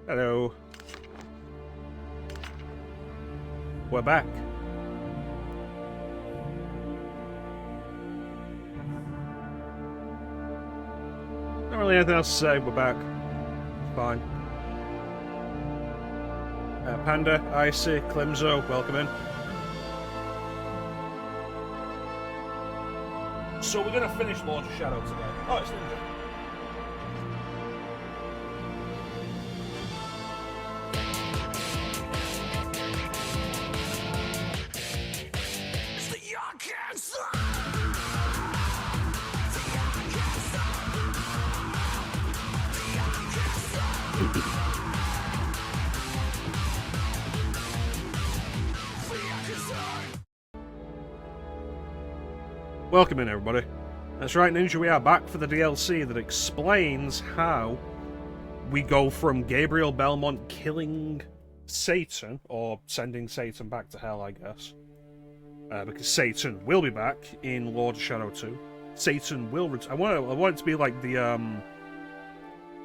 Hello. We're back. Not really anything else to say. We're back. Fine. Panda, Icy, Clemzo, welcome in. So we're gonna finish Lord of Shadow today. Oh, it's Ninja. Welcome in, everybody. That's right, Ninja, we are back for the DLC that explains how we go from Gabriel Belmont killing Satan, or sending Satan back to hell, I guess. Because Satan will be back in Lord of Shadow 2. Satan will return. I want it to be like the,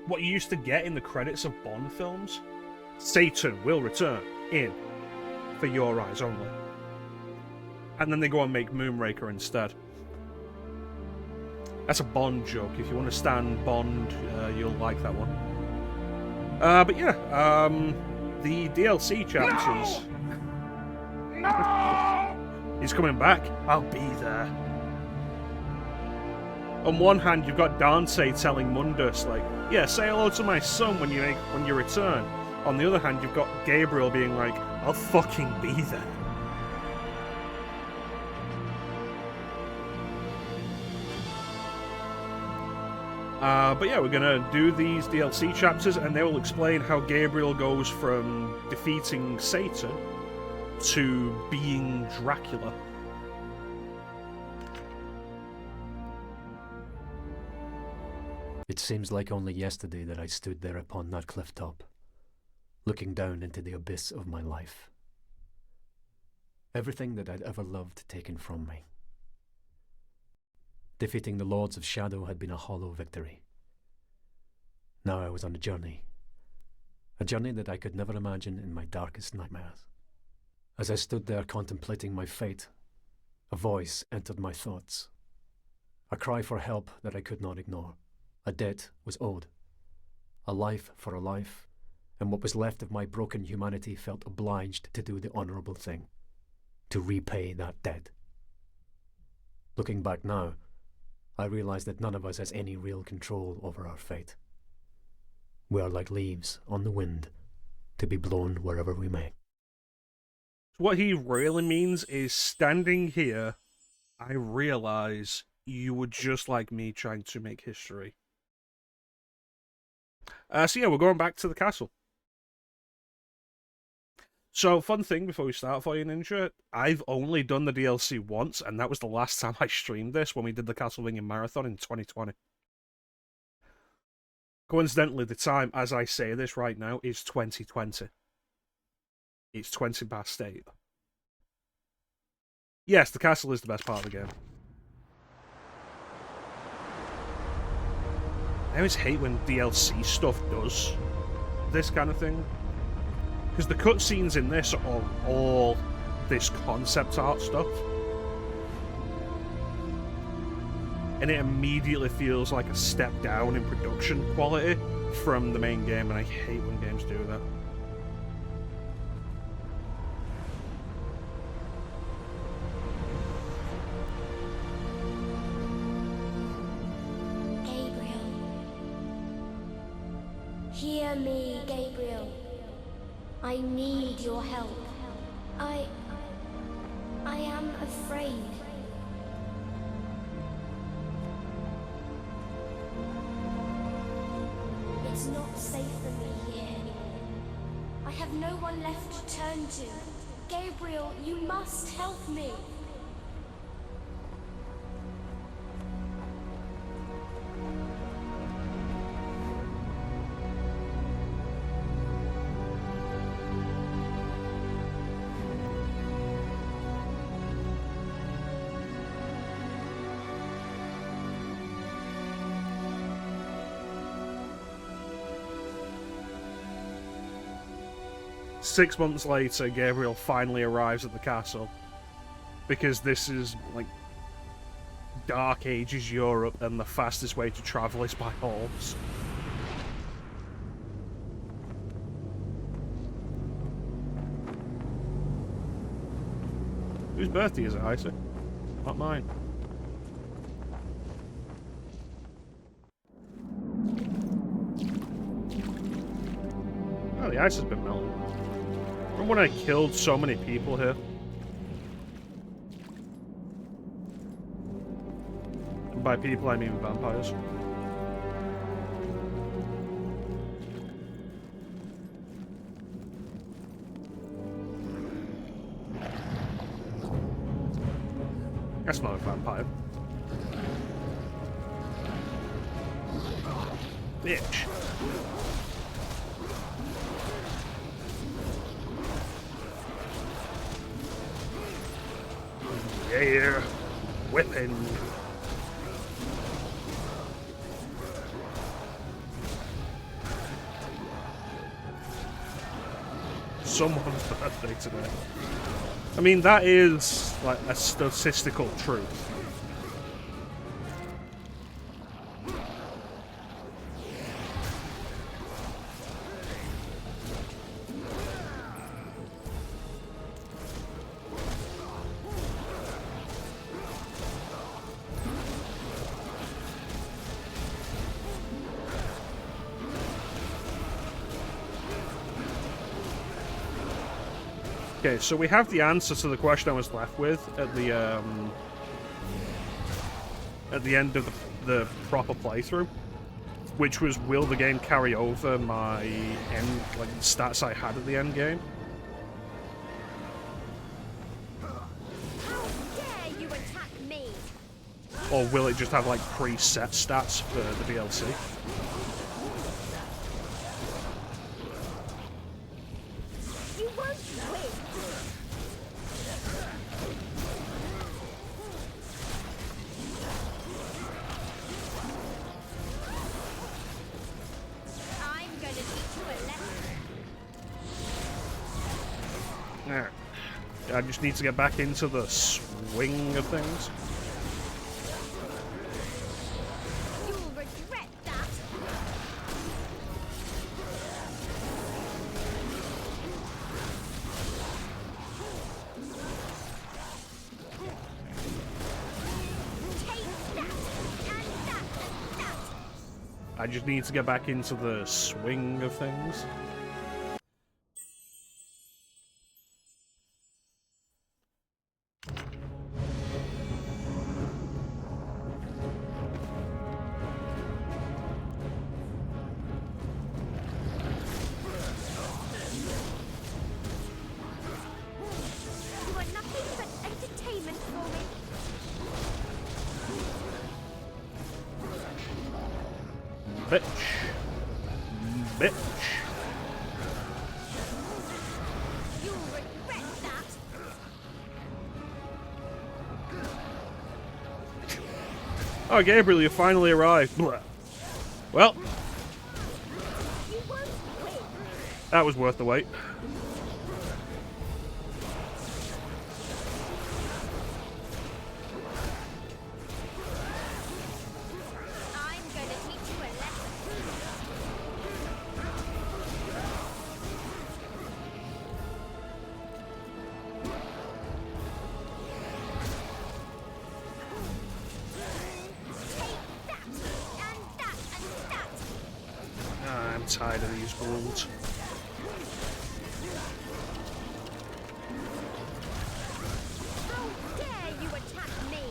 what you used to get in the credits of Bond films. Satan will return in For Your Eyes Only. And then they go and make Moonraker instead. That's a Bond joke. If you understand Bond, you'll like that one. But yeah, the DLC chapters. No! He's coming back. I'll be there. On one hand, you've got Dante telling Mundus, like, yeah, say hello to my son when you return. On the other hand, you've got Gabriel being like, I'll fucking be there. But yeah, we're gonna do these DLC chapters, and they will explain how Gabriel goes from defeating Satan to being Dracula. It seems like only yesterday that I stood there upon that cliff top, looking down into the abyss of my life. Everything that I'd ever loved taken from me. Defeating the Lords of Shadow had been a hollow victory. Now I was on a journey that I could never imagine in my darkest nightmares. As I stood there contemplating my fate, a voice entered my thoughts. A cry for help that I could not ignore. A debt was owed. A life for a life, and what was left of my broken humanity felt obliged to do the honourable thing, to repay that debt. Looking back now, I realize that none of us has any real control over our fate. We are like leaves on the wind, to be blown wherever we may. What he really means is, standing here, I realize you were just like me trying to make history. So yeah, we're going back to the castle. So, fun thing before we start for you, Ninja, I've only done the DLC once, and that was the last time I streamed this, when we did the Castlevania Marathon in 2020. Coincidentally, the time, as I say this right now, is 2020. It's 20 past 8. Yes, the castle is the best part of the game. I always hate when DLC stuff does this kind of thing. Because the cutscenes in this are all this concept art stuff. And it immediately feels like a step down in production quality from the main game, and I hate when games do that. Gabriel. Hear me, Gabriel. I need your help. I am afraid. It's not safe for me here anymore. I have no one left to turn to. Gabriel, you must help me. 6 months later, Gabriel finally arrives at the castle. Because this is, like, Dark Ages Europe, and the fastest way to travel is by horse. Whose birthday is it, Isaac? Not mine. Oh, the ice has been melting. Remember when I killed so many people here? And by people, I mean vampires. That's not a vampire. Bitch. Yeah, whipping. Someone's birthday today. I mean, that is like a statistical truth. Okay, so we have the answer to the question I was left with at the end of the proper playthrough, which was, will the game carry over my stats I had at the end game? How dare you attack me? Or will it just have like preset stats for the DLC? You won't win. I'm gonna teach you a lesson. Alright. I just need to get back into the swing of things. You'll regret that. Take that, and that, and that. I just need to get back into the swing of things. You are nothing but entertainment for me. Bitch. Bitch. You'll regret that. Oh, Gabriel, you finally arrived. Blah. Well, You won't win. that was worth the wait. I'm gonna teach you a lesson. Take that, and that, and that. Ah, I'm tired of these rules. How dare you attack me?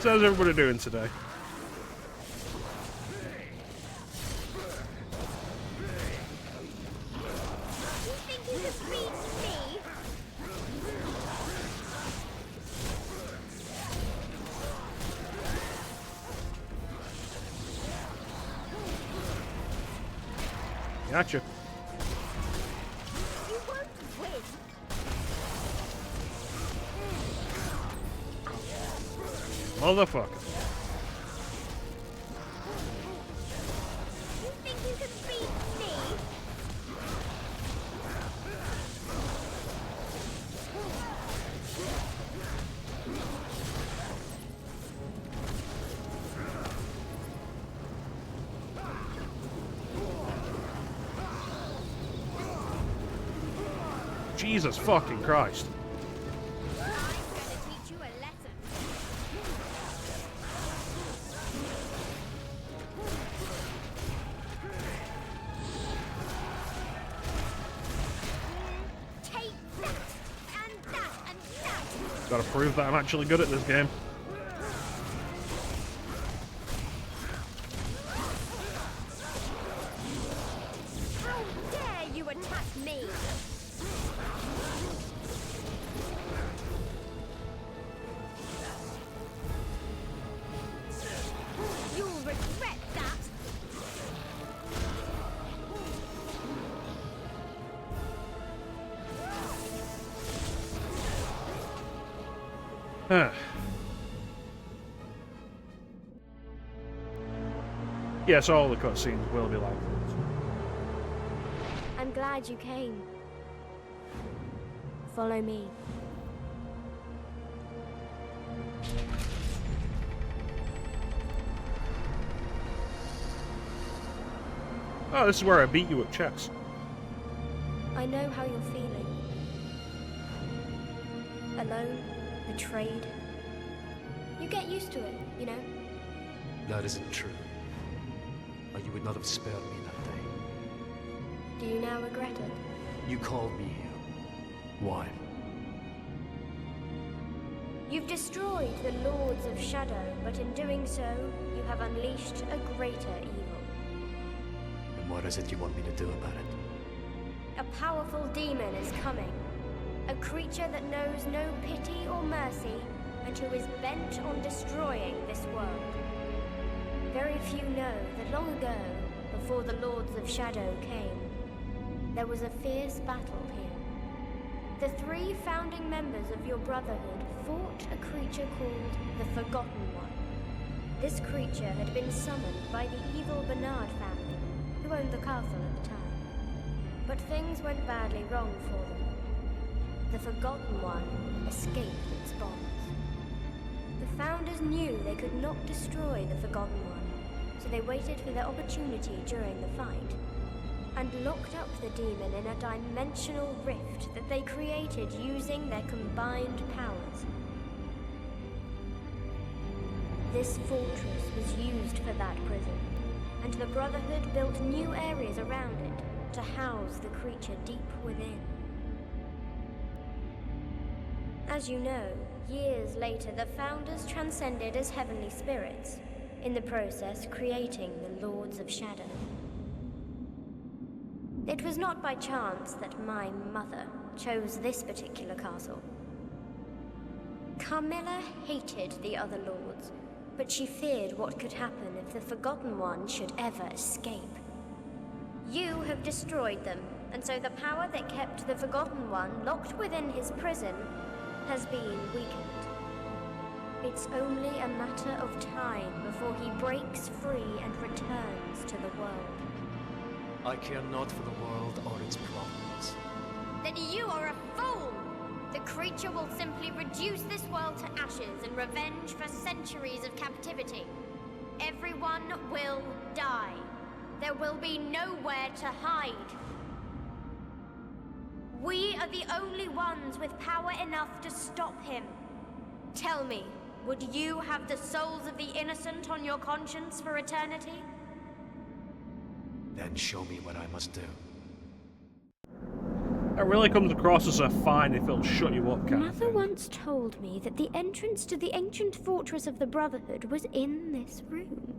So how's everybody doing today? You think you can beat me? Gotcha. You won't win. Motherfucker. You think you can beat me? Jesus fucking Christ. I'm gonna teach you a lesson. Take that, and that, and that. Gotta prove that I'm actually good at this game. How dare you attack me? You'll regret that. Huh. Yes, all the cutscenes will be like this. I'm glad you came. Follow me. Oh, this is where I beat you at chess. I know how you're feeling. Alone, betrayed. You get used to it, you know? That isn't true. Or you would not have spared me that day. Do you now regret it? You called me here. Why? You've destroyed the Lords of Shadow, but in doing so, you have unleashed a greater evil. And what is it you want me to do about it? A powerful demon is coming. A creature that knows no pity or mercy, and who is bent on destroying this world. Very few know that long ago, before the Lords of Shadow came, there was a fierce battle here. The 3 founding members of your Brotherhood fought a creature called the Forgotten One. This creature had been summoned by the evil Bernard family, who owned the castle at the time. But things went badly wrong for them. The Forgotten One escaped its bonds. The founders knew they could not destroy the Forgotten One, so they waited for their opportunity during the fight, and locked up the demon in a dimensional rift that they created using their combined powers. This fortress was used for that prison, and the Brotherhood built new areas around it to house the creature deep within. As you know, years later the Founders transcended as heavenly spirits, in the process creating the Lords of Shadow. It was not by chance that my mother chose this particular castle. Carmilla hated the other lords, but she feared what could happen if the Forgotten One should ever escape. You have destroyed them, and so the power that kept the Forgotten One locked within his prison has been weakened. It's only a matter of time before he breaks free and returns to the world. I care not for the world or its problems. Then you are a fool! The creature will simply reduce this world to ashes in revenge for centuries of captivity. Everyone will die. There will be nowhere to hide. We are the only ones with power enough to stop him. Tell me, would you have the souls of the innocent on your conscience for eternity? Then show me what I must do. That really comes across as a fine if it'll shut you up kind of Mother thing. once told me that the entrance to the ancient fortress of the Brotherhood was in this room.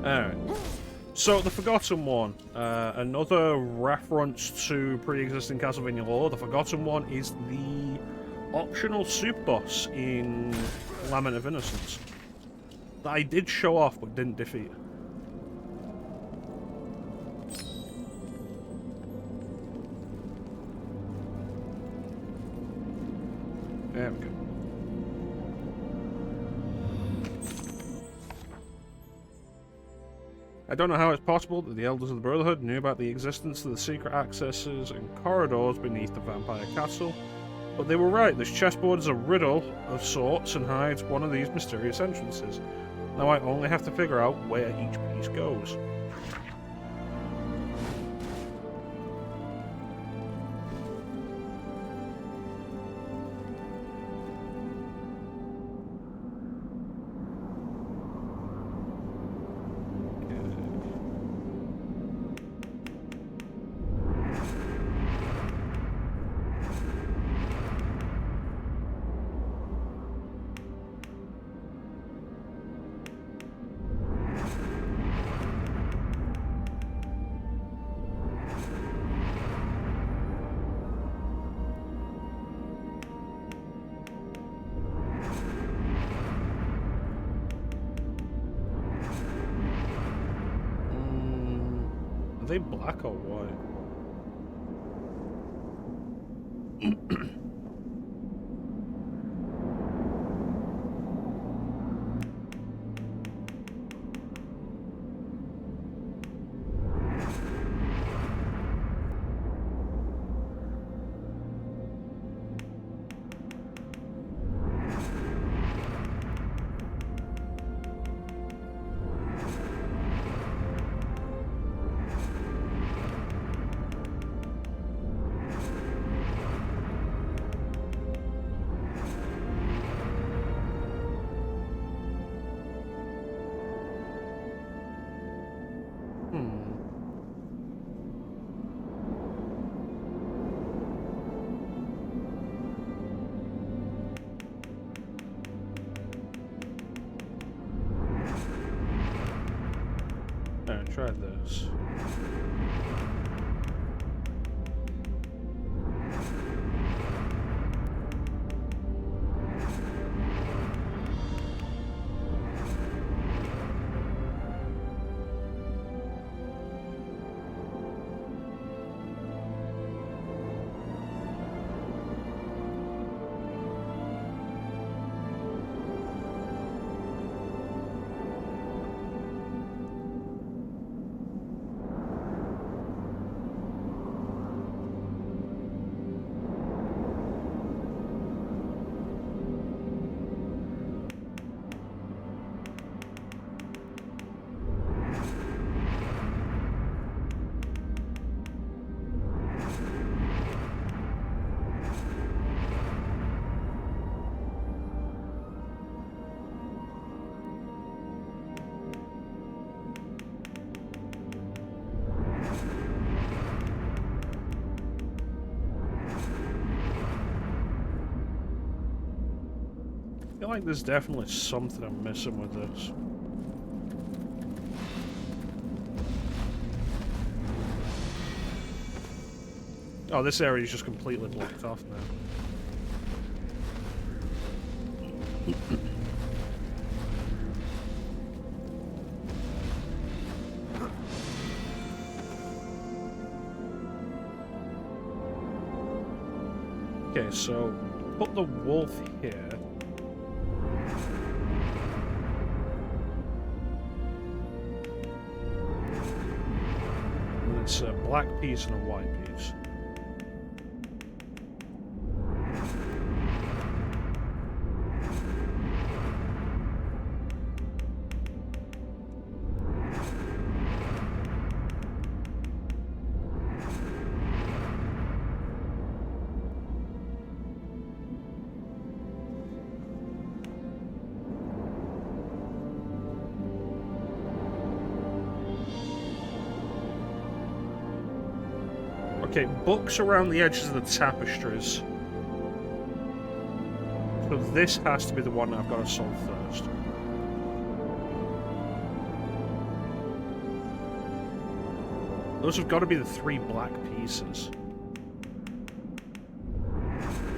Alright. So, the Forgotten One. Another reference to pre-existing Castlevania lore. The Forgotten One is the optional super boss in Lament of Innocence that I did show off but didn't defeat. There we go. I don't know how it's possible that the Elders of the Brotherhood knew about the existence of the secret accesses and corridors beneath the vampire castle, but they were right. This chessboard is a riddle of sorts and hides one of these mysterious entrances. Now I only have to figure out where each piece goes. Are they black or white? Alright, try this. I feel like there's definitely something I'm missing with this. Oh, this area is just completely blocked off now. Okay, so put the wolf here. And it's a black piece and a white piece. Okay, books around the edges of the tapestries. So this has to be the one that I've got to solve first. Those have got to be the 3 black pieces.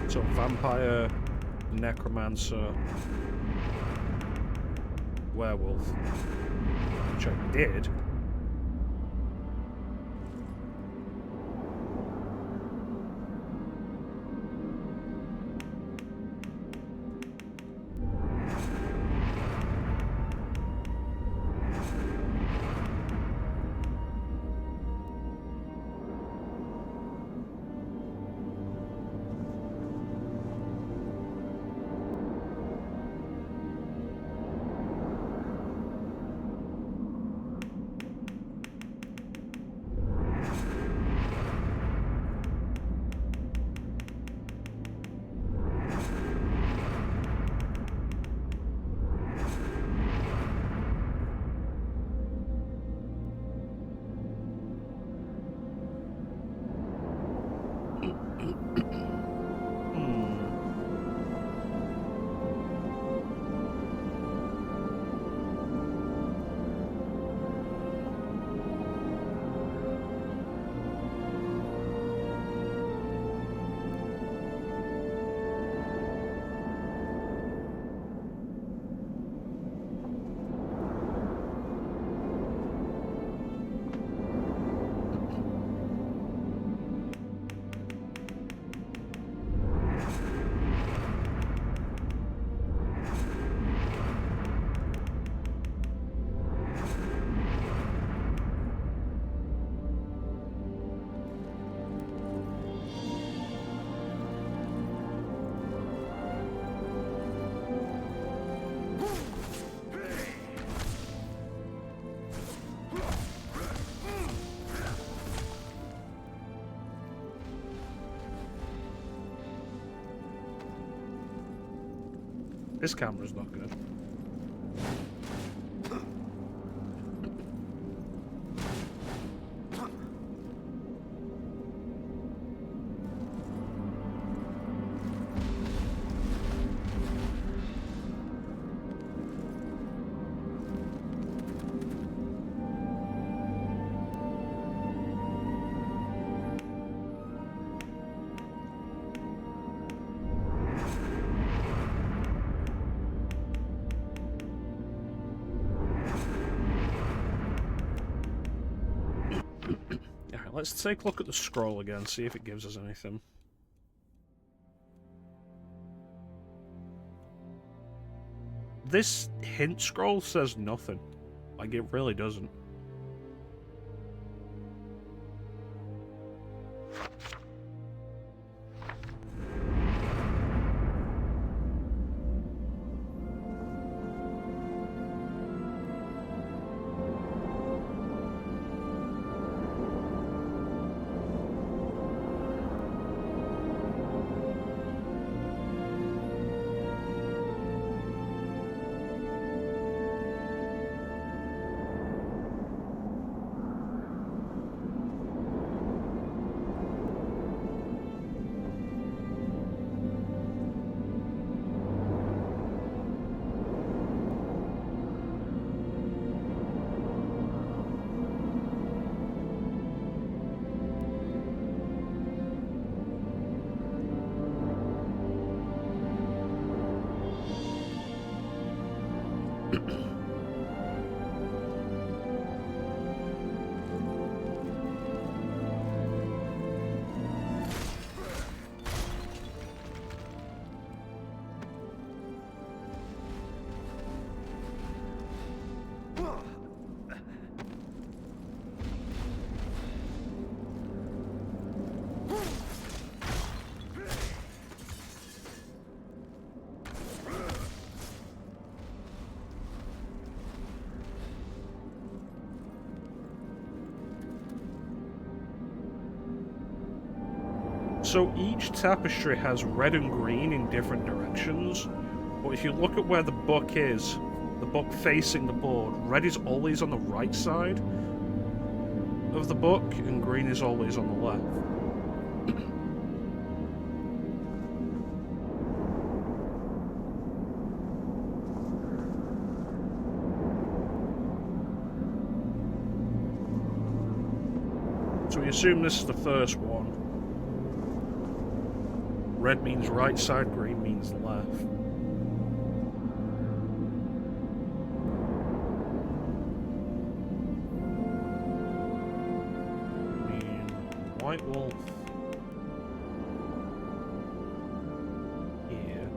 So vampire, necromancer, werewolf, which I did. This camera's not good. Alright, let's take a look at the scroll again, see if it gives us anything. This hint scroll says nothing. Like, it really doesn't. So each tapestry has red and green in different directions, but if you look at where the book is, the book facing the board, red is always on the right side of the book, and green is always on the left. So we assume this is the first one. Red means right side, green means left. White wolf here.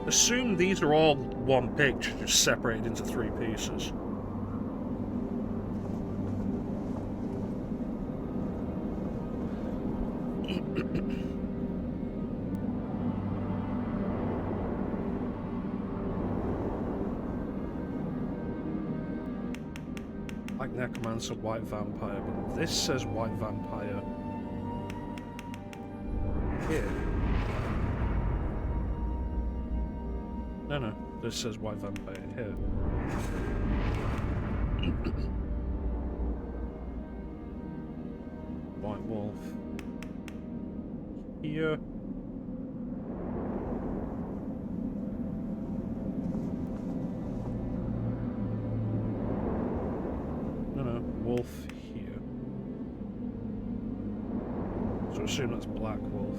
Assume these are all one picture, just separated into 3 pieces. Black Necromancer, White Vampire, but this says White Vampire here. No, this says White Vampire here. White Wolf here. No, Wolf here. assume that's Black Wolf.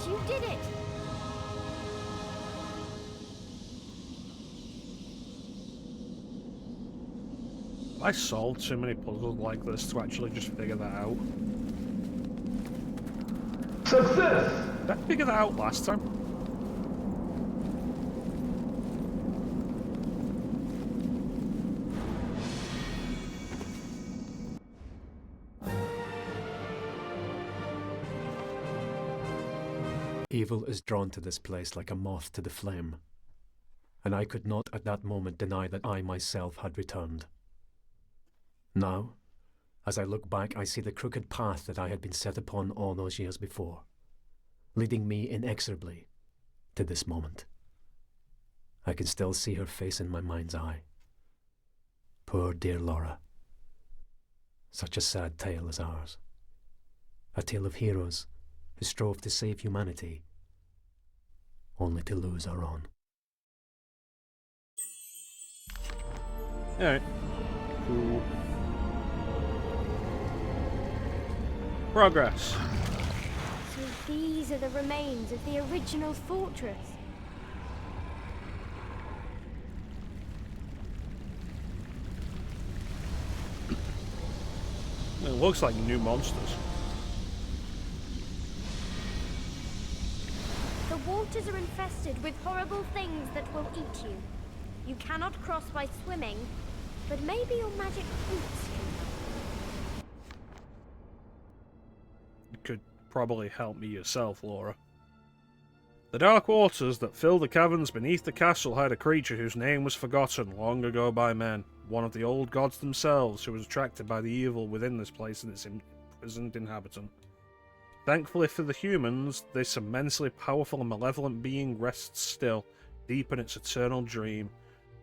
You did it! I solved too many puzzles like this to actually just figure that out. Success! Did I figure that out last time? Evil is drawn to this place like a moth to the flame, and I could not at that moment deny that I myself had returned. Now, as I look back, I see the crooked path that I had been set upon all those years before, leading me inexorably to this moment. I can still see her face in my mind's eye. Poor dear Laura. Such a sad tale as ours. A tale of heroes who strove to save humanity, only to lose our own. Alright. Cool. Progress. So these are the remains of the original fortress. It looks like new monsters. The waters are infested with horrible things that will eat you. You cannot cross by swimming, but maybe your magic boots can help. You could probably help me yourself, Laura. The dark waters that fill the caverns beneath the castle had a creature whose name was forgotten long ago by men, one of the old gods themselves who was attracted by the evil within this place and its imprisoned inhabitant. Thankfully for the humans, this immensely powerful and malevolent being rests still, deep in its eternal dream.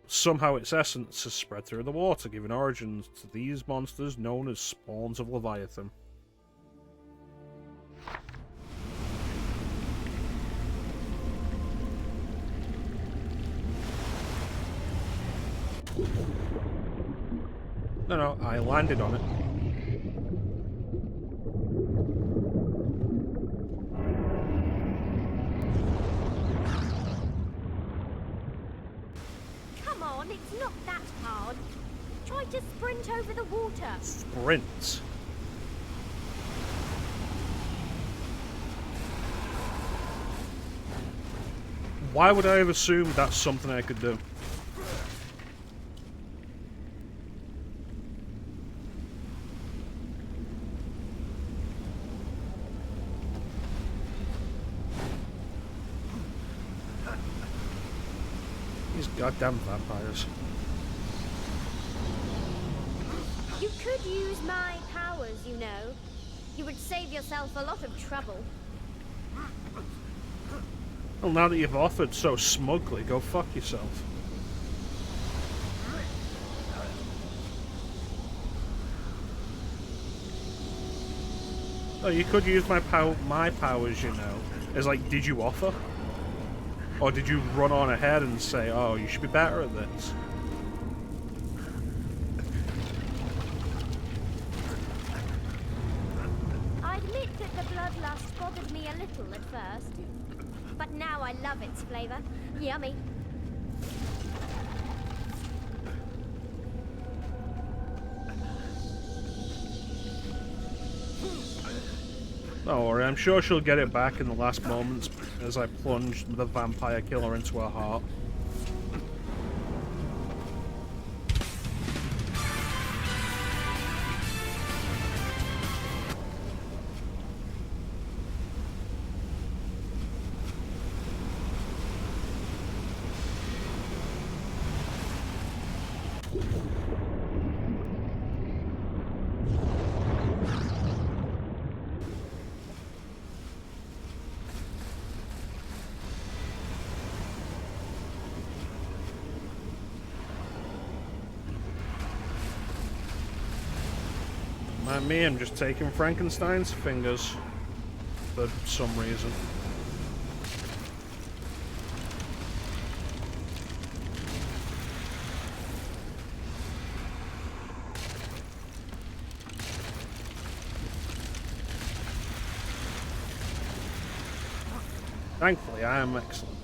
Somehow its essence has spread through the water, giving origins to these monsters known as spawns of Leviathan. No, I landed on it. Come on, it's not that hard. Try to sprint over the water. Sprint. Why would I have assumed that's something I could do? These goddamn vampires. You could use my powers, you know. You would save yourself a lot of trouble. Well, now that you've offered so smugly, go fuck yourself. Oh, you could use my powers, you know. As like, did you offer? Or did you run on ahead and say, oh, you should be better at this? I admit that the bloodlust bothered me a little at first. But now I love its flavor. Yummy. Don't worry, I'm sure she'll get it back in the last moments as I plunge the vampire killer into her heart. Like me, I'm just taking Frankenstein's fingers for some reason. Thankfully, I am excellent.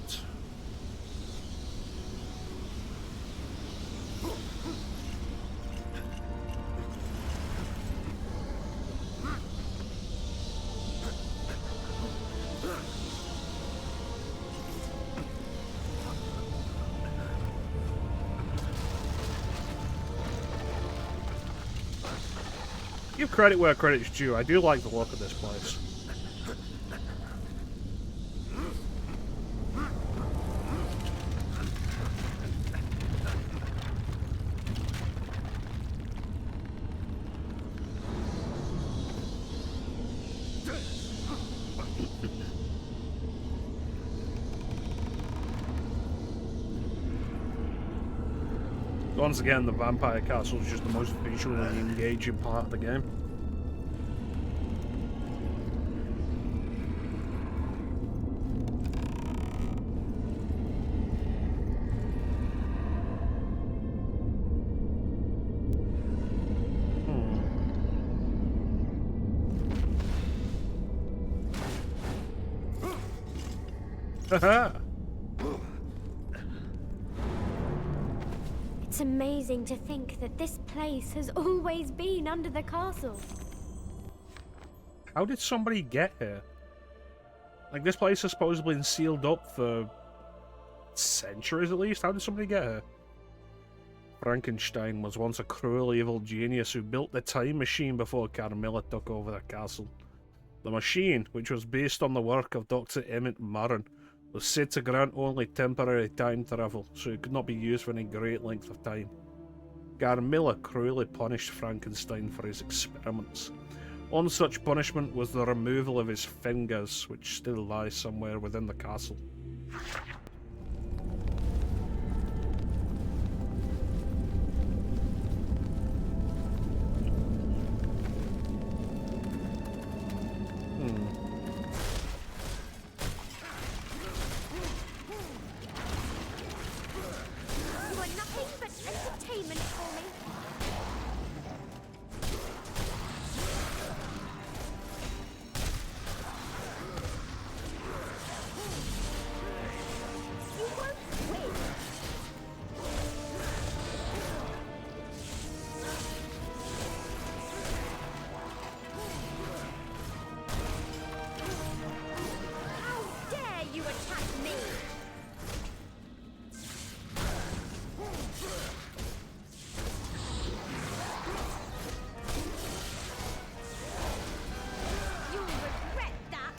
Give credit where credit's due. I do like the look of this place. Once again, the Vampire Castle is just the most visually engaging part of the game. Haha! It's amazing to think that this place has always been under the castle. How did somebody get here? Like, this place has supposedly been sealed up for centuries at least. How did somebody get here? Frankenstein was once a cruel, evil genius who built the time machine before Carmilla took over the castle. The machine, which was based on the work of Dr. Emmett Murren, was said to grant only temporary time travel, so it could not be used for any great length of time. Carmilla cruelly punished Frankenstein for his experiments. One such punishment was the removal of his fingers, which still lie somewhere within the castle. You are nothing but entertainment for me. You won't win. How dare you attack me? You'll regret that.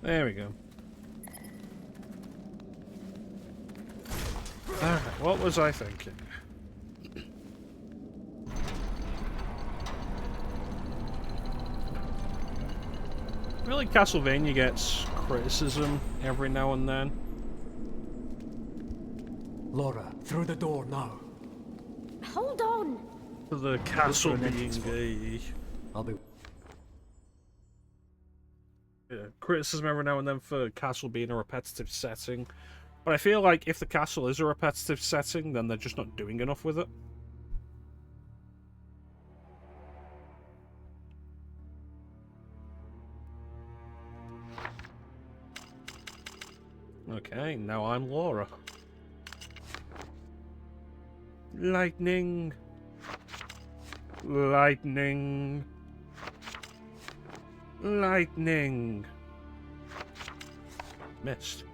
There we go. Alright, what was I thinking? I feel like Castlevania gets criticism every now and then. Laura, through the door now. Hold on. For the castle an being entrance a I'll be... criticism every now and then for castle being a repetitive setting. But I feel like if the castle is a repetitive setting, then they're just not doing enough with it. Okay, now I'm Laura. Lightning. Lightning. Lightning. Missed.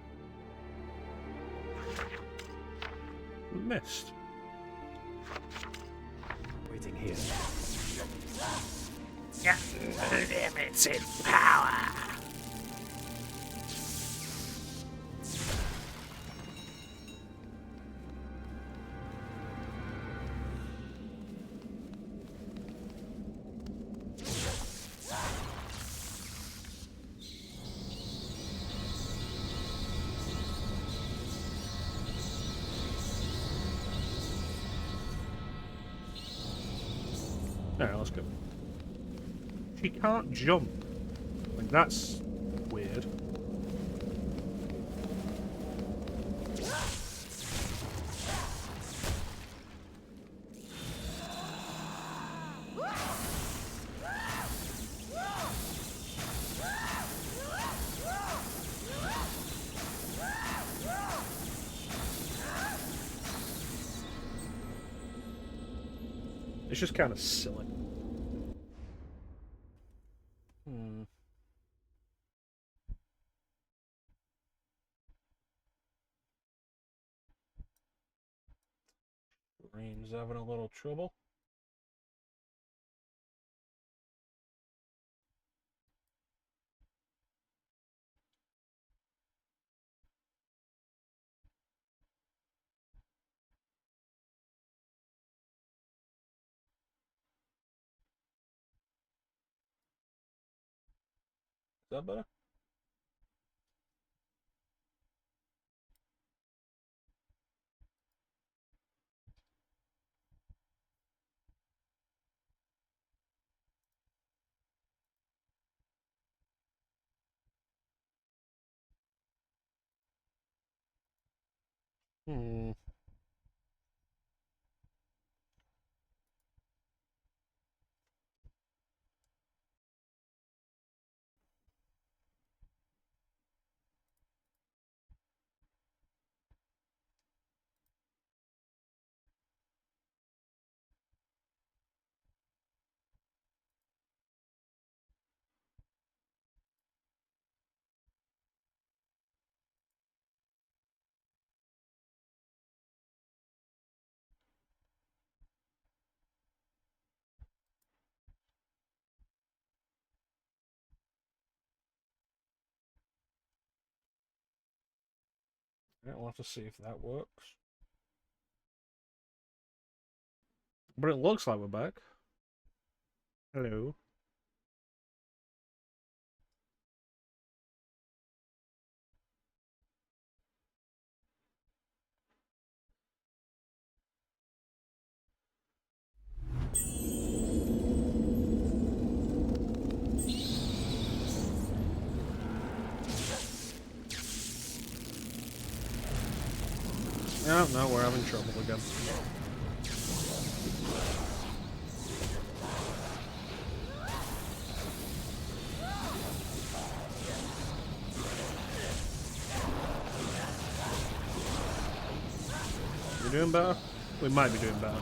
Missed. waiting here. Unlimited power. Alright, let's go. She can't jump. Like, that's weird. It's just kind of silly. Brain's having a little trouble. Is that better? Hmm. Yeah, we'll have to see if that works. But it looks like we're back. Hello. No, we're having trouble again. We're doing better? We might be doing better.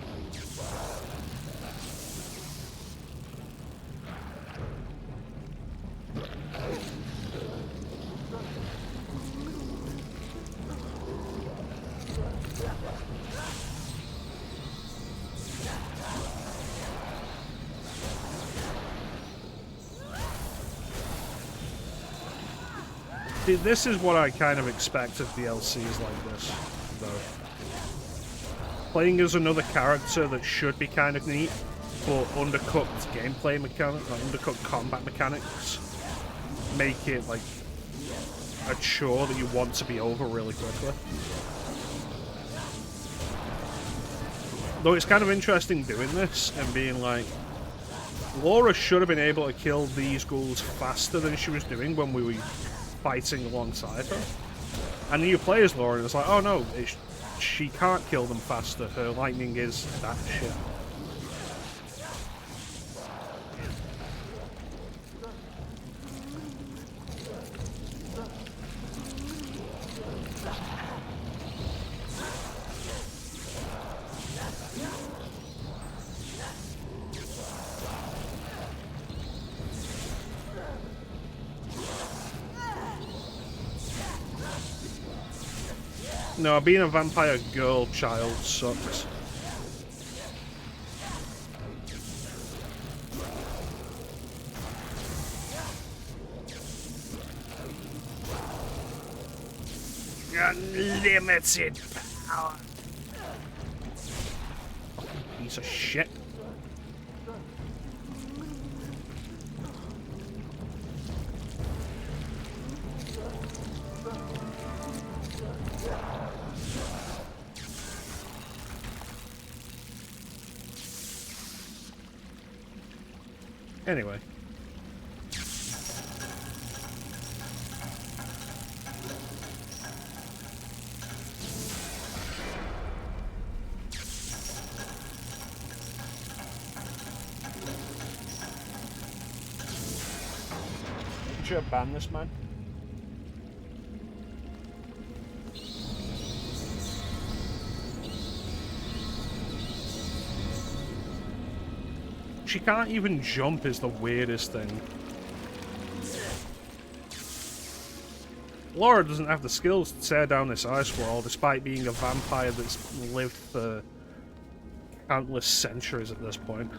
See, this is what I kind of expect of DLCs like this, though. Playing as another character that should be kind of neat, but undercooked gameplay mechanics, undercooked combat mechanics, make it like a chore that you want to be over really quickly. Though it's kind of interesting doing this and being like, Laura should have been able to kill these ghouls faster than she was doing when we were fighting alongside her. And then you play as Laura and it's like, oh no, she can't kill them faster. Her lightning is that shit. No, being a vampire girl child sucks. Unlimited power. Piece of shit. Anyway. You should have banned this man. She can't even jump is the weirdest thing. Laura doesn't have the skills to tear down this ice wall despite being a vampire that's lived for countless centuries at this point.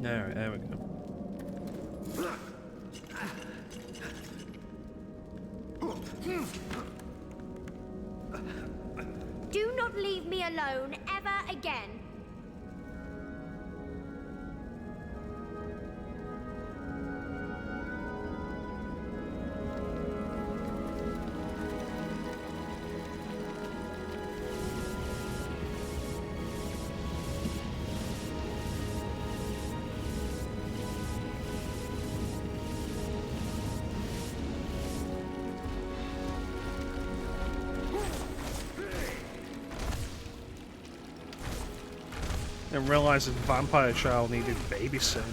Alright, there we go. Do not leave me alone ever again. Didn't realise this vampire child needed babysitting.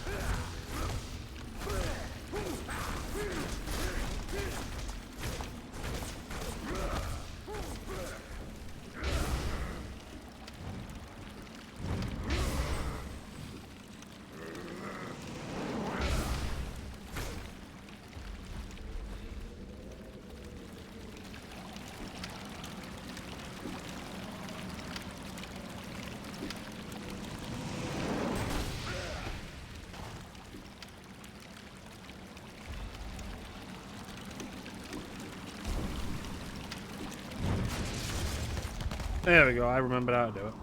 There we go, I remembered how to do it.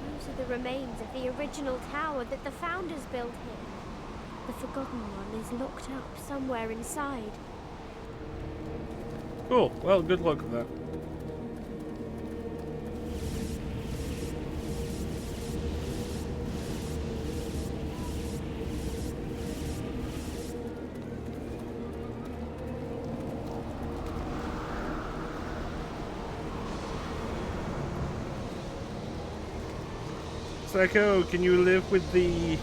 Those are the remains of the original tower that the Founders built here. The Forgotten One is locked up somewhere inside. Cool, well, good luck with that. It's like, oh, can you live with the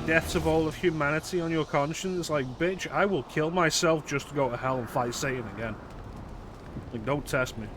deaths of all of humanity on your conscience? Like, bitch, I will kill myself just to go to hell and fight Satan again. Like, don't test me.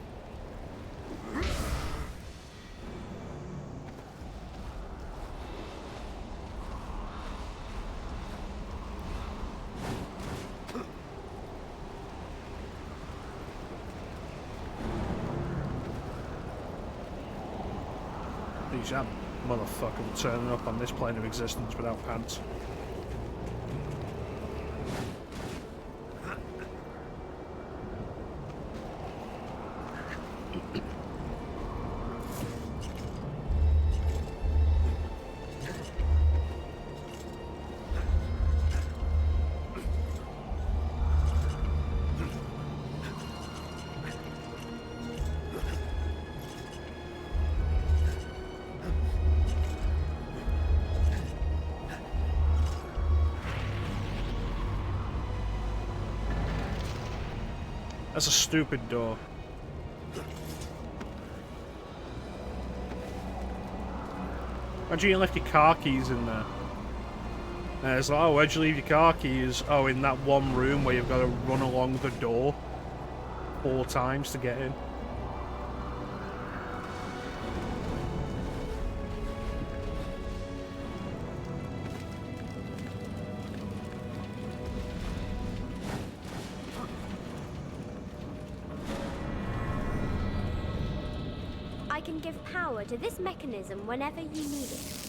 That motherfucker turning up on this plane of existence without pants. That's a stupid door. Imagine you left your car keys in there. And it's like, oh, where'd you leave your car keys? Oh, in that one room where you've got to run along the door 4 times to get in. I can give power to this mechanism whenever you need it.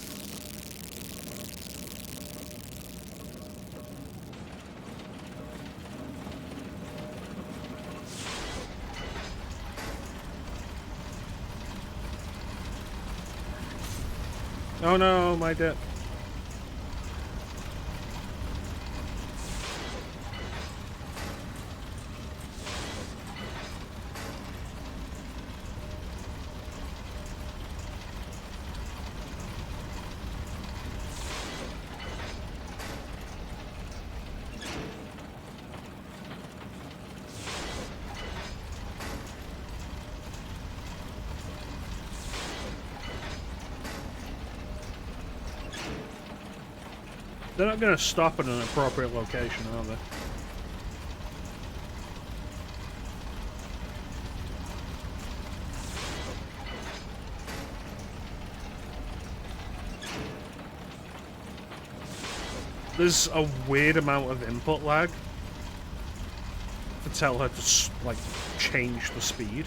Oh no, my debt. They're not going to stop at an appropriate location, are they? There's a weird amount of input lag to tell her to, like, change the speed.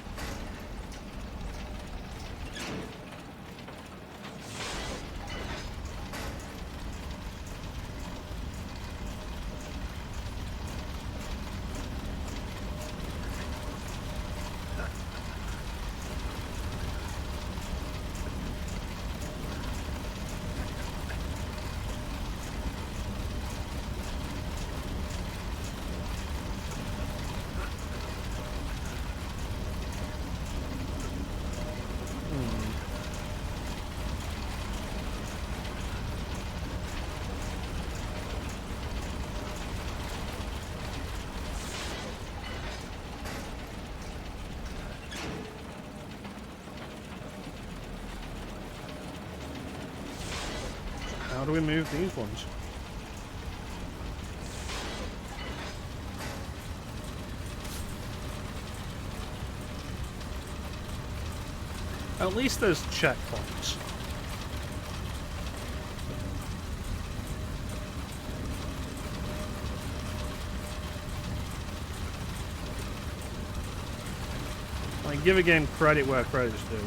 How do we move these ones? At least there's checkpoints. Like, give a game credit where credit's due.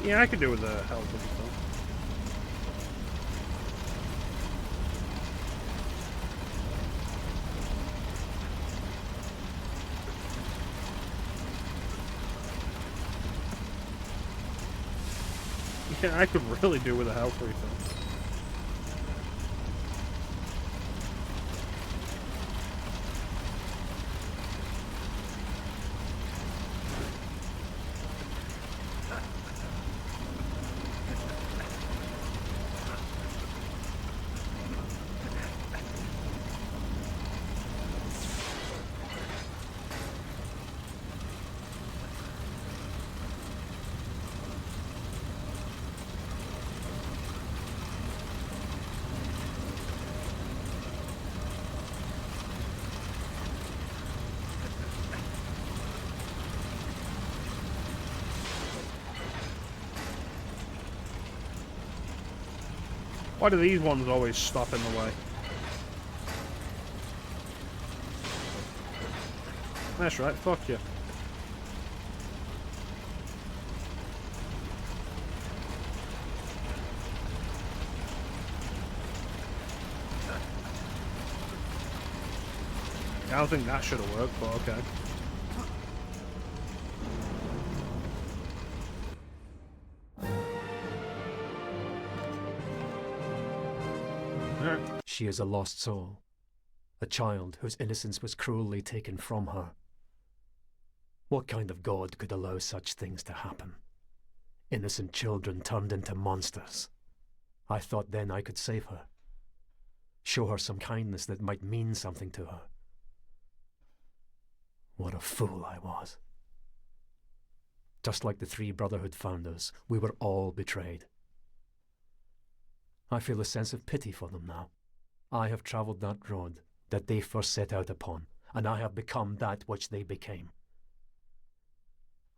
Yeah, I could do with a health refill. Yeah, I could really do with a health refill. Why do these ones always stop in the way? That's right, fuck you. I don't think that should have worked, but okay. She is a lost soul, a child whose innocence was cruelly taken from her. What kind of god could allow such things to happen? Innocent children turned into monsters. I thought then I could save her, show her some kindness that might mean something to her. What a fool I was. Just like the three Brotherhood founders, we were all betrayed. I feel a sense of pity for them now. I have travelled that road that they first set out upon, and I have become that which they became.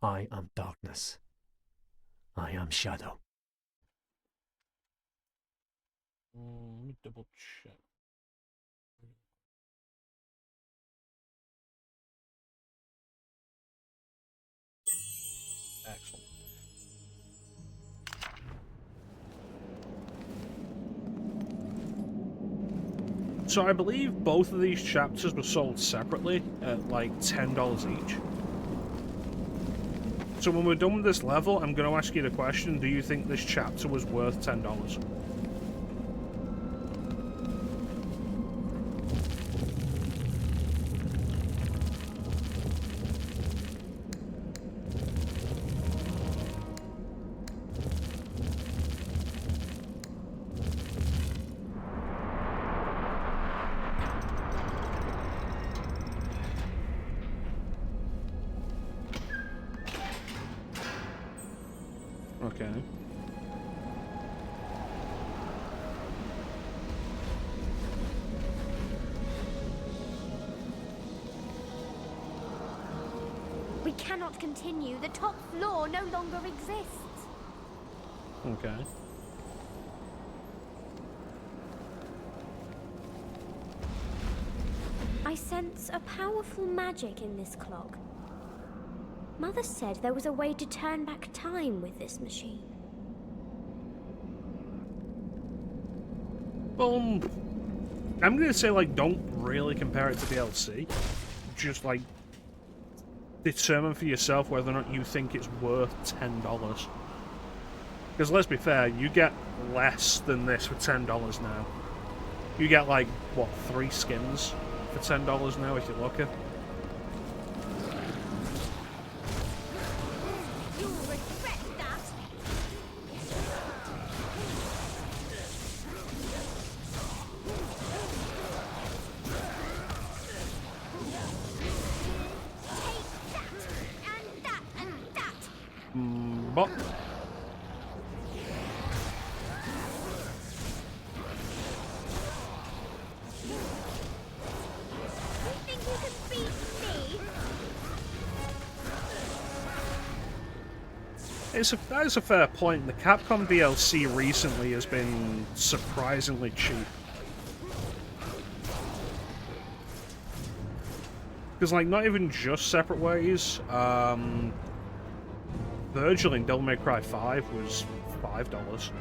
I am darkness. I am shadow. Let me double check. Excellent. So I believe both of these chapters were sold separately at like $10 each. So when we're done with this level, I'm going to ask you the question, do you think this chapter was worth $10? Okay. We cannot continue. The top floor no longer exists. Okay. I sense a powerful magic in this clock. Mother said there was a way to turn back time with this machine. Well, I'm going to say, like, don't really compare it to DLC. Just, like, determine for yourself whether or not you think it's worth $10. Because let's be fair, you get less than this for $10 now. You get, like, what, 3 skins for $10 now if you're lucky? You'll regret that. Take that, and that. But You think you can beat me? that is a fair point. The Capcom DLC recently has been surprisingly cheap. Because, like, not even just Separate Ways. Virgil in Devil May Cry 5 was $5.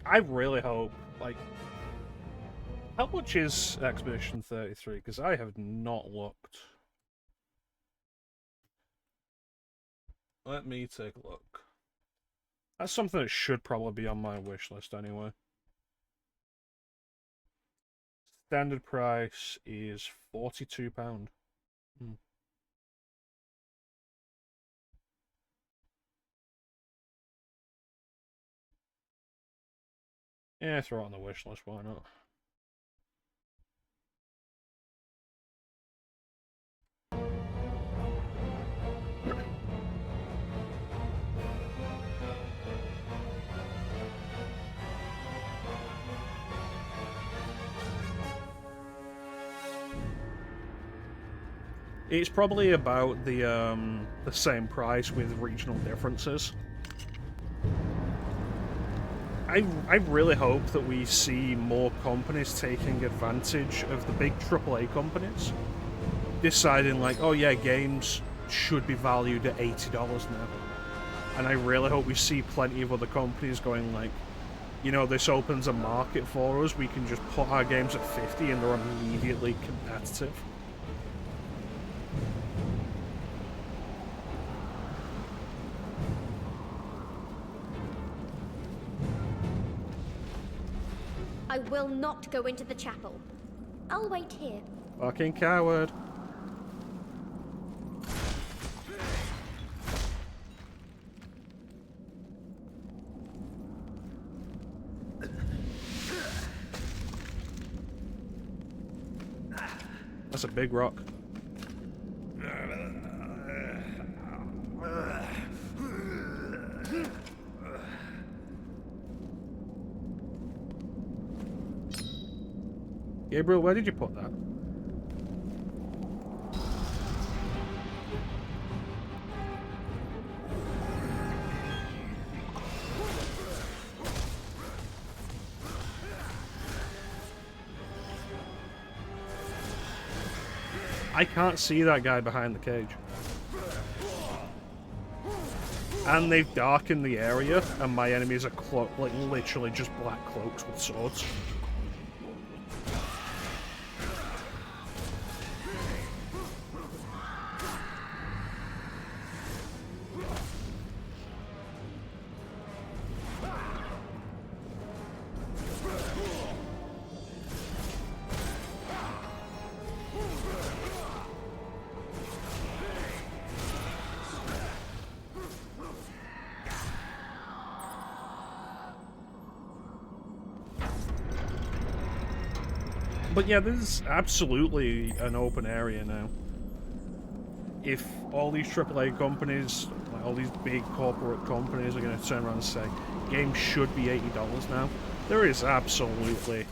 I really hope, like, how much is Expedition 33? Because I have not looked. Let me take a look. That's something that should probably be on my wish list anyway. Standard price is £42. Yeah, throw it on the wish list, why not? It's probably about the same price with regional differences. I really hope that we see more companies taking advantage of the big AAA companies, deciding like, oh yeah, games should be valued at $80 now. And I really hope we see plenty of other companies going like, you know, this opens a market for us, we can just put our games at 50 and they're immediately competitive. I will not go into the chapel. I'll wait here. Fucking coward. That's a big rock. Gabriel, where did you put that? I can't see that guy behind the cage. And they've darkened the area, and my enemies are like literally just black cloaks with swords. But yeah, this is absolutely an open area now. If all these AAA companies, like all these big corporate companies are going to turn around and say, games should be $80 now, there is absolutely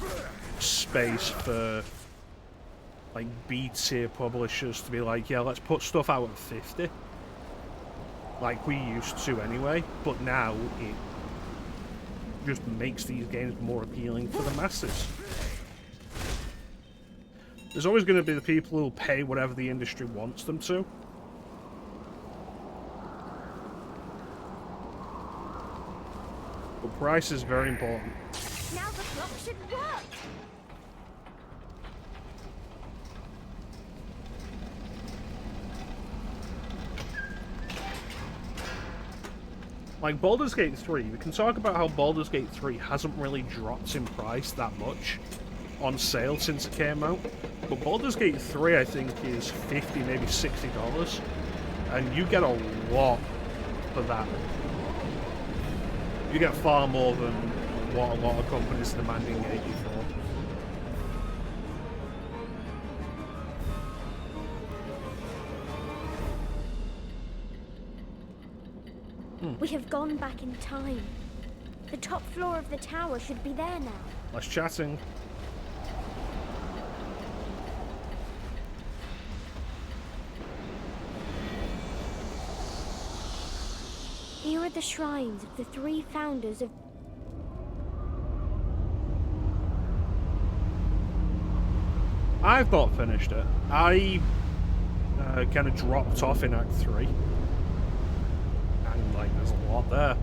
space for like B-tier publishers to be like, yeah, let's put stuff out at 50. Like we used to anyway, but now it just makes these games more appealing for the masses. There's always going to be the people who'll pay whatever the industry wants them to. But price is very important. Now the clock should work! Like Baldur's Gate 3, we can talk about how Baldur's Gate 3 hasn't really dropped in price that much on sale since it came out. But Baldur's Gate 3, I think, is $50, maybe $60. And you get a lot for that. You get far more than what a lot of companies are demanding 80 for. We have gone back in time. The top floor of the tower should be there now. Less chatting. Here are the shrines of the 3 founders of... I've not finished it. I kind of dropped off in Act 3. And, like, there's a lot there.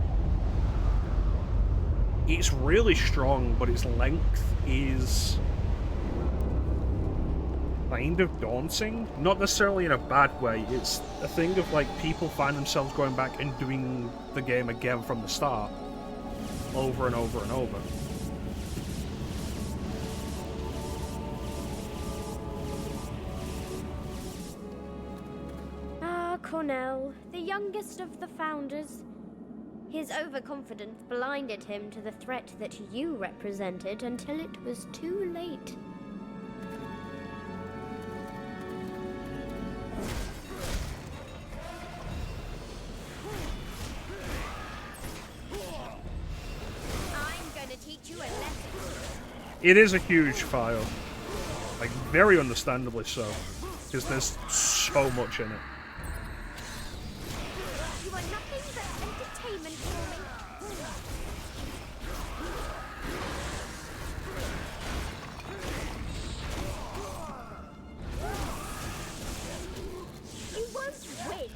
It's really strong, but its length is kind of daunting. Not necessarily in a bad way. It's a thing of, like, people find themselves going back and doing the game again from the start. Over and over and over. Ah, Cornell, the youngest of the founders. His overconfidence blinded him to the threat that you represented until it was too late. It is a huge file. Like, very understandably so. Because there's so much in it. You are nothing but entertainment for me. You won't win.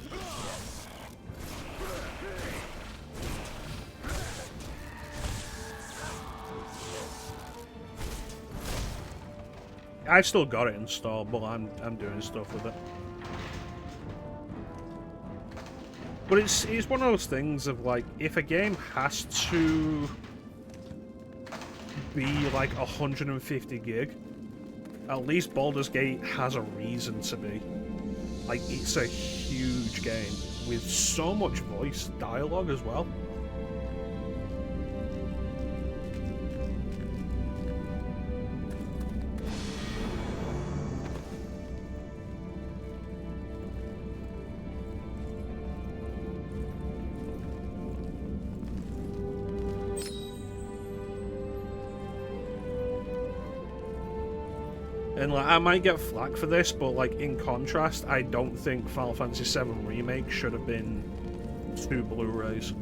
I've still got it installed, but I'm doing stuff with it. But it's one of those things of, like, if a game has to be like 150 gig, at least Baldur's Gate has a reason to be. Like, it's a huge game with so much voice dialogue as well. And like, I might get flack for this, but like in contrast, I don't think Final Fantasy VII Remake should have been 2 Blu-rays.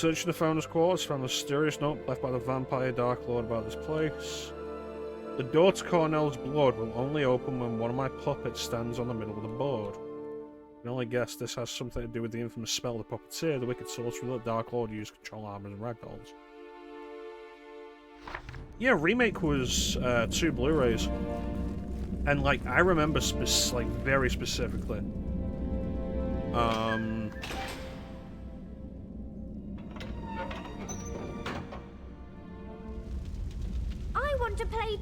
Searching the founder's quarters, found a mysterious note left by the vampire Dark Lord about this place. The door to Cornell's blood will only open when one of my puppets stands on the middle of the board. I can only guess this has something to do with the infamous spell the puppeteer, the wicked sorcerer that Dark Lord used to control armors and ragdolls. Yeah, Remake was 2 Blu-rays. And, like, I remember, very specifically. I want to play.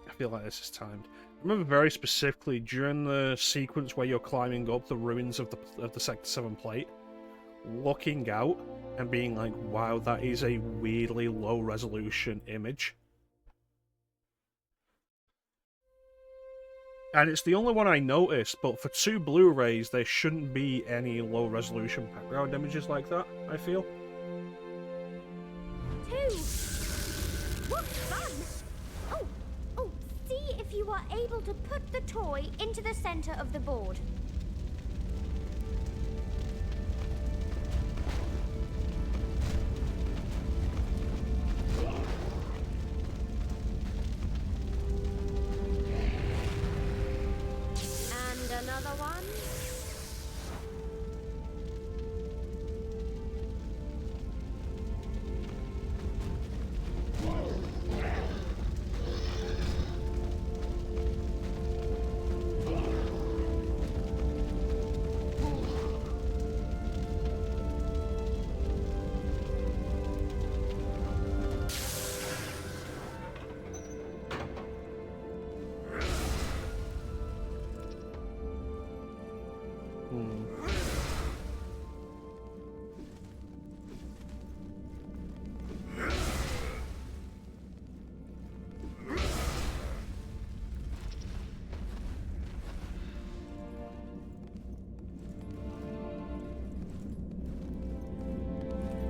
I feel like this is timed. I remember very specifically during the sequence where you're climbing up the ruins of the Sector 7 plate, looking out and being like, wow, that is a weirdly low resolution image. And it's the only one I noticed, but for 2 Blu-rays, there shouldn't be any low resolution background images like that, I feel. 2. What fun! Oh, see if you are able to put the toy into the center of the board. And another one.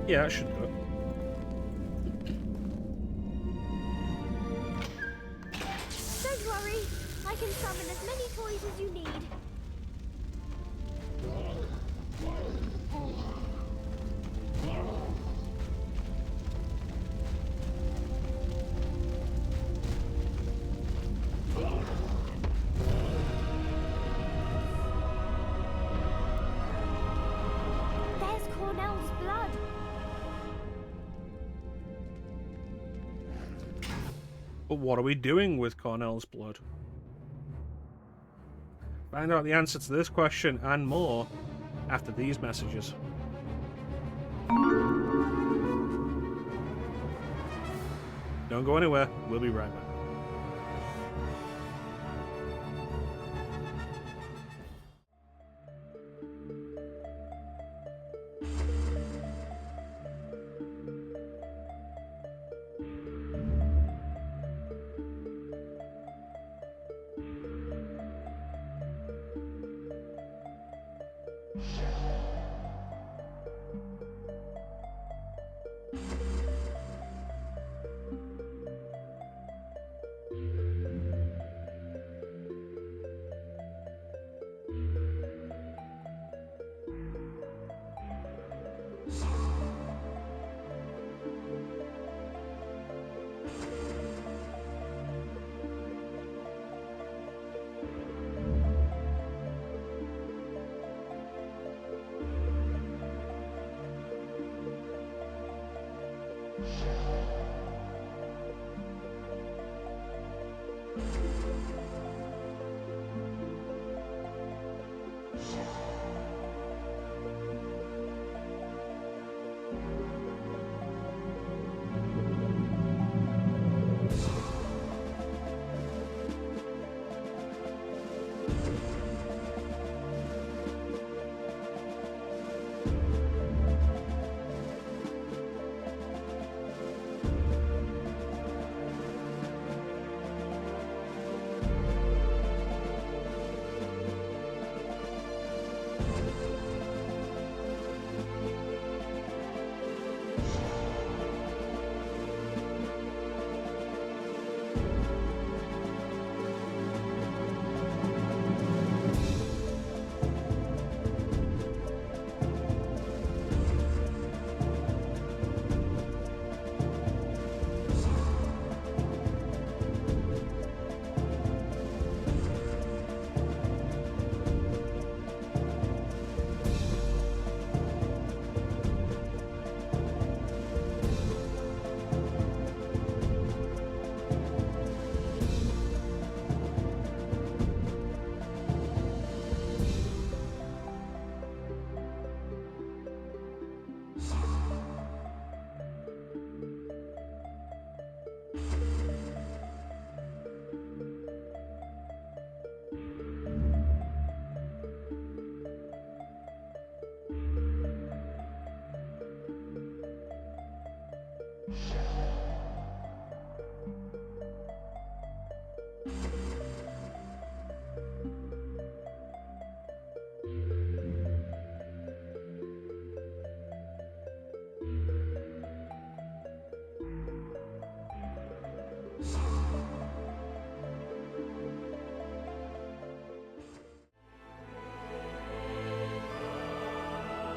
Yeah, that should do it. Don't worry, I can summon as many toys as you need. There's Cornell's blood. But what are we doing with Cornell's blood? Find out the answer to this question and more after these messages. Don't go anywhere. We'll be right back.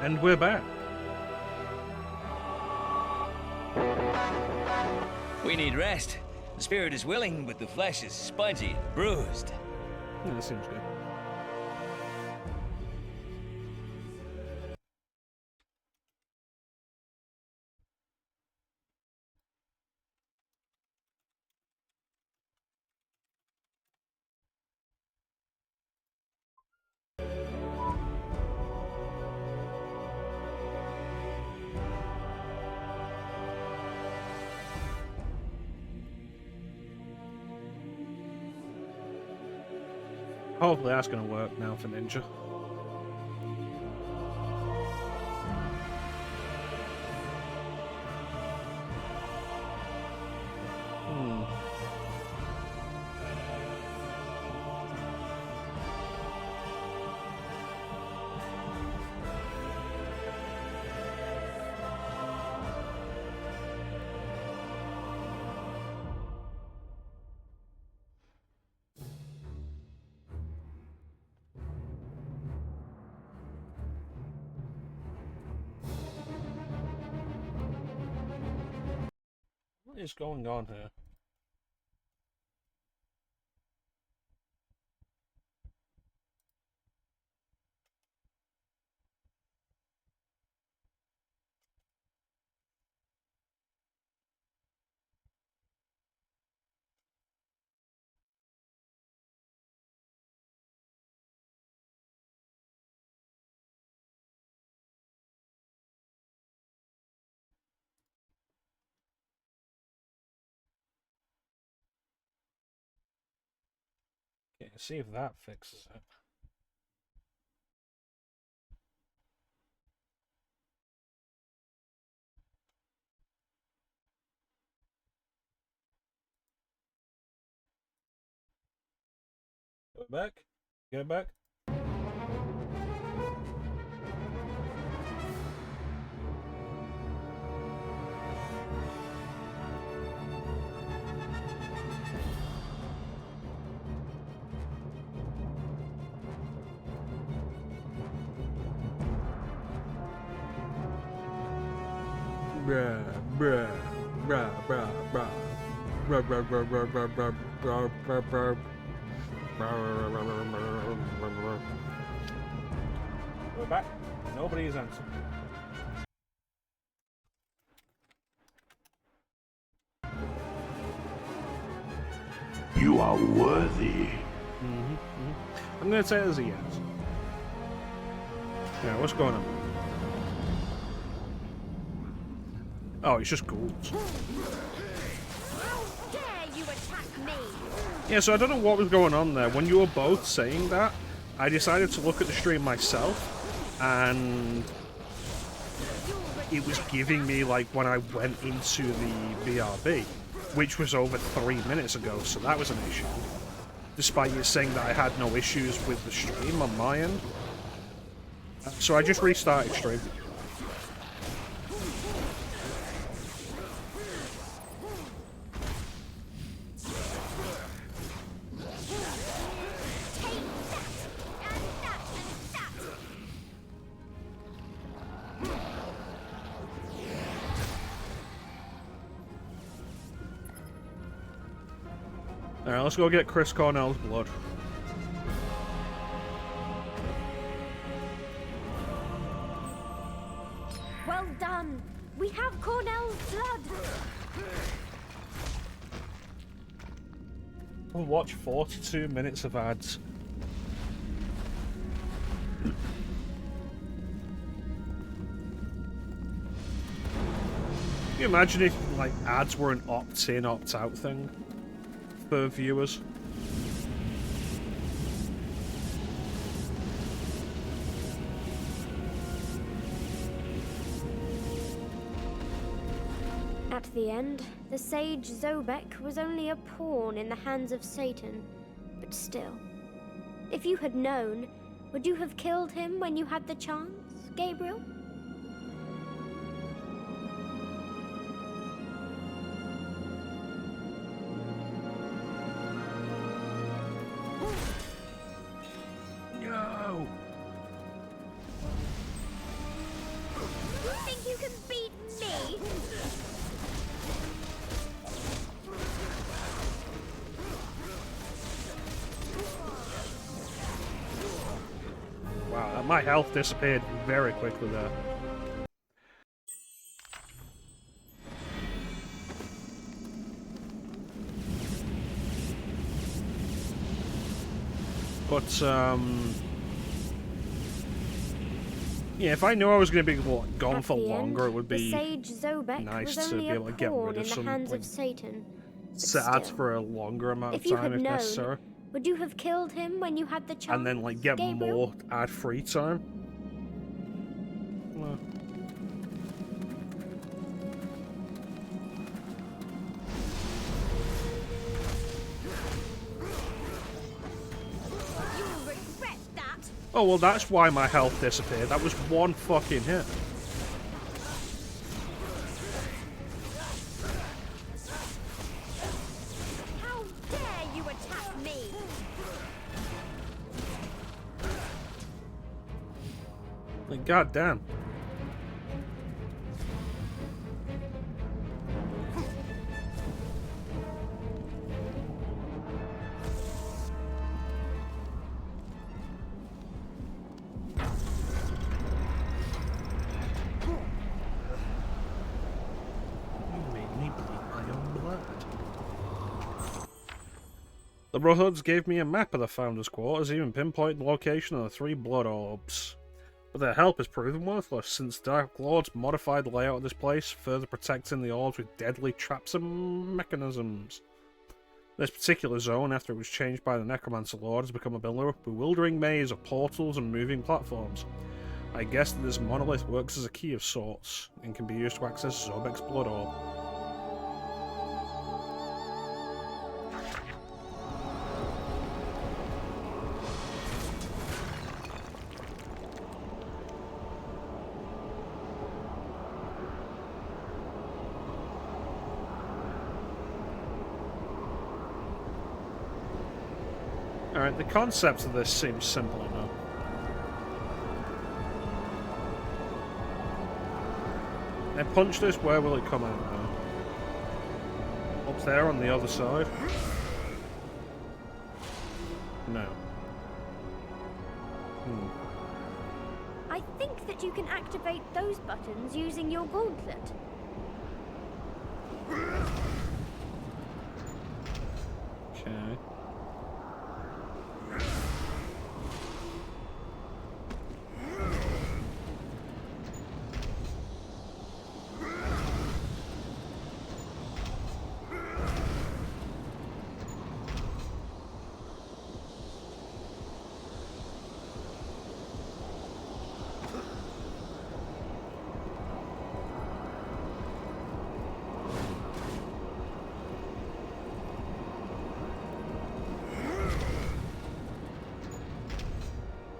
And we're back. We need rest. The spirit is willing, but the flesh is spongy and bruised. Yeah, that seems good. Hopefully that's going to work now for Ninja. What is going on here? Okay, see if that fixes it. Go back. Get back. Bruh, bruh, bruh, bruh, bruh. Bruh, bruh, bruh, bruh, bruh, bruh, bruh, bruh, bruh. We're back. Nobody's answered. You are worthy. I'm gonna say it as a yes. Yeah, what's going on? Oh, it's just ghouls. How dare you attack me? Yeah, so I don't know what was going on there. When you were both saying that, I decided to look at the stream myself, and it was giving me like when I went into the BRB, which was over 3 minutes ago, so that was an issue. Despite you saying that I had no issues with the stream on my end. So I just restarted stream. Alright, let's go get Chris Cornell's blood. Well done. We have Cornell's blood. We'll watch 42 minutes of ads. Can you imagine if like ads were an opt-in, opt-out thing for viewers? At the end, the sage Zobek was only a pawn in the hands of Satan. But still, if you had known, would you have killed him when you had the chance, Gabriel? No! my health disappeared very quickly there. But, yeah, if I knew I was going to be gone for longer, it would be nice to be able to get rid of some, like, ads for a longer amount of time if necessary. Would you have killed him when you had the chance? And then, like, get Gabriel? more ad-free time. Well. You'll regret that. Oh, well, that's why my health disappeared. That was one fucking hit. How dare you attack me? Like, goddamn. The Brotherhoods gave me a map of the Founders' Quarters, even pinpointed the location of the 3 blood orbs. But their help has proven worthless, since Dark Lords modified the layout of this place, further protecting the orbs with deadly traps and mechanisms. This particular zone, after it was changed by the Necromancer Lord, has become a bewildering maze of portals and moving platforms. I guess that this monolith works as a key of sorts, and can be used to access Zobek's blood orb. Alright, the concept of this seems simple enough. I punch this, where will it come out now? Up there on the other side? No. I think that you can activate those buttons using your gauntlet. Okay.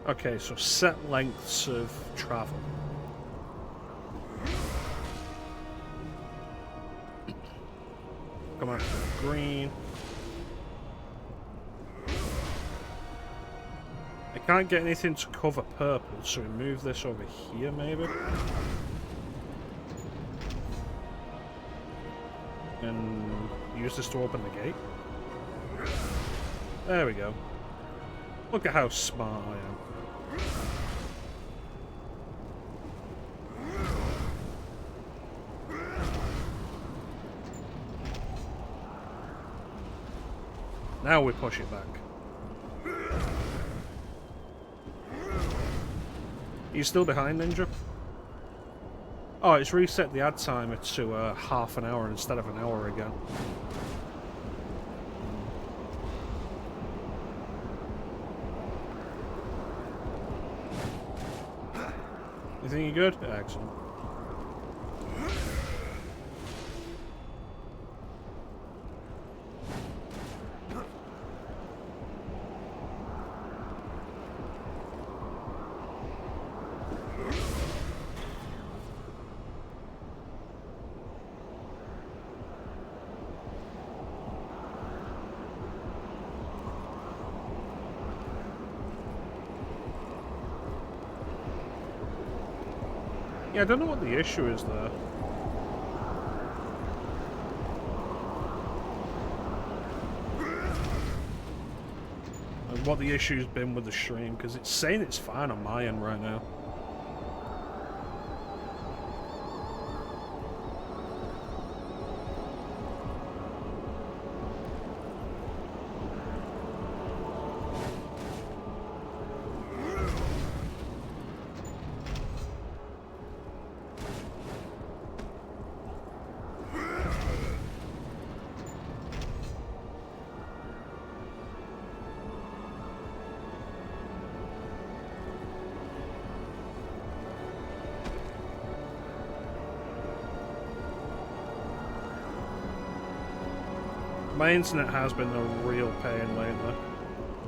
Okay, so set lengths of travel. Come on, green. I can't get anything to cover purple, so we move this over here, maybe? And use this to open the gate. There we go. Look at how smart I am. Now we push it back. Are you still behind, Ninja? Oh, it's reset the ad timer to half an hour instead of an hour again. You think you're good? Excellent. Yeah, I don't know what the issue is there. what the issue's been with the stream, because it's saying it's fine on my end right now. My internet has been a real pain lately.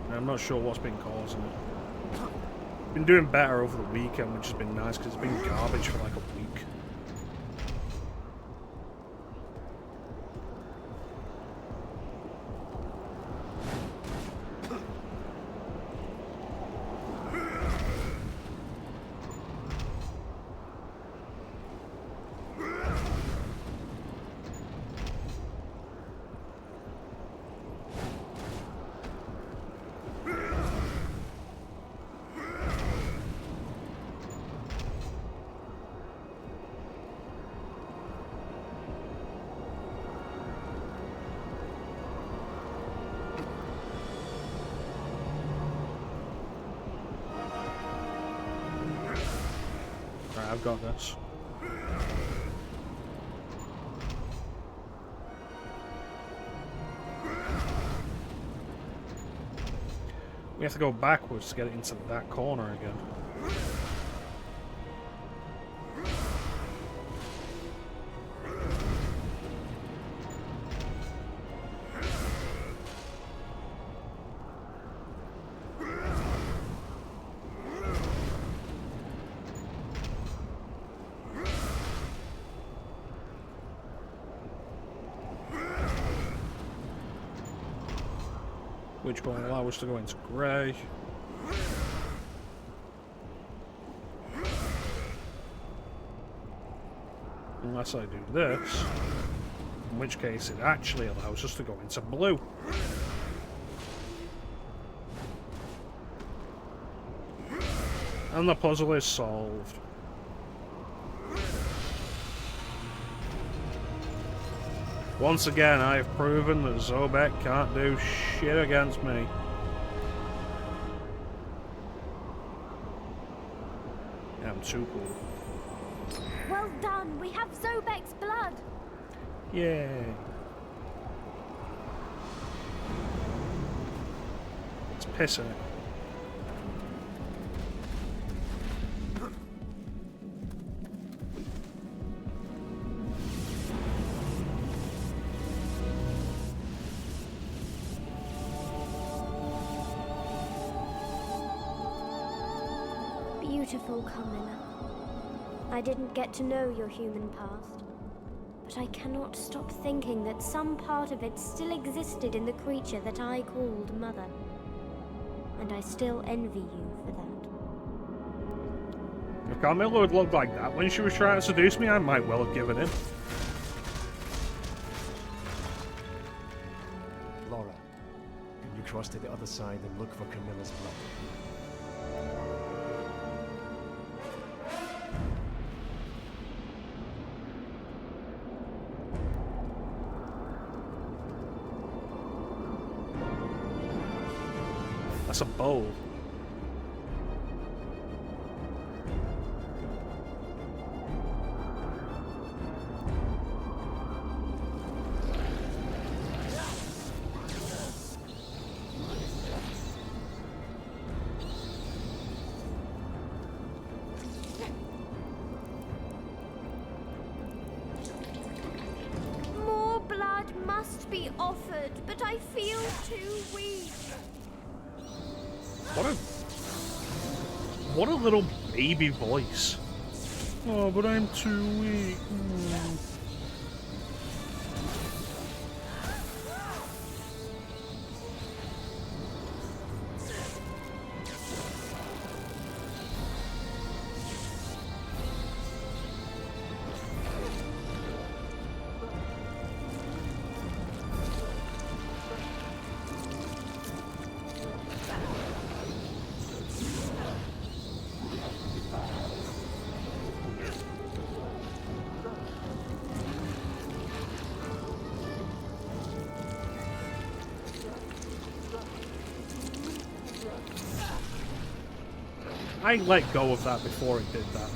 And I'm not sure what's been causing it. Been doing better over the weekend, which has been nice because it's been garbage for like a week. I've got this. We have to go backwards to get it into that corner again. Which will allow us to go into grey. Unless I do this, in which case it actually allows us to go into blue. And the puzzle is solved. Once again, I have proven that Zobek can't do shit against me. Yeah, I'm too cool. Well done, we have Zobek's blood. Yay. It's pissing it. Beautiful Carmilla. I didn't get to know your human past, but I cannot stop thinking that some part of it still existed in the creature that I called Mother. And I still envy you for that. If Carmilla would look like that when she was trying to seduce me, I might well have given in. Laura, can you cross to the other side and look for Carmilla's blood? That's a bowl. More blood must be offered, but I feel too weak. What a little baby voice. Oh, but I'm too weak. I let go of that before it did that.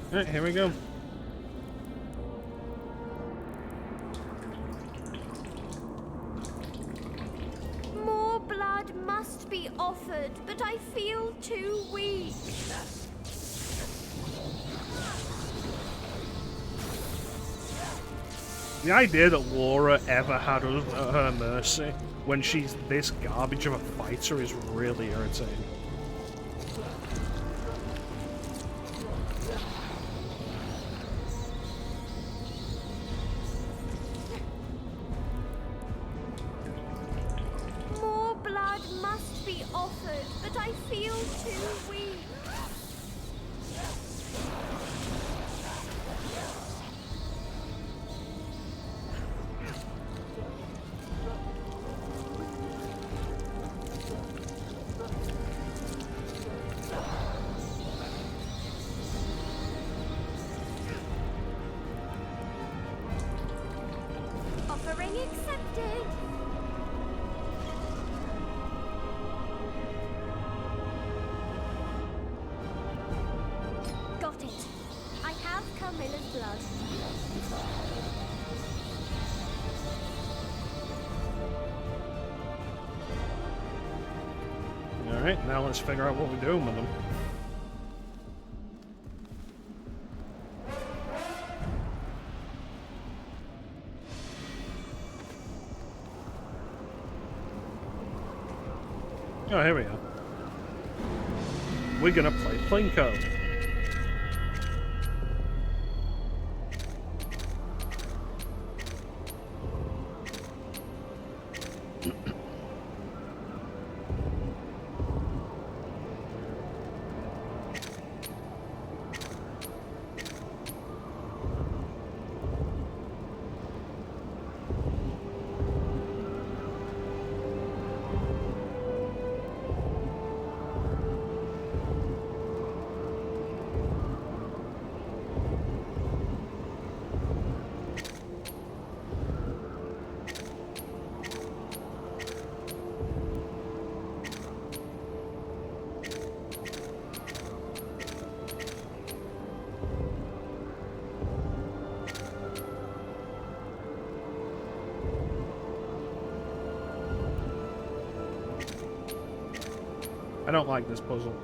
Alright, here we go. More blood must be offered, but I feel too weak. The idea that Laura ever had us at her mercy when she's this garbage of a fighter is really irritating. More blood must be offered, but I feel too weak. Offering accepted. Got it. I have Carmilla's blood. Alright, now let's figure out what we're doing with them. Oh, here we are. We're gonna play Plinko. I don't like this puzzle.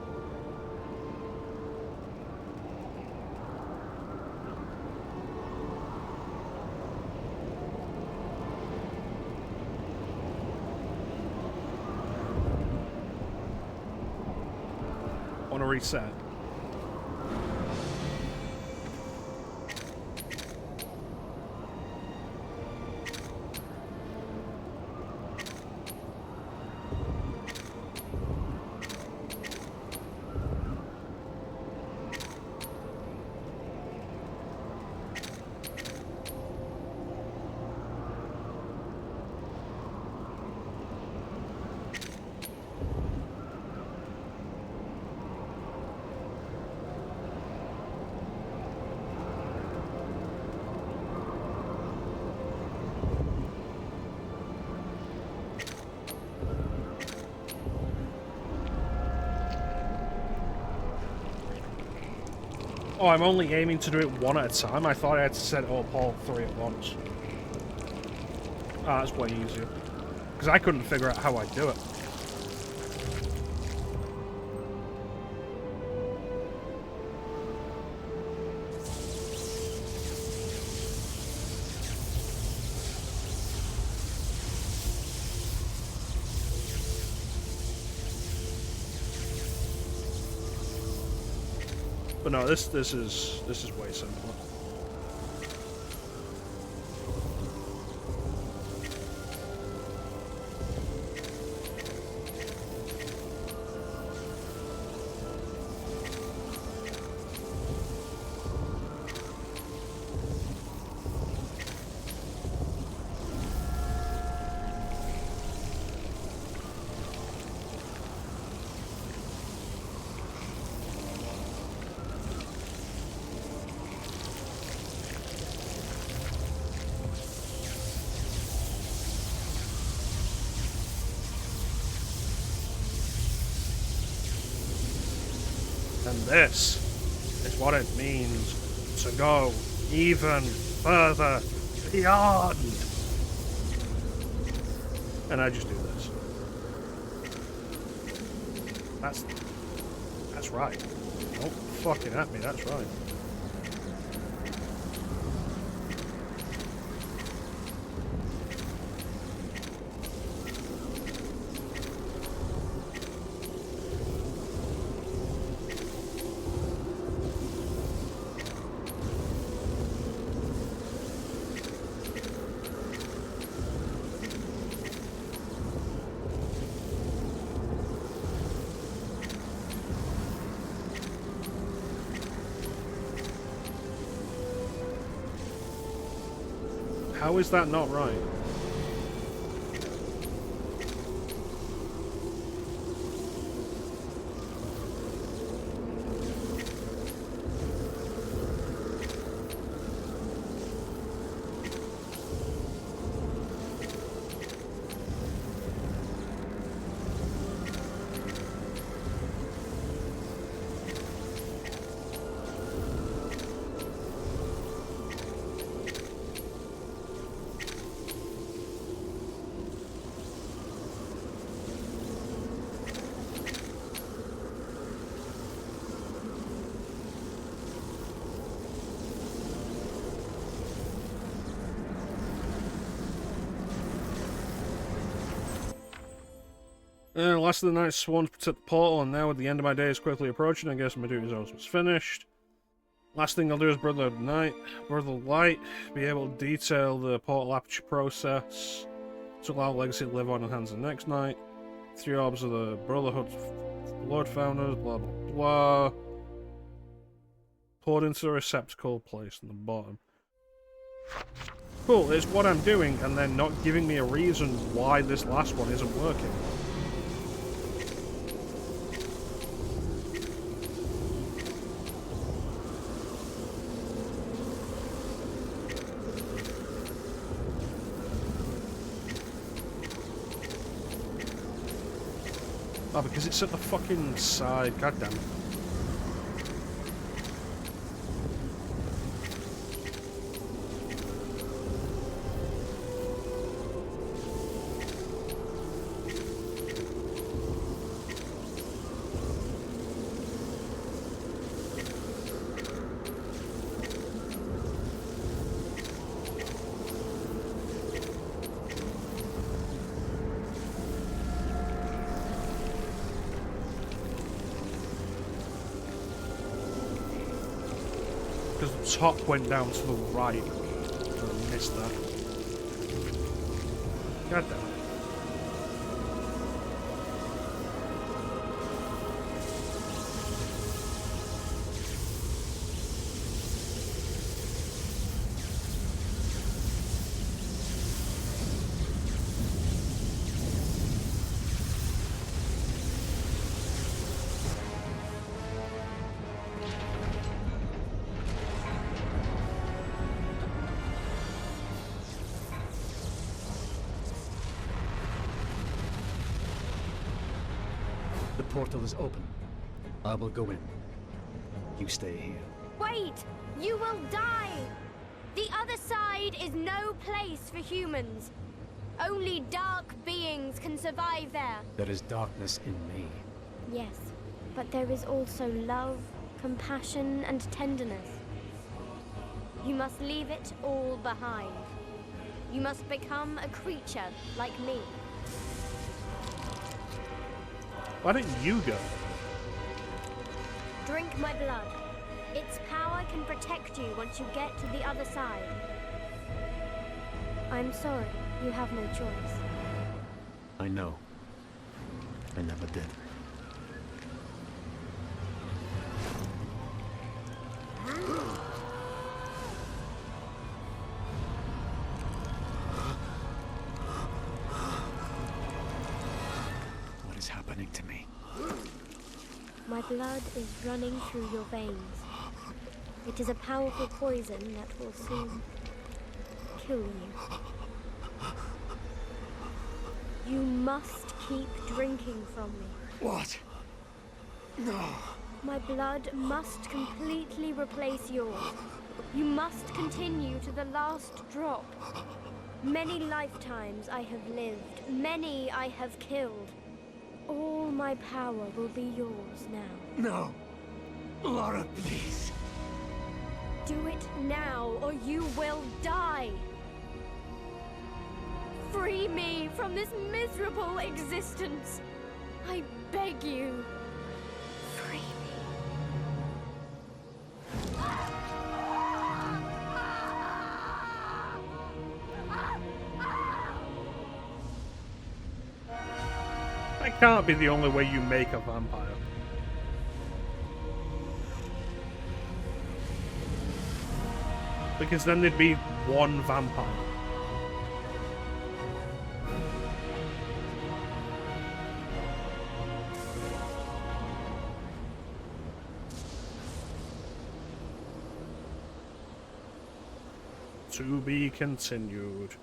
Want to reset. Oh, I'm only aiming to do it one at a time. I thought I had to set it up all three at once. Ah, that's way easier. Because I couldn't figure out how I'd do it. But no, this is way simpler. And this is what it means to go even further beyond. And I just do this. That's right. Don't fucking at me, that's right. How is that not right? Last of the night sworn to protect the portal, and now with the end of my day is quickly approaching, I guess my duty is almost finished. Last thing I'll do is Brother of Night, Brother of Light, be able to detail the portal aperture process, to allow Legacy to live on in the hands of the next night. 3 orbs of the Brotherhood Lord Founders, blah blah blah. Poured into the receptacle placed on the bottom. Cool, it's what I'm doing, and then not giving me a reason why this last one isn't working. Oh, because it's at the fucking side, god damn it. Because the top went down to the right. So I missed that. God damn it. The portal is open. I will go in. You stay here. Wait! You will die! The other side is no place for humans. Only dark beings can survive there. There is darkness in me. Yes, but there is also love, compassion, and tenderness. You must leave it all behind. You must become a creature like me. Why don't you go? Drink my blood. Its power can protect you once you get to the other side. I'm sorry, you have no choice. I know. I never did. What is happening to me? My blood is running through your veins. It is a powerful poison that will soon kill you. You must keep drinking from me. What? No. My blood must completely replace yours. You must continue to the last drop. Many lifetimes I have lived, many I have killed. All my power will be yours now. No. Laura, please. Do it now, or you will die. Free me from this miserable existence. I beg you. Free me. That can't be the only way you make a vampire. Because then there'd be one vampire. To be continued.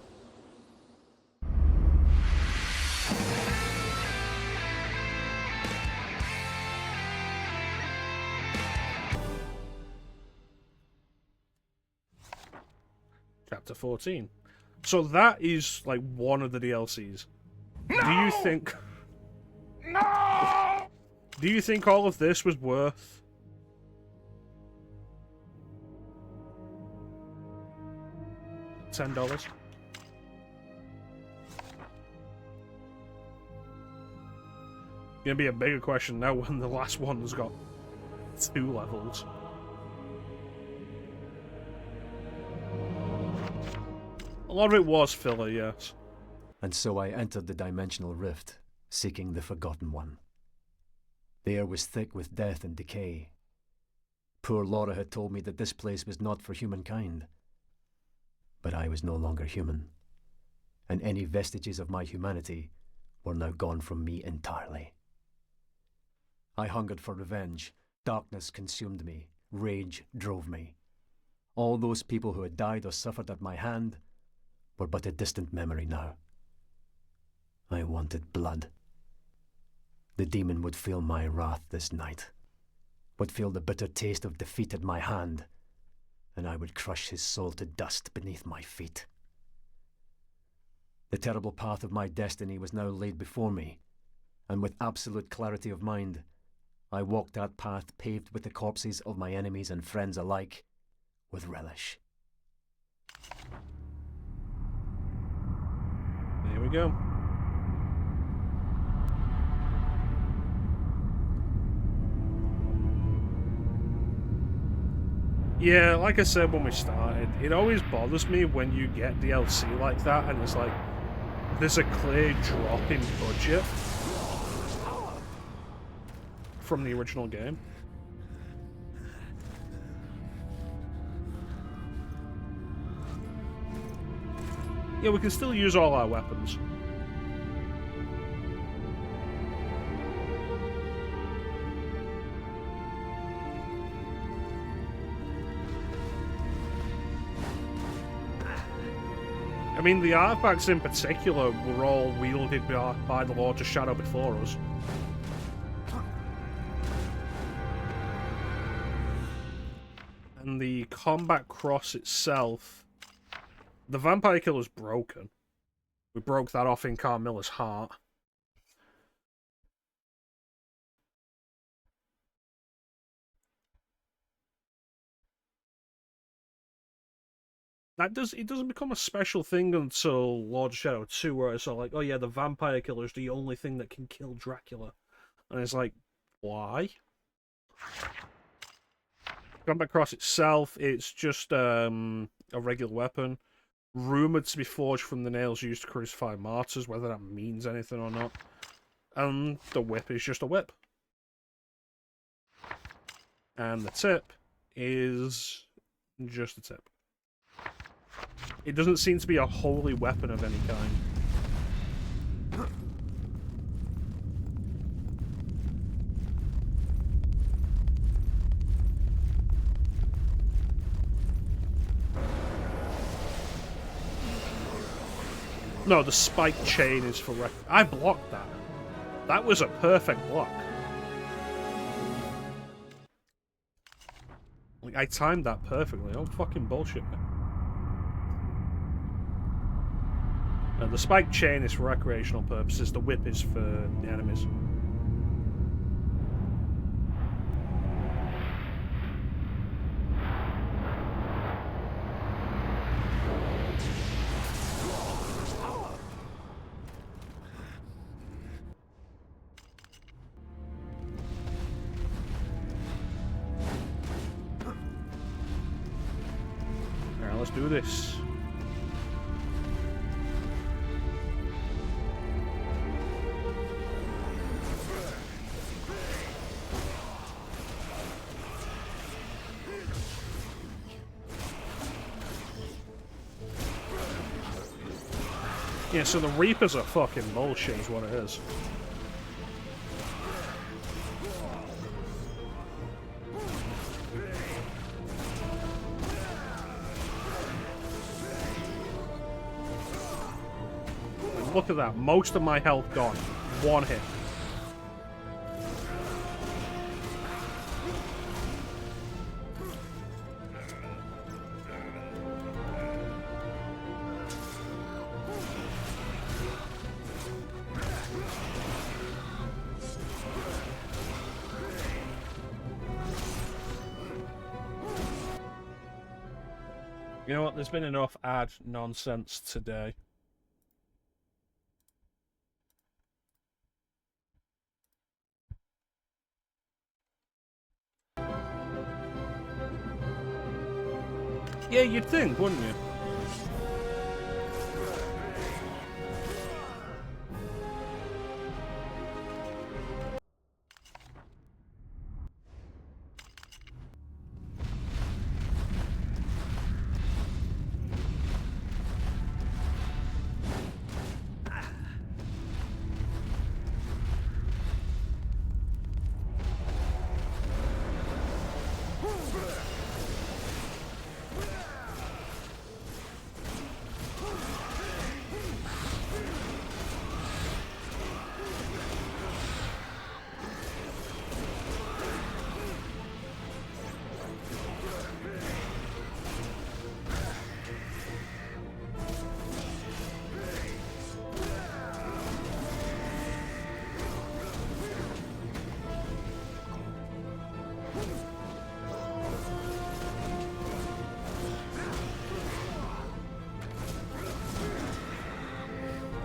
Chapter 14. So that is like one of the DLCs. No! Do you think No! Do you think all of this was worth $10? Gonna be a bigger question now when the last one has got 2 levels. A lot of it was filler, yes. And so I entered the dimensional rift, seeking the Forgotten One. The air was thick with death and decay. Poor Laura had told me that this place was not for humankind. But I was no longer human, and any vestiges of my humanity were now gone from me entirely. I hungered for revenge. Darkness consumed me. Rage drove me. All those people who had died or suffered at my hand were but a distant memory now. I wanted blood. The demon would feel my wrath this night, would feel the bitter taste of defeat at my hand, and I would crush his soul to dust beneath my feet. The terrible path of my destiny was now laid before me, and with absolute clarity of mind, I walked that path paved with the corpses of my enemies and friends alike, with relish. Here we go. Yeah, like I said when we started, it always bothers me when you get DLC like that and it's like, there's a clear drop in budget from the original game. Yeah, we can still use all our weapons. I mean, the artifacts in particular were all wielded by the Lord of Shadow before us. And the combat cross itself, the vampire killer's broken. We broke that off in Carmilla's heart. It doesn't become a special thing until Lord of Shadow 2, where it's all like, oh yeah, the vampire killer is the only thing that can kill Dracula. And it's like, why? Combat cross itself, it's just a regular weapon. Rumoured to be forged from the nails used to crucify martyrs, whether that means anything or not. And the whip is just a whip. And the tip is just a tip. It doesn't seem to be a holy weapon of any kind. No, the spike chain is for I blocked that. That was a perfect block. I timed that perfectly. Don't fucking bullshit me. The spiked chain is for recreational purposes. The whip is for the enemies. Alright, let's do this. Yeah, so the Reapers are fucking bullshit is what it is. And look at that, most of my health gone. One hit. You know what? There's been enough ad nonsense today. Yeah, you'd think, wouldn't you?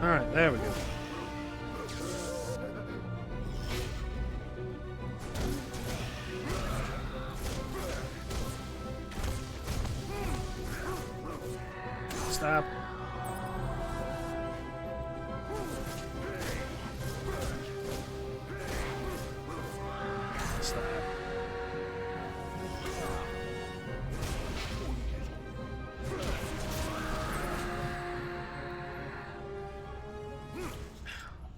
Alright, there we go. Stab. Stab.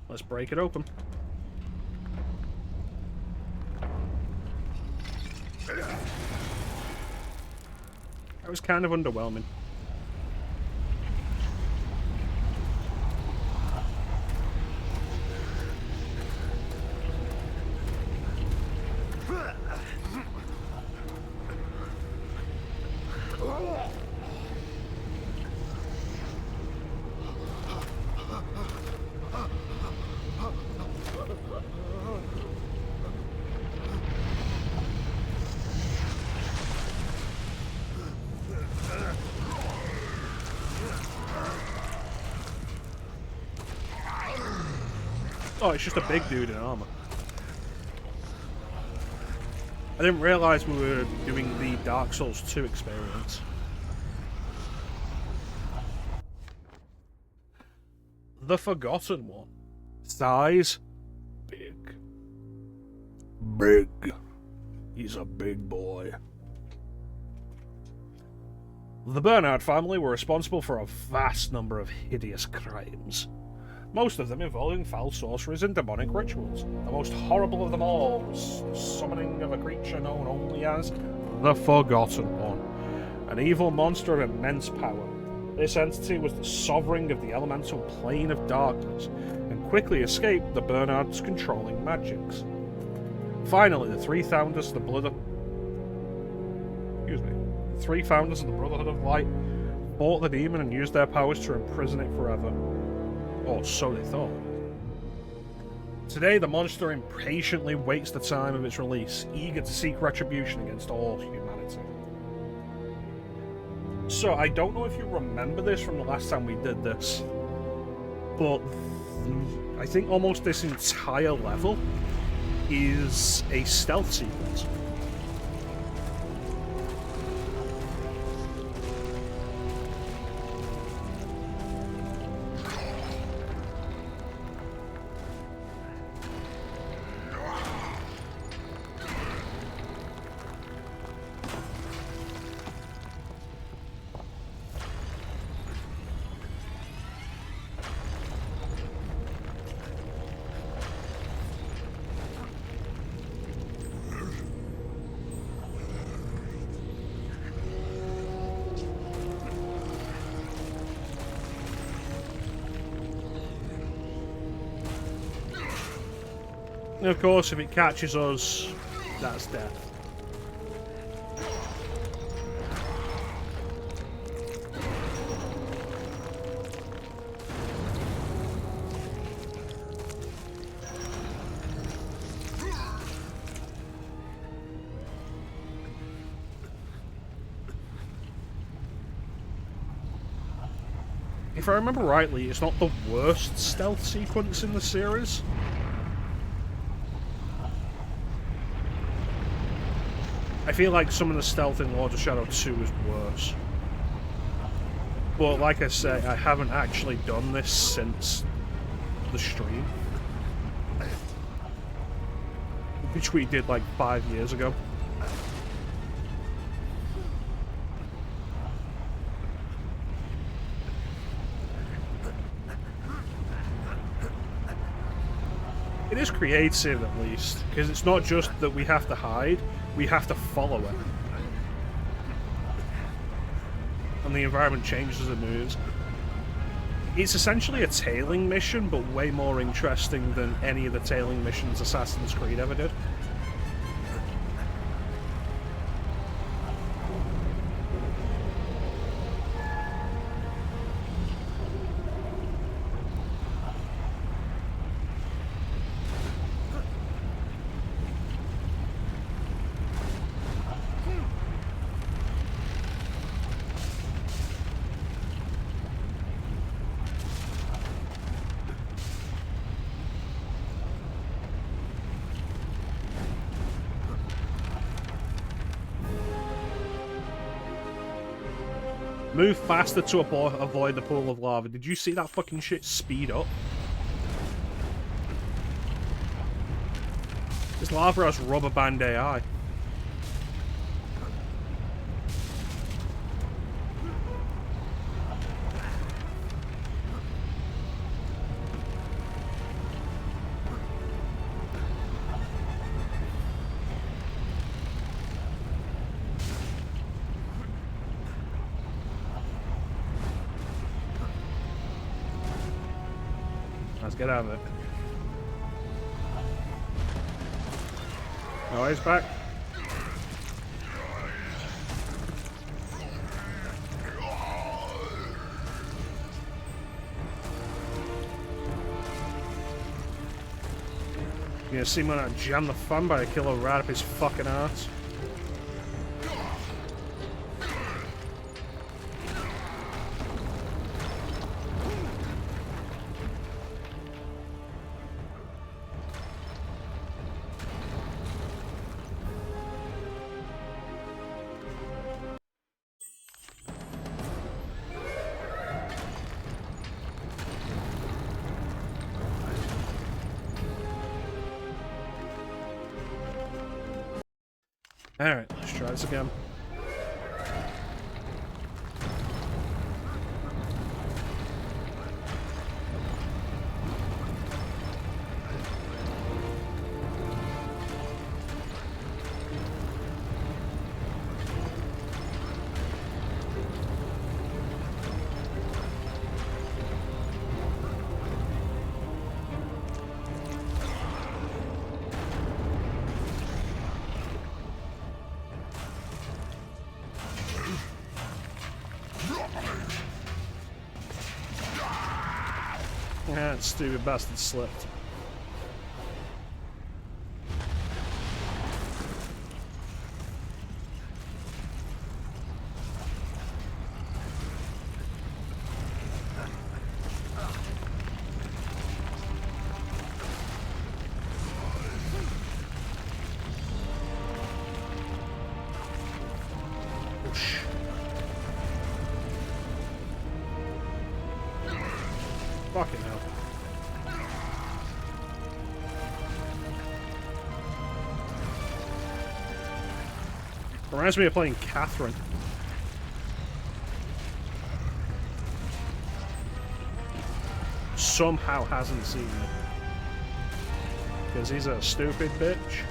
Let's break it open. That was kind of underwhelming. Oh, it's just a big dude in armor. I didn't realize we were doing the Dark Souls 2 experience. The Forgotten One. Size? Big. Big. He's a big boy. The Bernard family were responsible for a vast number of hideous crimes. Most of them involving foul sorceries and demonic rituals. The most horrible of them all was the summoning of a creature known only as the Forgotten One, an evil monster of immense power. This entity was the sovereign of the elemental plane of darkness, and quickly escaped the Bernard's controlling magics. Finally, the three founders of the Blood of... Three founders of the Brotherhood of Light fought the demon and used their powers to imprison it forever. Or so they thought. Today, the monster impatiently waits the time of its release, eager to seek retribution against all humanity. So, I don't know if you remember this from the last time we did this, but I think almost this entire level is a stealth sequence. And of course, if it catches us, that's death. If I remember rightly, it's not the worst stealth sequence in the series. I feel like some of the stealth in Lords of Shadow 2 is worse. But like I say, I haven't actually done this since the stream. Which we did like 5 years ago. It is creative, at least, because it's not just that we have to hide, we have to follow it. And the environment changes as it moves. It's essentially a tailing mission, but way more interesting than any of the tailing missions Assassin's Creed ever did. Move faster to avoid the pool of lava. Did you see that fucking shit speed up? This lava has rubber band AI. Let's get out of it. Oh, he's back. You're gonna see me when I jam the fun by a killer right up his fucking ass. Alright, let's try this again. That stupid bastard slipped. Fucking hell. Reminds me of playing Catherine. Somehow hasn't seen it. Because he's a stupid bitch.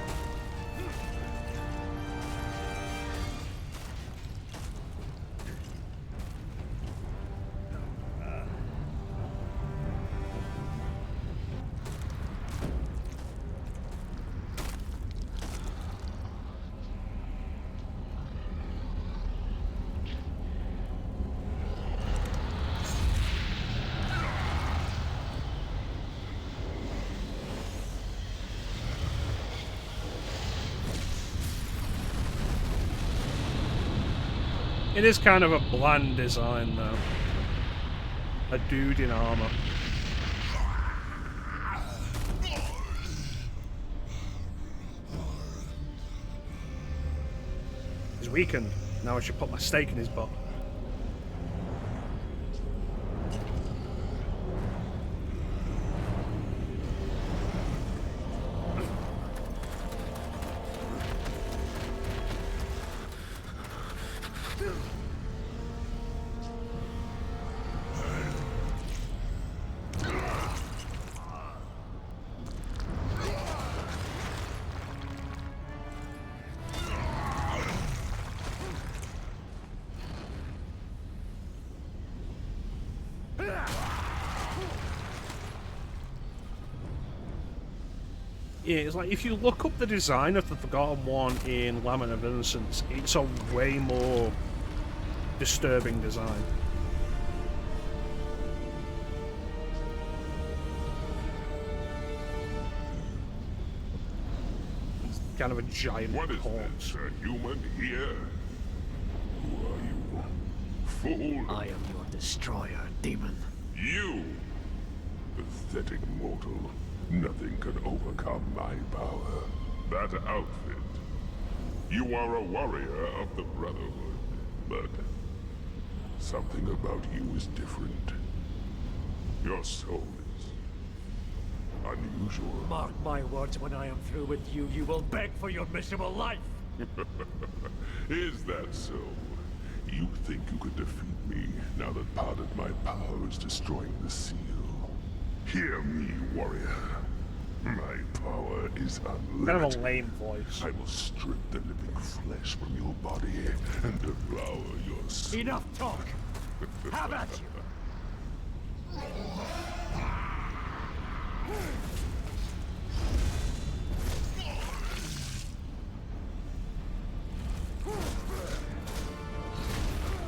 It is kind of a bland design, though. A dude in armor. He's weakened. Now I should put my stake in his butt. Yeah, it's like if you look up the design of the Forgotten One in Lament of Innocence, it's a way more disturbing design. It's kind of a giant corpse. What is this, a human here? Who are you? Fool! I am your destroyer, demon. You! Pathetic mortal. Nothing can overcome my power. That outfit. You are a warrior of the Brotherhood, but something about you is different. Your soul is unusual. Mark my words, when I am through with you, you will beg for your miserable life. Is that so? You think you could defeat me now that part of my power is destroying the seal? Hear me, warrior. My power is unlimited. Kind of a lame voice. I will strip the living flesh from your body and devour your soul. Enough talk. Have at you.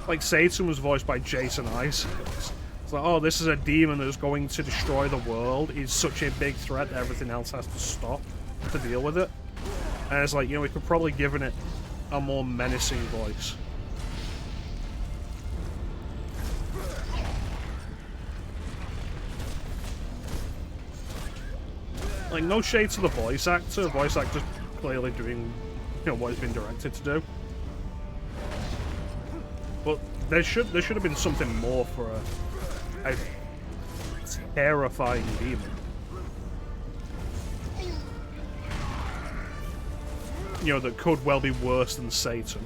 Like Satan was voiced by Jason Isaacs. It's like, oh, this is a demon that's going to destroy the world. He's such a big threat that everything else has to stop to deal with it. And it's like, you know, we could probably given it a more menacing voice. Like, no shade to the voice actor. The voice actor's clearly doing, you know, what he's been directed to do. But there should have been something more for a terrifying demon. You know, that could well be worse than Satan.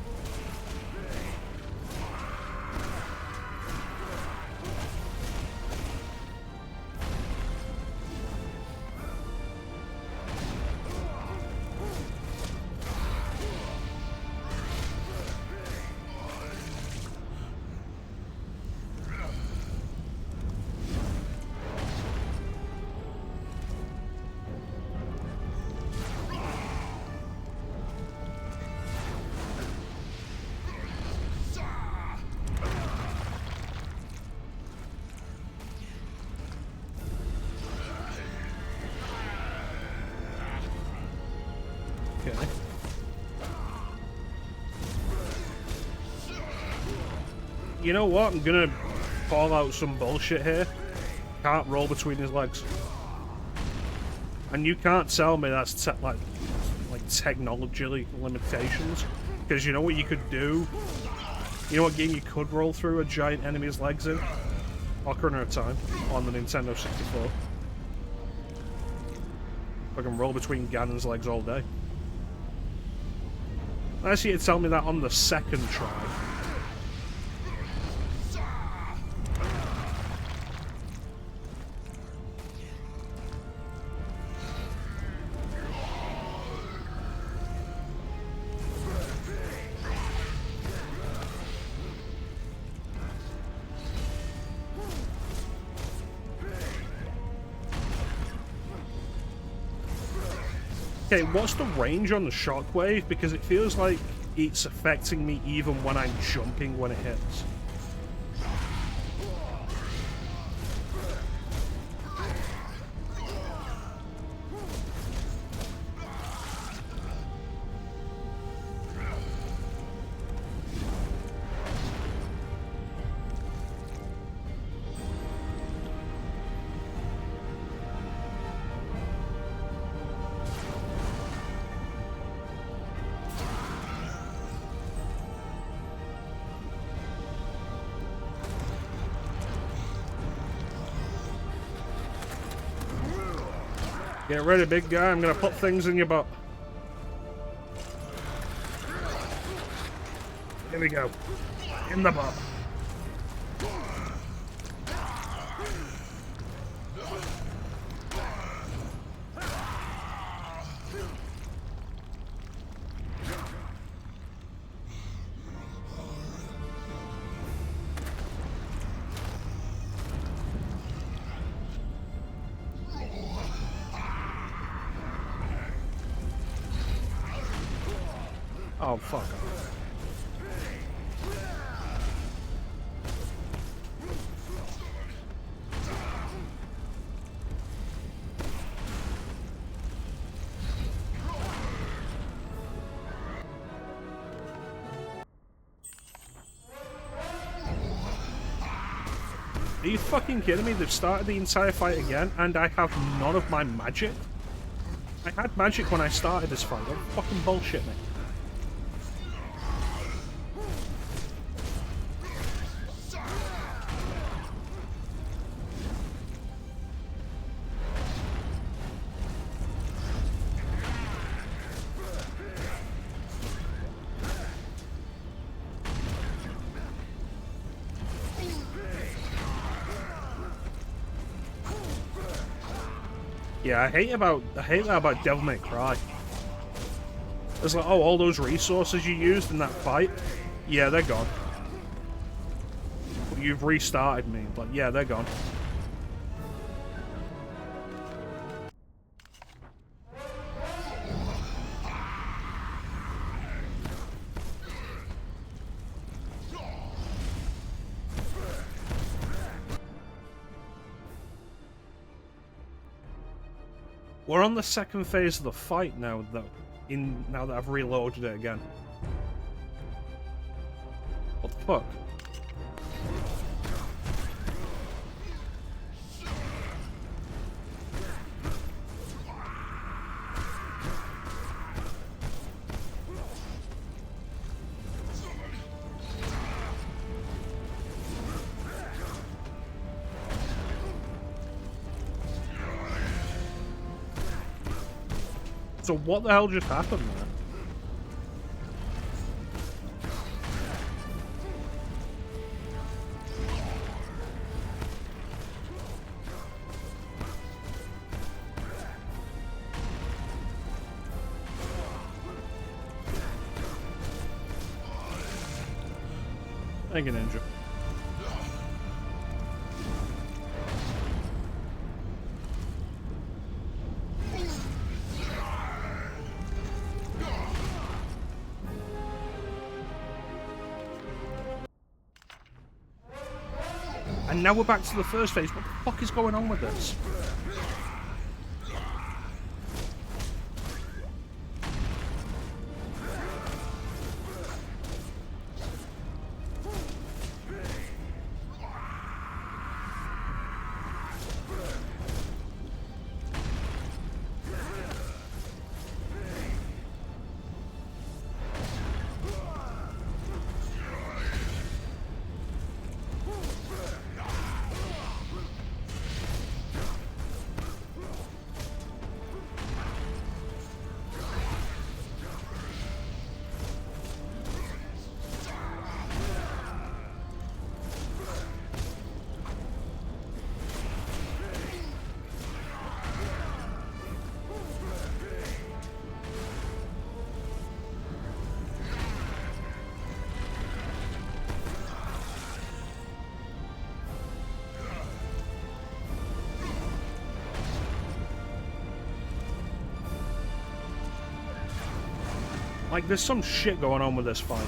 You know what? I'm gonna call out some bullshit here. Can't roll between his legs. And you can't tell me that's like technology limitations. Because you know what you could do? You know what game you could roll through a giant enemy's legs in? Ocarina of Time on the Nintendo 64. I can roll between Ganon's legs all day. I see you tell me that on the second try. Okay, what's the range on the shockwave? Because it feels like it's affecting me even when I'm jumping when it hits. Get ready, big guy. I'm gonna put things in your butt. Here we go. In the butt. Oh, fuck off. Are you fucking kidding me? They've started the entire fight again, and I have none of my magic? I had magic when I started this fight. What fucking bullshit, mate? Yeah, I hate that about Devil May Cry. It's like, oh, all those resources you used in that fight, yeah, they're gone. You've restarted me, but yeah, they're gone. We're on the second phase of the fight now, though. Now that I've reloaded it again. What the fuck? So what the hell just happened there? Thank you, Ninja. And now we're back to the first phase. What the fuck is going on with this? Like, there's some shit going on with this fight.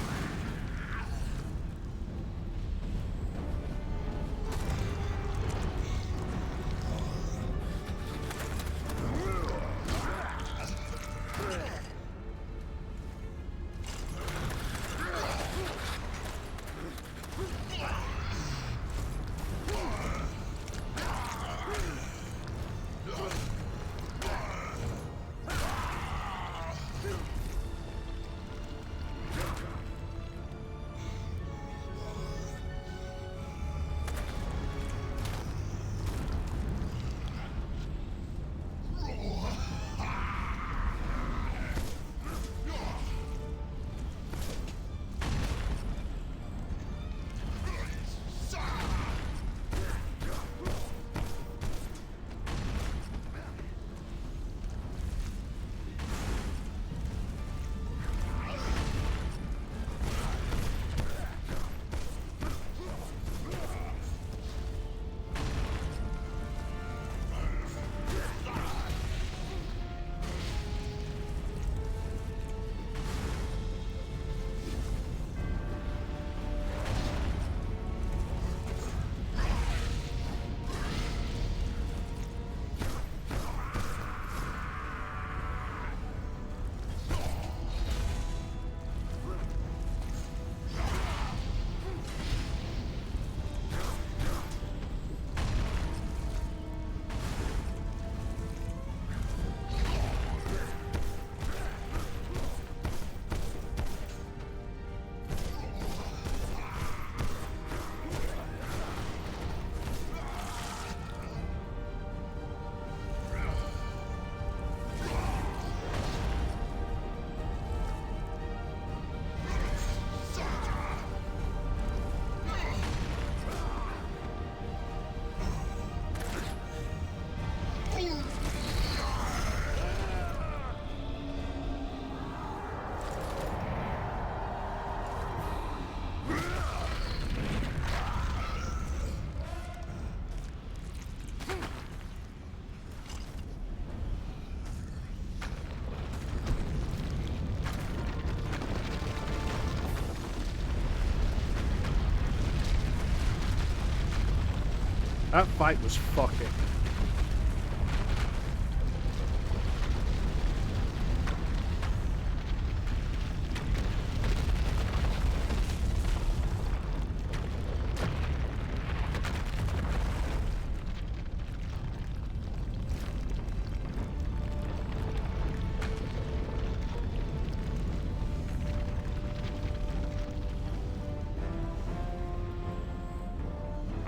That fight was fucking.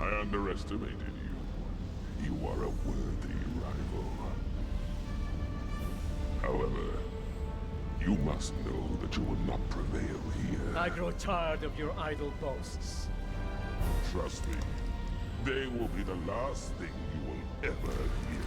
I underestimated you. You are a worthy rival. However, you must know that you will not prevail here. I grow tired of your idle boasts. Trust me, they will be the last thing you will ever hear.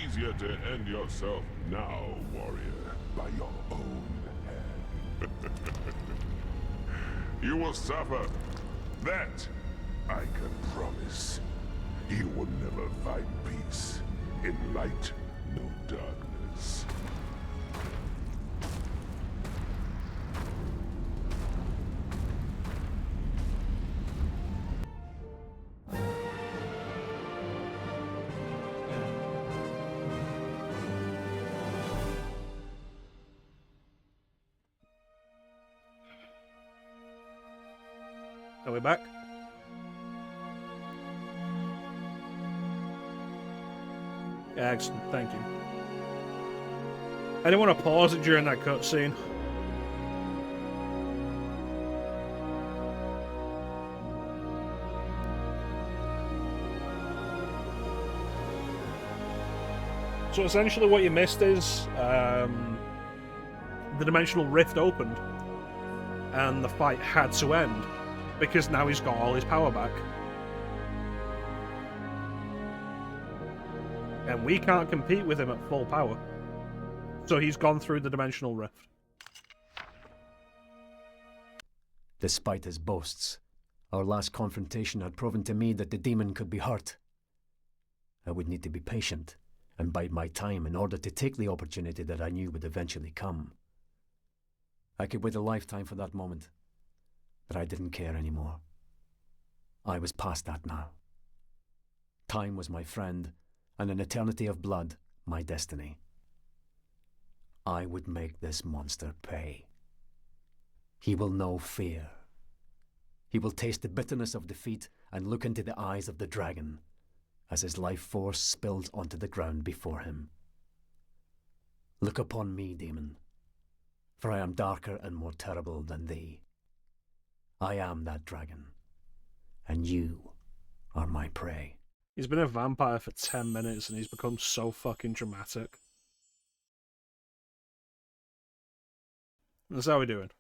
Easier to end yourself now, warrior, by your own hand. You will suffer. That I can promise. You will never find peace. In light, no darkness. Are we back? Excellent, thank you. I didn't want to pause it during that cutscene. So essentially what you missed is the dimensional rift opened and the fight had to end because now he's got all his power back. And we can't compete with him at full power. So he's gone through the dimensional rift. Despite his boasts, our last confrontation had proven to me that the demon could be hurt. I would need to be patient and bide my time in order to take the opportunity that I knew would eventually come. I could wait a lifetime for that moment, but I didn't care anymore. I was past that now. Time was my friend, and an eternity of blood my destiny. I would make this monster pay. He will know fear. He will taste the bitterness of defeat and look into the eyes of the dragon as his life force spills onto the ground before him. Look upon me, demon, for I am darker and more terrible than thee. I am that dragon, and you are my prey. He's been a vampire for 10 minutes and he's become so fucking dramatic. That's how we're doing.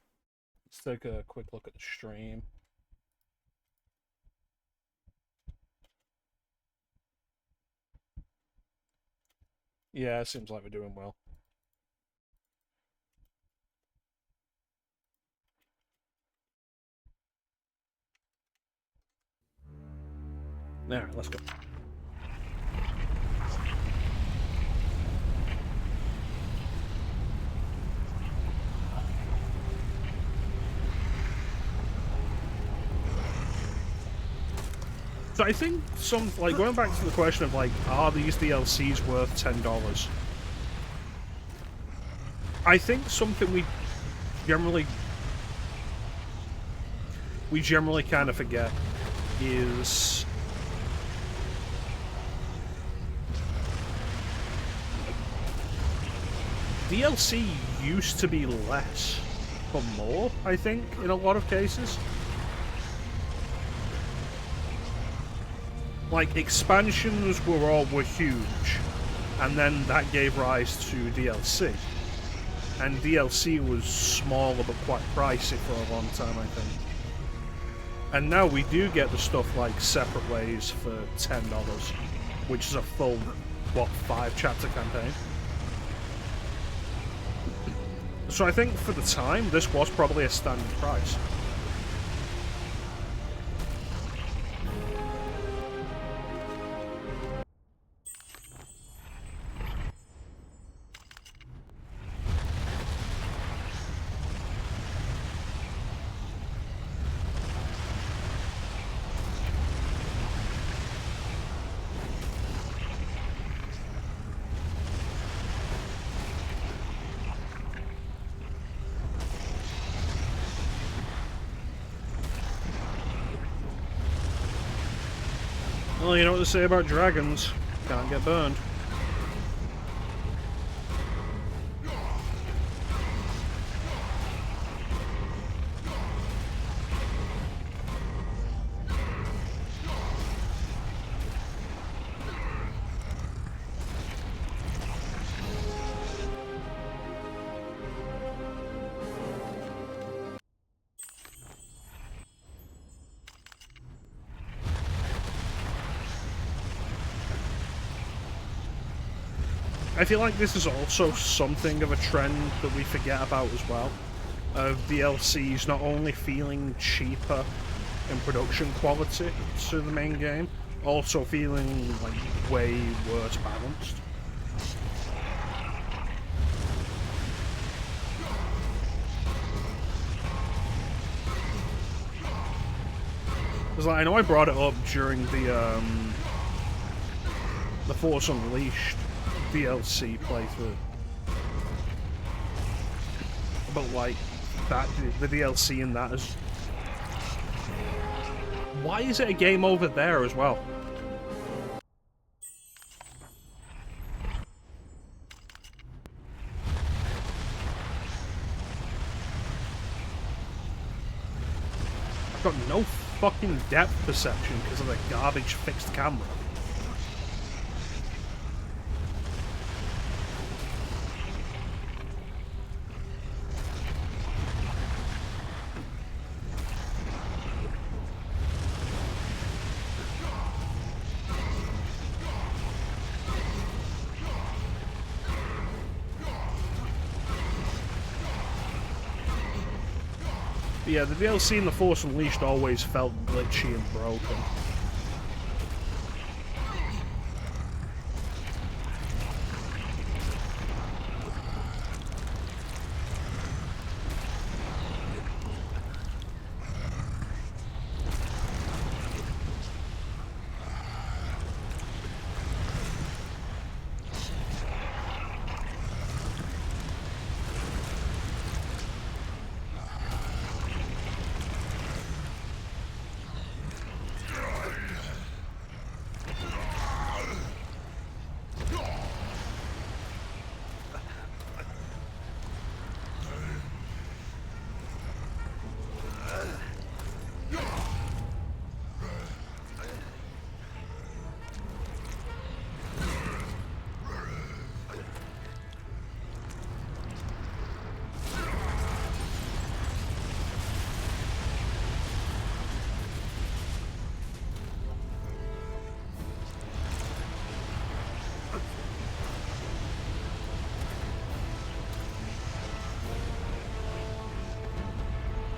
Let's take a quick look at the stream. Yeah, it seems like we're doing well. There, let's go. So I think going back to the question of are these DLCs worth $10? I think something we generally kind of forget is DLC used to be less for more, I think, in a lot of cases. Expansions were huge, and then that gave rise to DLC. And DLC was smaller but quite pricey for a long time, I think. And now we do get the stuff like Separate Ways for $10, which is a full, 5-chapter campaign. So I think for the time, this was probably a standard price. Well, you know what they say about dragons. Can't get burned. I feel like this is also something of a trend that we forget about as well, of DLCs not only feeling cheaper in production quality to the main game, also feeling way worse balanced. Because I know I brought it up during the Force Unleashed DLC playthrough, but the DLC in that is, why is it a game over there as well? I've got no fucking depth perception because of the garbage fixed camera. But yeah, the DLC in The Force Unleashed always felt glitchy and broken.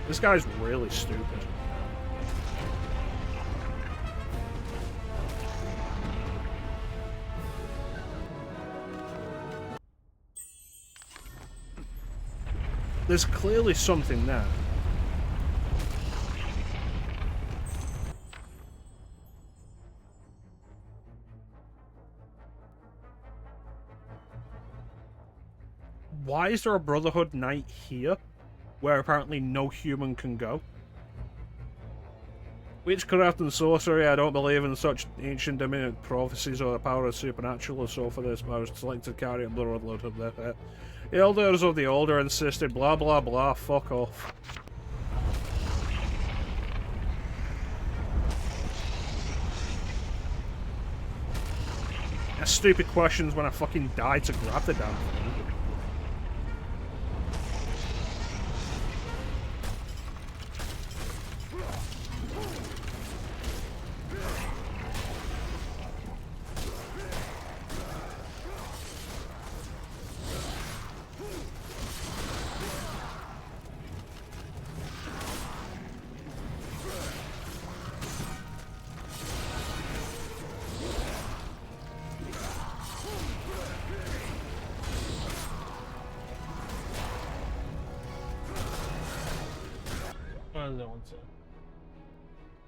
This guy's really stupid. There's clearly something there. Why is there a Brotherhood Knight here, where apparently no human can go? Witchcraft and sorcery, I don't believe in such ancient dominant prophecies or the power of supernatural or so for this, but I was selected to carry a bloodload of the elders of the older insisted blah blah blah, fuck off. Ask stupid questions when I fucking die to grab the damn thing.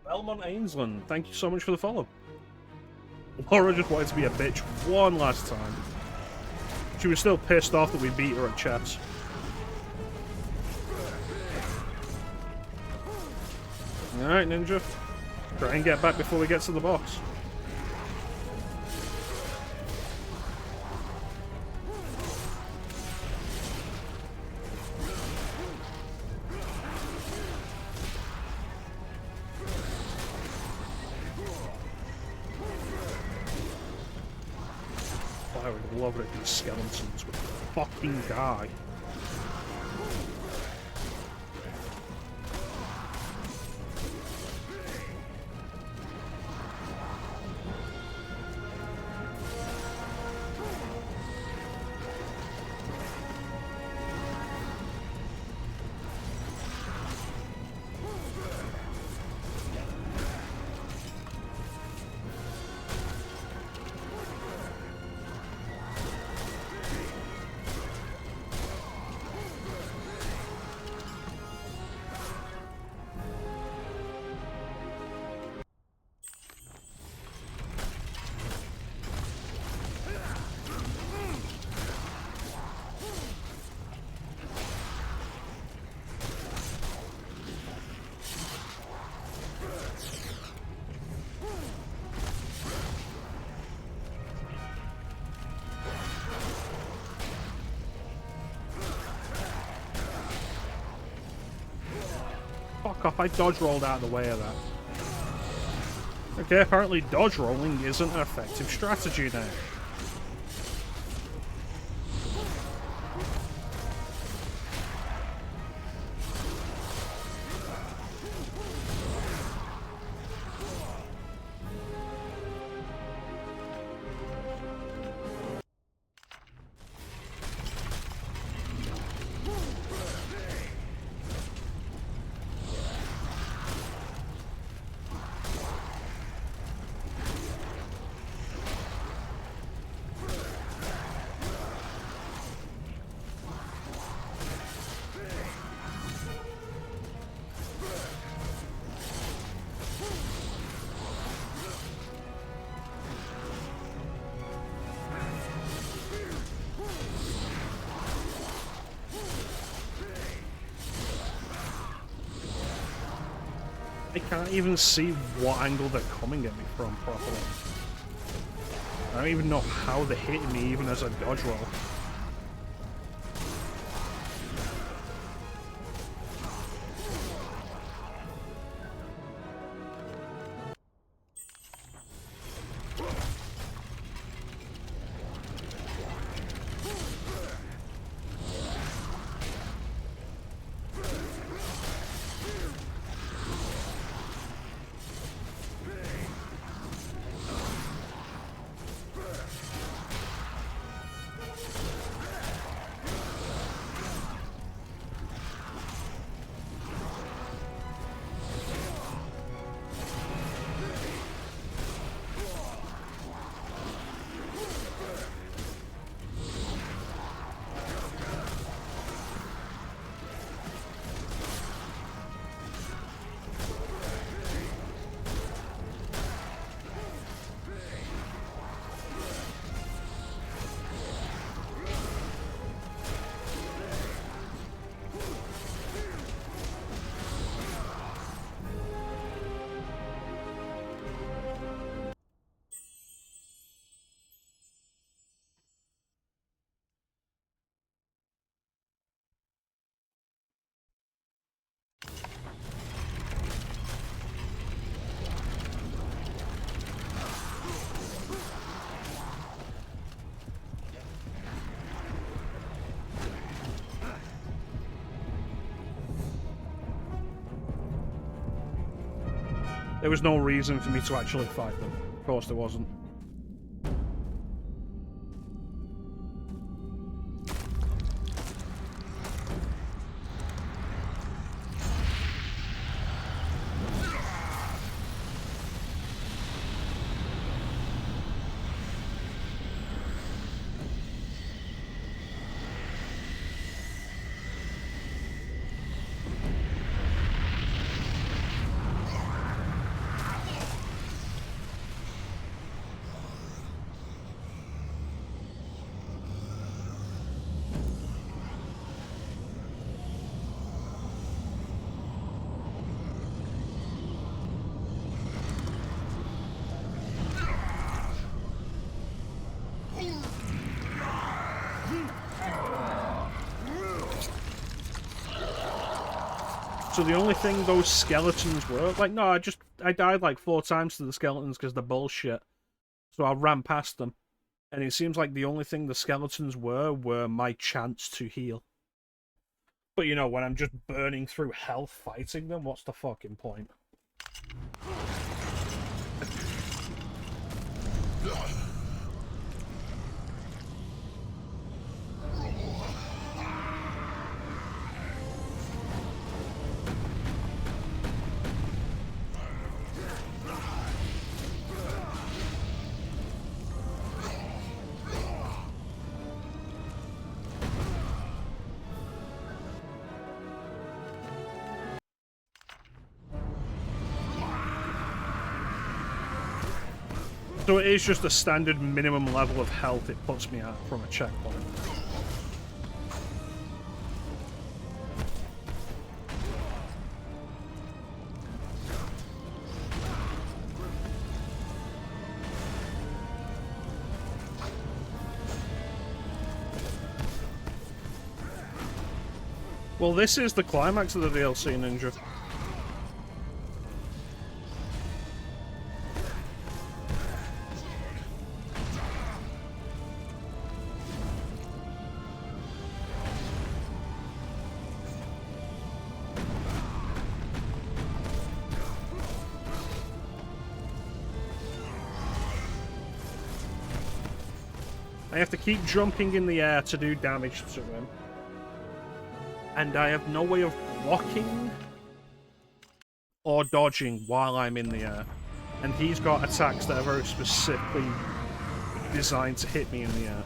Belmont Ainsland, thank you so much for the follow. Laura just wanted to be a bitch one last time. She was still pissed off that we beat her at chess. Alright, Ninja. Try and get back before we get to the box. I would love it if these skeletons would fucking die. Fuck off, I dodge rolled out of the way of that. Okay, apparently dodge rolling isn't an effective strategy now. I can't even see what angle they're coming at me from properly. I don't even know how they're hitting me even as a dodge roll. There was no reason for me to actually fight them. Of course there wasn't. So the only thing those skeletons were, like, no, I died like 4 times to the skeletons because they're bullshit. So I ran past them. And it seems like the only thing the skeletons were my chance to heal. But you know, when I'm just burning through health fighting them, what's the fucking point? So it is just a standard minimum level of health it puts me at from a checkpoint. Well, this is the climax of the DLC, Ninja. I have to keep jumping in the air to do damage to him. And I have no way of blocking or dodging while I'm in the air. And he's got attacks that are very specifically designed to hit me in the air.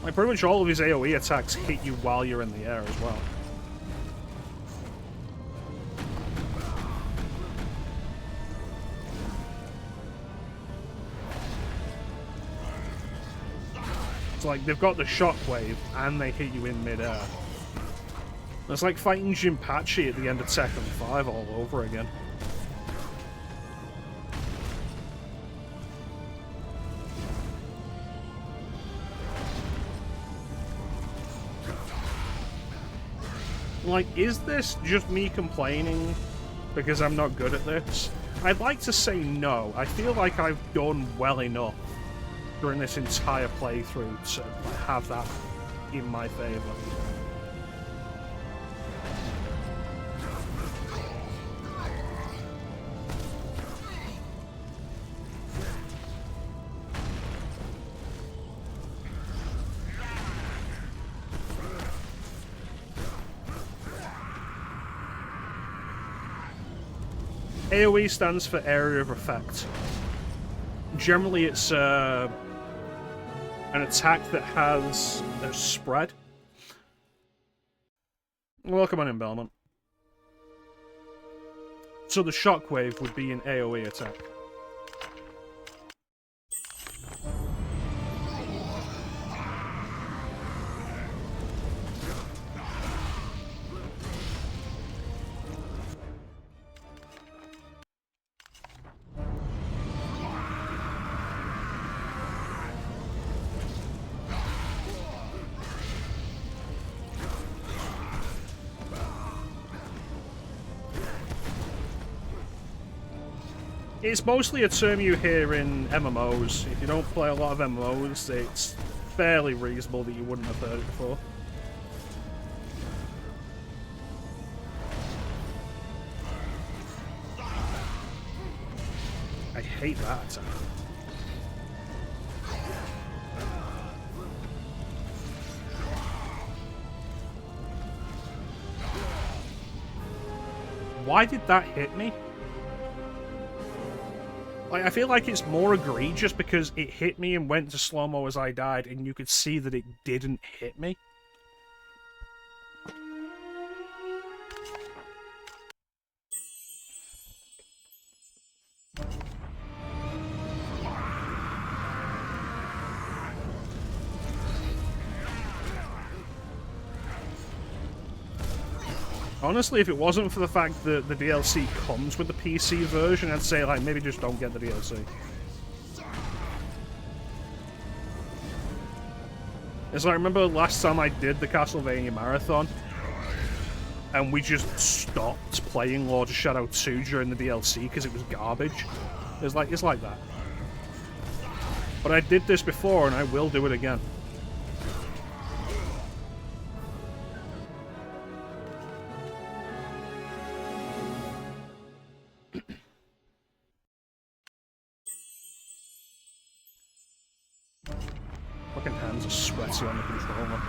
Like, pretty much all of his AoE attacks hit you while you're in the air as well. It's like they've got the shockwave and they hit you in mid-air. It's like fighting Jinpachi at the end of Tekken 5 all over again. Like, is this just me complaining because I'm not good at this? I'd like to say no. I feel like I've done well enough during this entire playthrough to have that in my favour. AoE stands for Area of Effect. Generally, it's an attack that has a spread. Welcome on in, Belmont. So the shockwave would be an AoE attack. It's mostly a term you hear in MMOs. If you don't play a lot of MMOs, it's fairly reasonable that you wouldn't have heard it before. I hate that attack. Why did that hit me? Like, I feel like it's more egregious because it hit me and went to slow-mo as I died, and you could see that it didn't hit me. Honestly, if it wasn't for the fact that the DLC comes with the PC version, I'd say, like, maybe just don't get the DLC. It's like, I remember last time I did the Castlevania marathon, and we just stopped playing Lord of Shadow 2 during the DLC because it was garbage. It's like that. But I did this before, and I will do it again. Fucking hands are sweaty on the controller.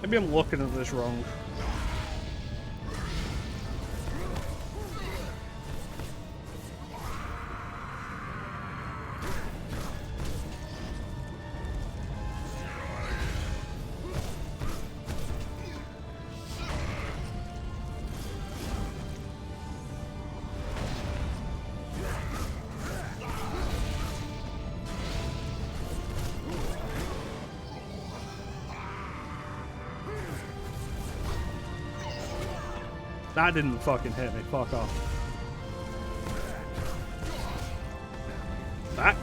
Maybe I'm looking at this wrong. That didn't fucking hit me. Fuck off. That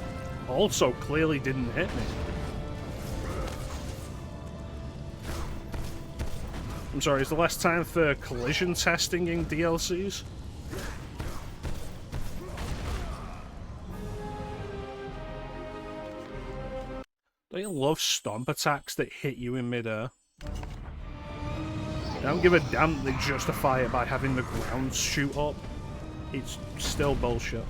also clearly didn't hit me. I'm sorry, is there less time for collision testing in DLCs? Don't you love stomp attacks that hit you in midair? I don't give a damn they justify it by having the ground shoot up. It's still bullshit.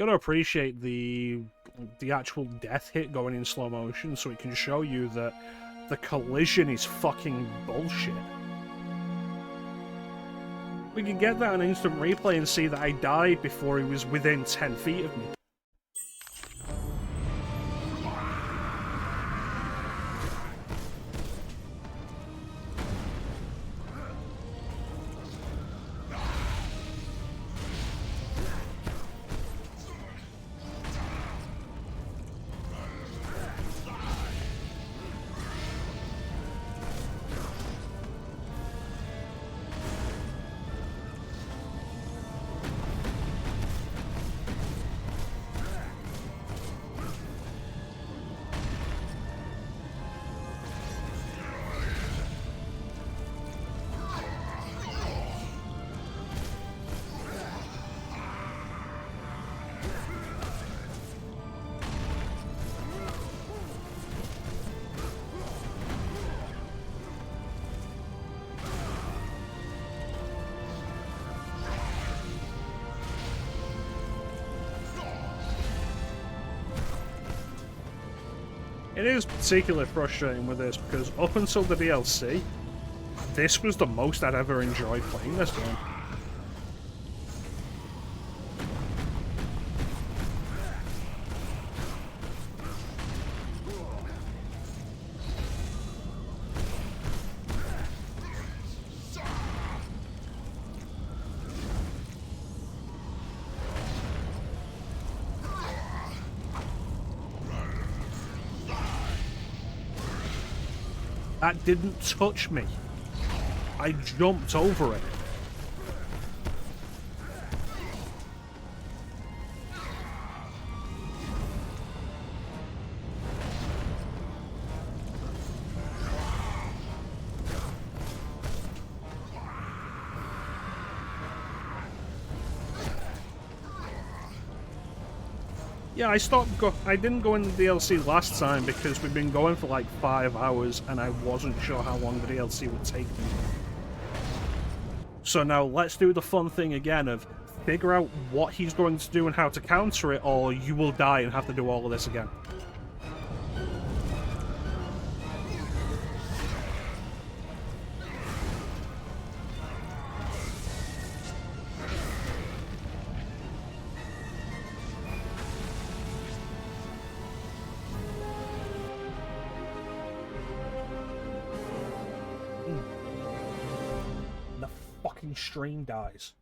gotta appreciate the actual death hit going in slow motion, so it can show you that the collision is fucking bullshit. We can get that on instant replay and see that I died before he was within 10 feet of me. It is particularly frustrating with this because up until the DLC, this was the most I'd ever enjoyed playing this game. That didn't touch me. I jumped over it. Yeah, I didn't go in the DLC last time because we've been going for like 5 hours and I wasn't sure how long the DLC would take me. So now let's do the fun thing again of figure out what he's going to do and how to counter it, or you will die and have to do all of this again. The fucking stream dies.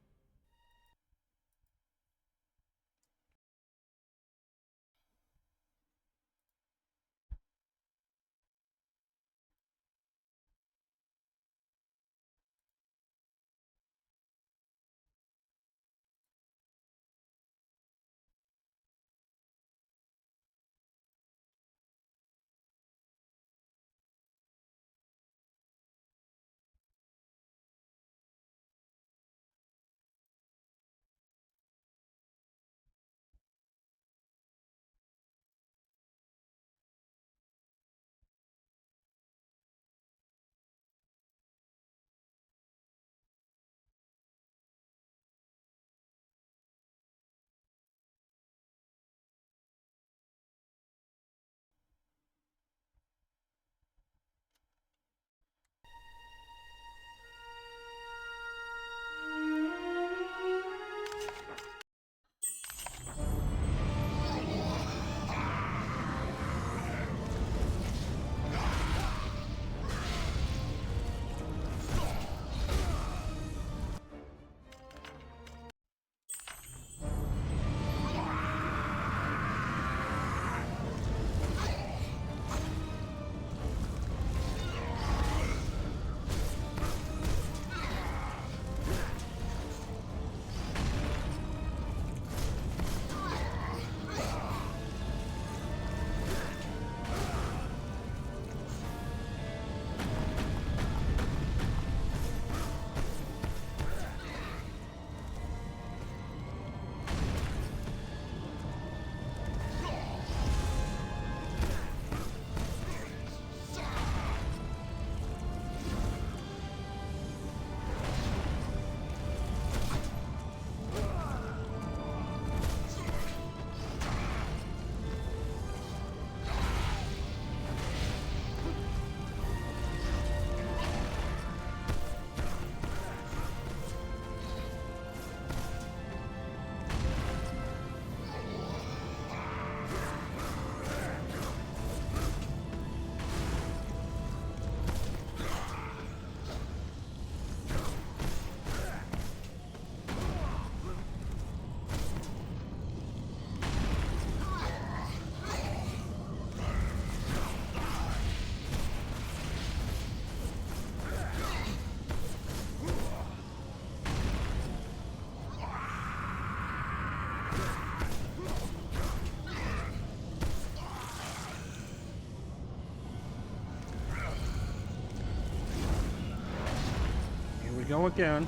go again.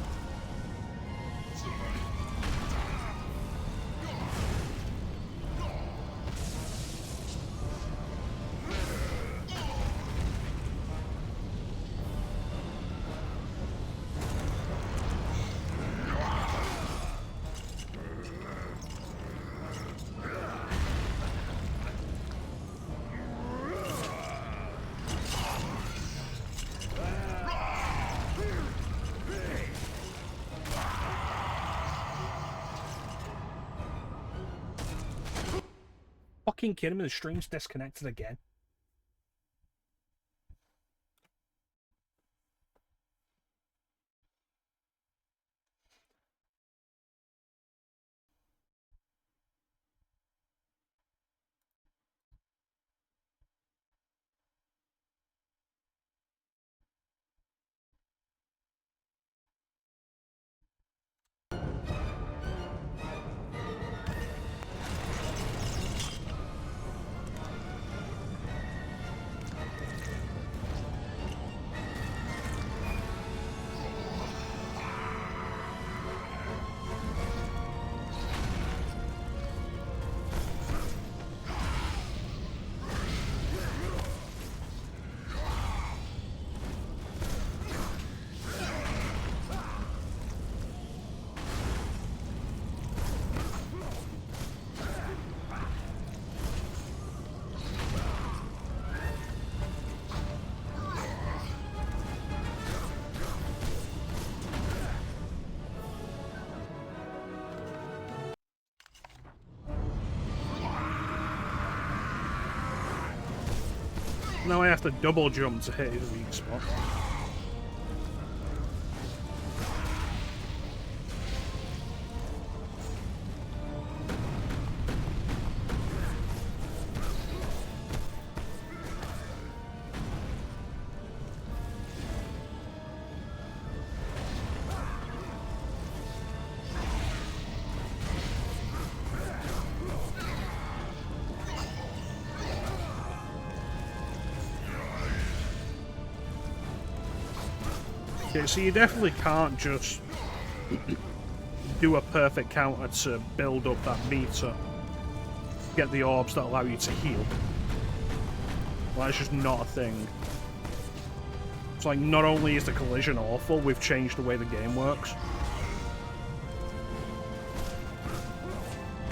Fucking kidding me, the stream's disconnected again. Now I have to double jump to hit his weak spot. Okay, so you definitely can't just do a perfect counter to build up that meter. Get the orbs that allow you to heal. Well, that's just not a thing. It's like, not only is the collision awful, we've changed the way the game works.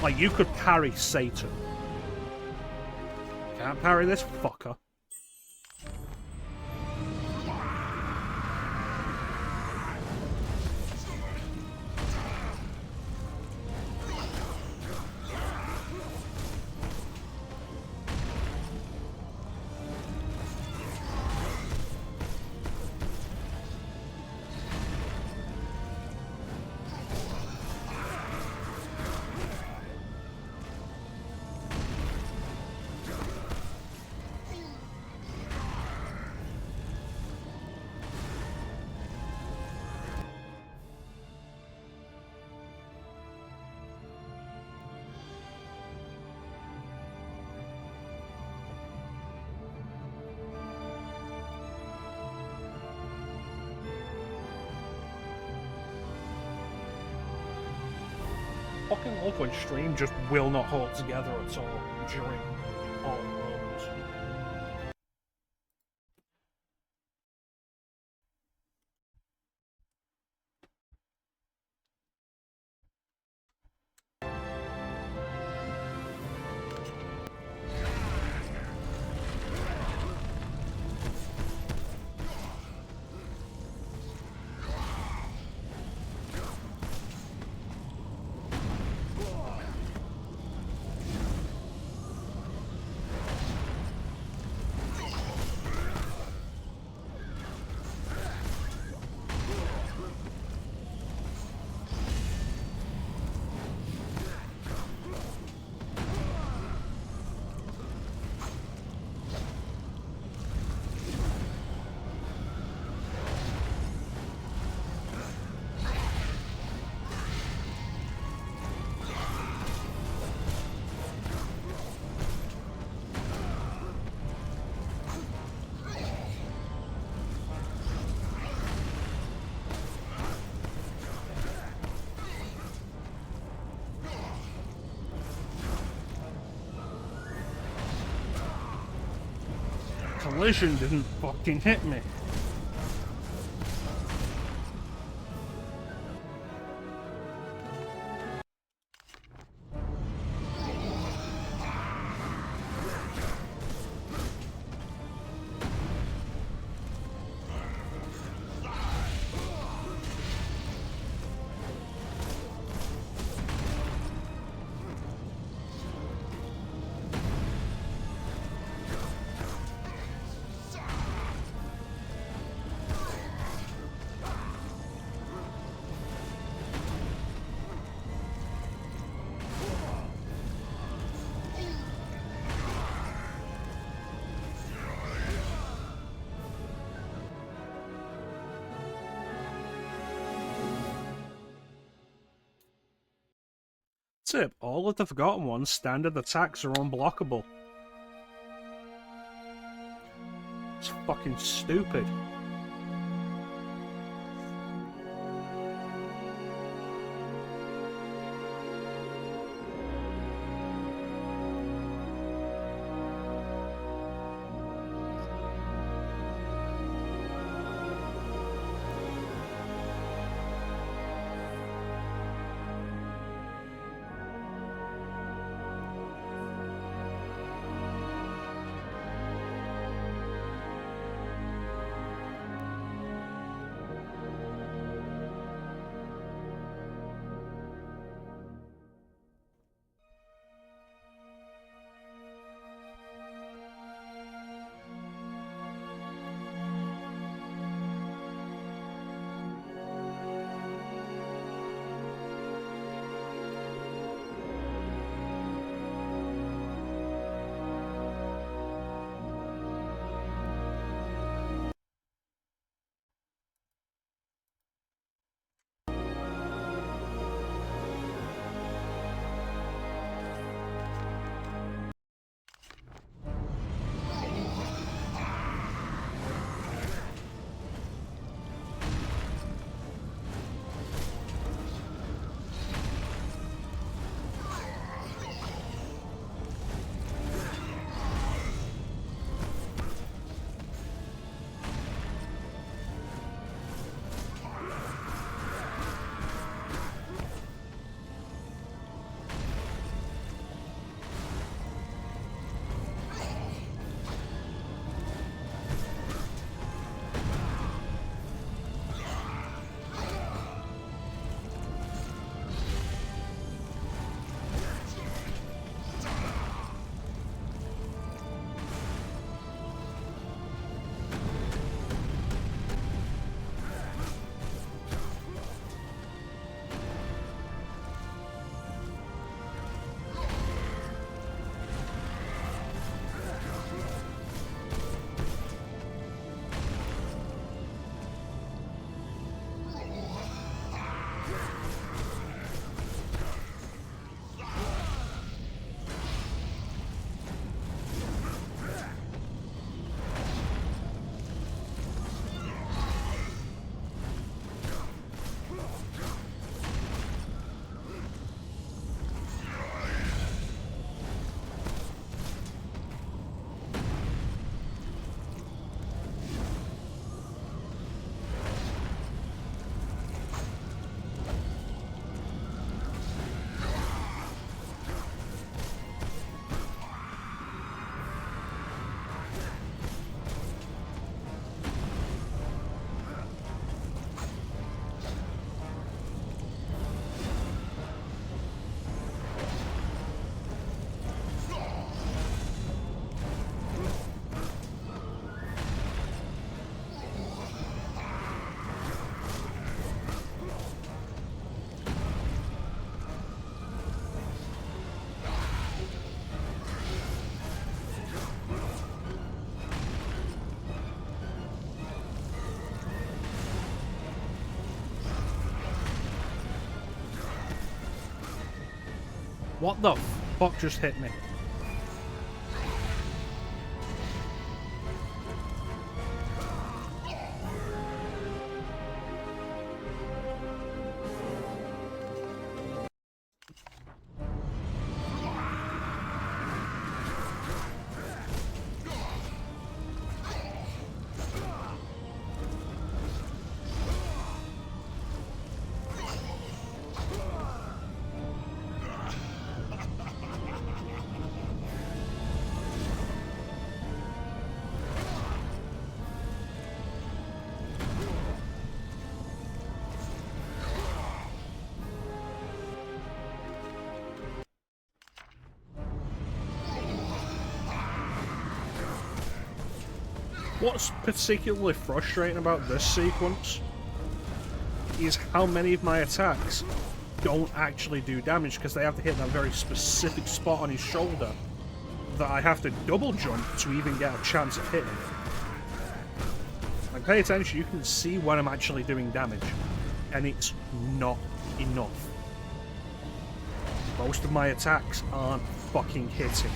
Like, you could parry Satan. Can't parry this fucker. Fucking love when stream just will not hold together at all during all moments. collision didn't fucking hit me. Tip, all of the Forgotten Ones' standard attacks are unblockable. It's fucking stupid. What the fuck just hit me? What's particularly frustrating about this sequence is how many of my attacks don't actually do damage because they have to hit that very specific spot on his shoulder that I have to double jump to even get a chance of hitting. Like, pay attention, you can see when I'm actually doing damage, and it's not enough. Most of my attacks aren't fucking hitting.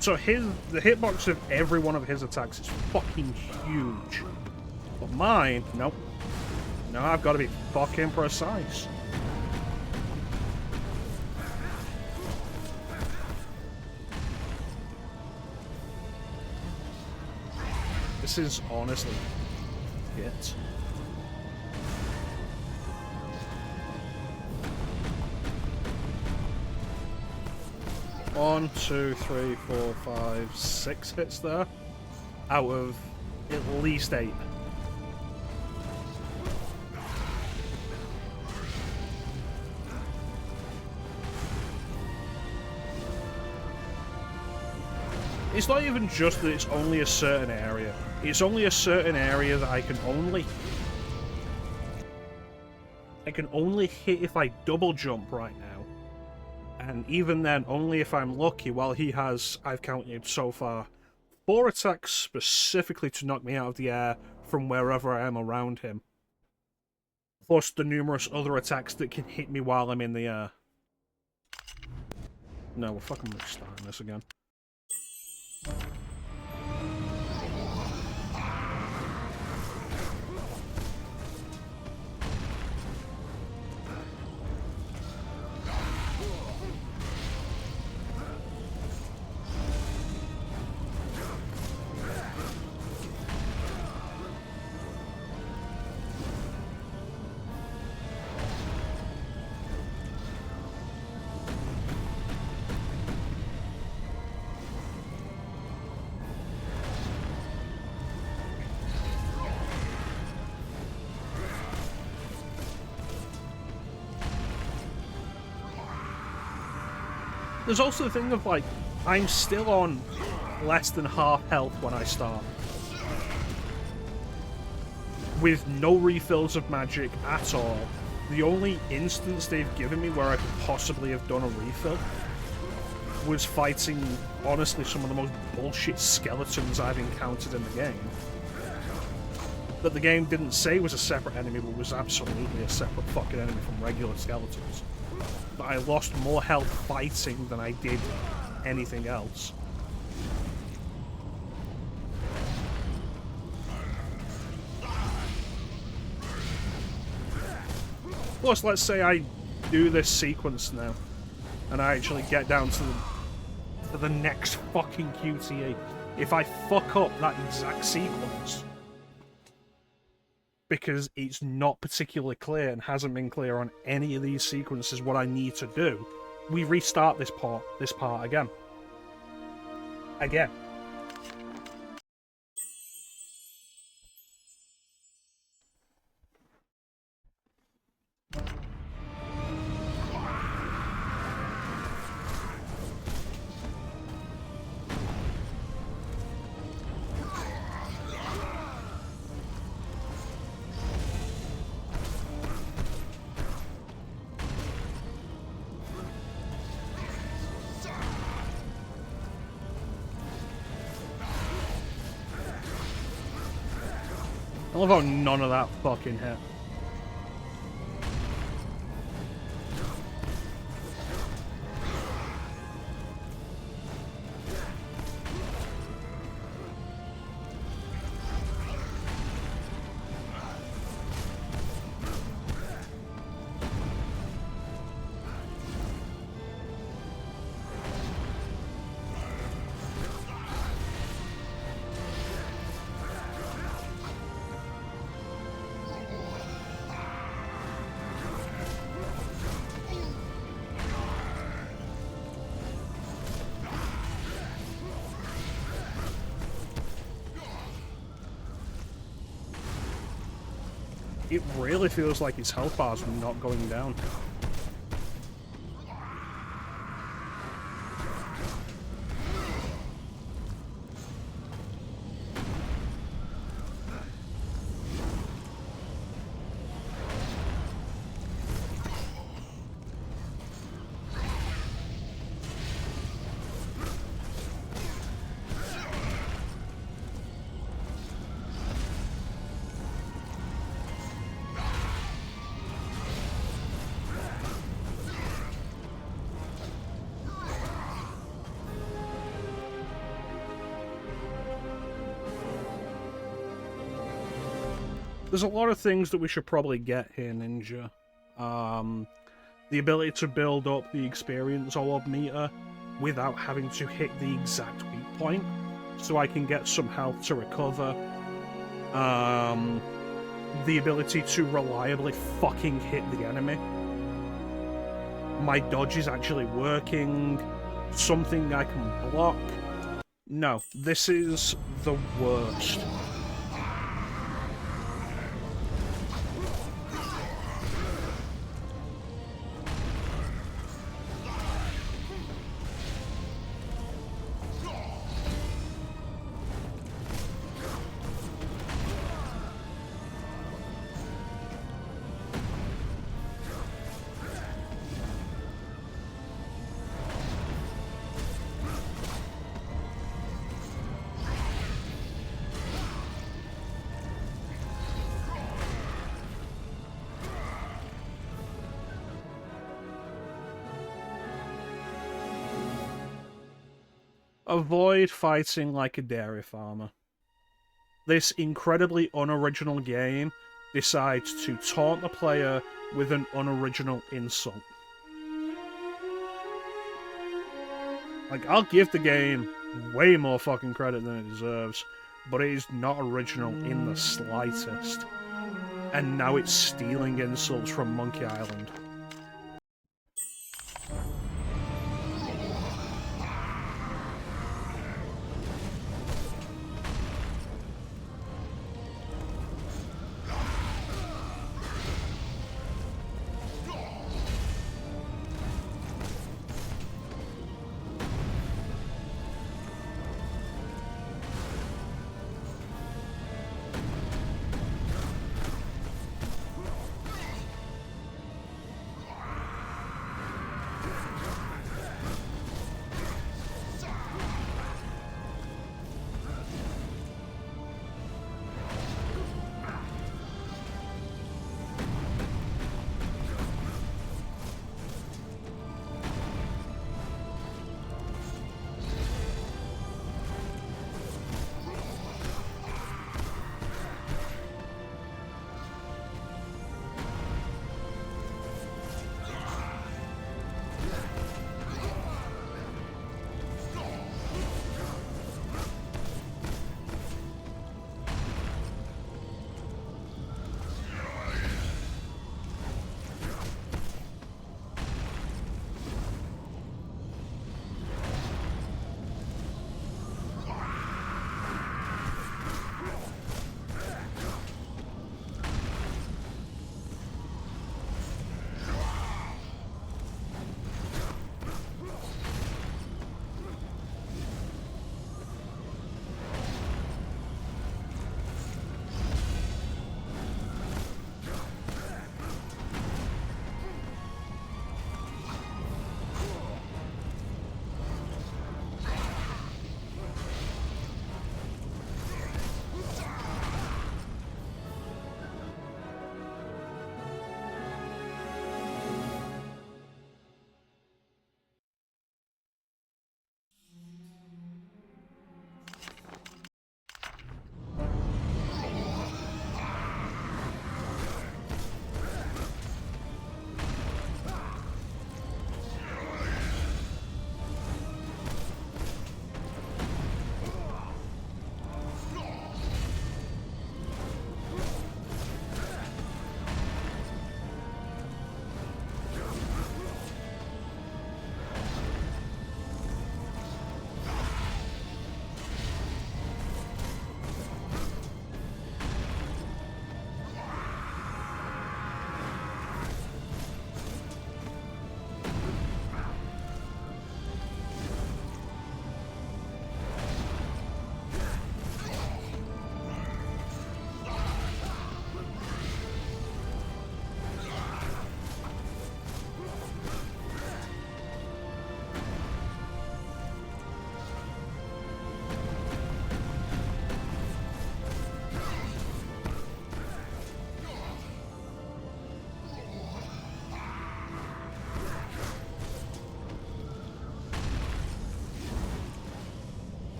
So the hitbox of every one of his attacks is fucking huge. But mine, nope. No, I've got to be fucking precise. This is honestly it. One, two, three, four, five, 6 hits there, out of at least 8. It's not even just that it's only a certain area. It's only a certain area that I can only hit if I double jump right now. And even then, only if I'm lucky, while he has, I've counted so far, 4 attacks specifically to knock me out of the air from wherever I am around him. Plus the numerous other attacks that can hit me while I'm in the air. No, we're fucking restarting this again. There's also the thing of, like, I'm still on less than half health when I start. With no refills of magic at all. The only instance they've given me where I could possibly have done a refill was fighting, honestly, some of the most bullshit skeletons I've encountered in the game. That the game didn't say was a separate enemy, but was absolutely a separate fucking enemy from regular skeletons. But I lost more health fighting than I did anything else. Plus, let's say I do this sequence now, and I actually get down to the next fucking QTE. If I fuck up that exact sequence, because it's not particularly clear and hasn't been clear on any of these sequences what I need to do, we restart this part again. Again. I love how none of that fucking hit. it really feels like his health bar's not going down. There's a lot of things that we should probably get here, Ninja. The ability to build up the experience orb meter without having to hit the exact weak point, so I can get some health to recover. The ability to reliably fucking hit the enemy. My dodge is actually working. Something I can block. No, this is the worst. Avoid fighting like a dairy farmer. This incredibly unoriginal game decides to taunt the player with an unoriginal insult. Like, I'll give the game way more fucking credit than it deserves, but it is not original in the slightest. And now it's stealing insults from Monkey Island.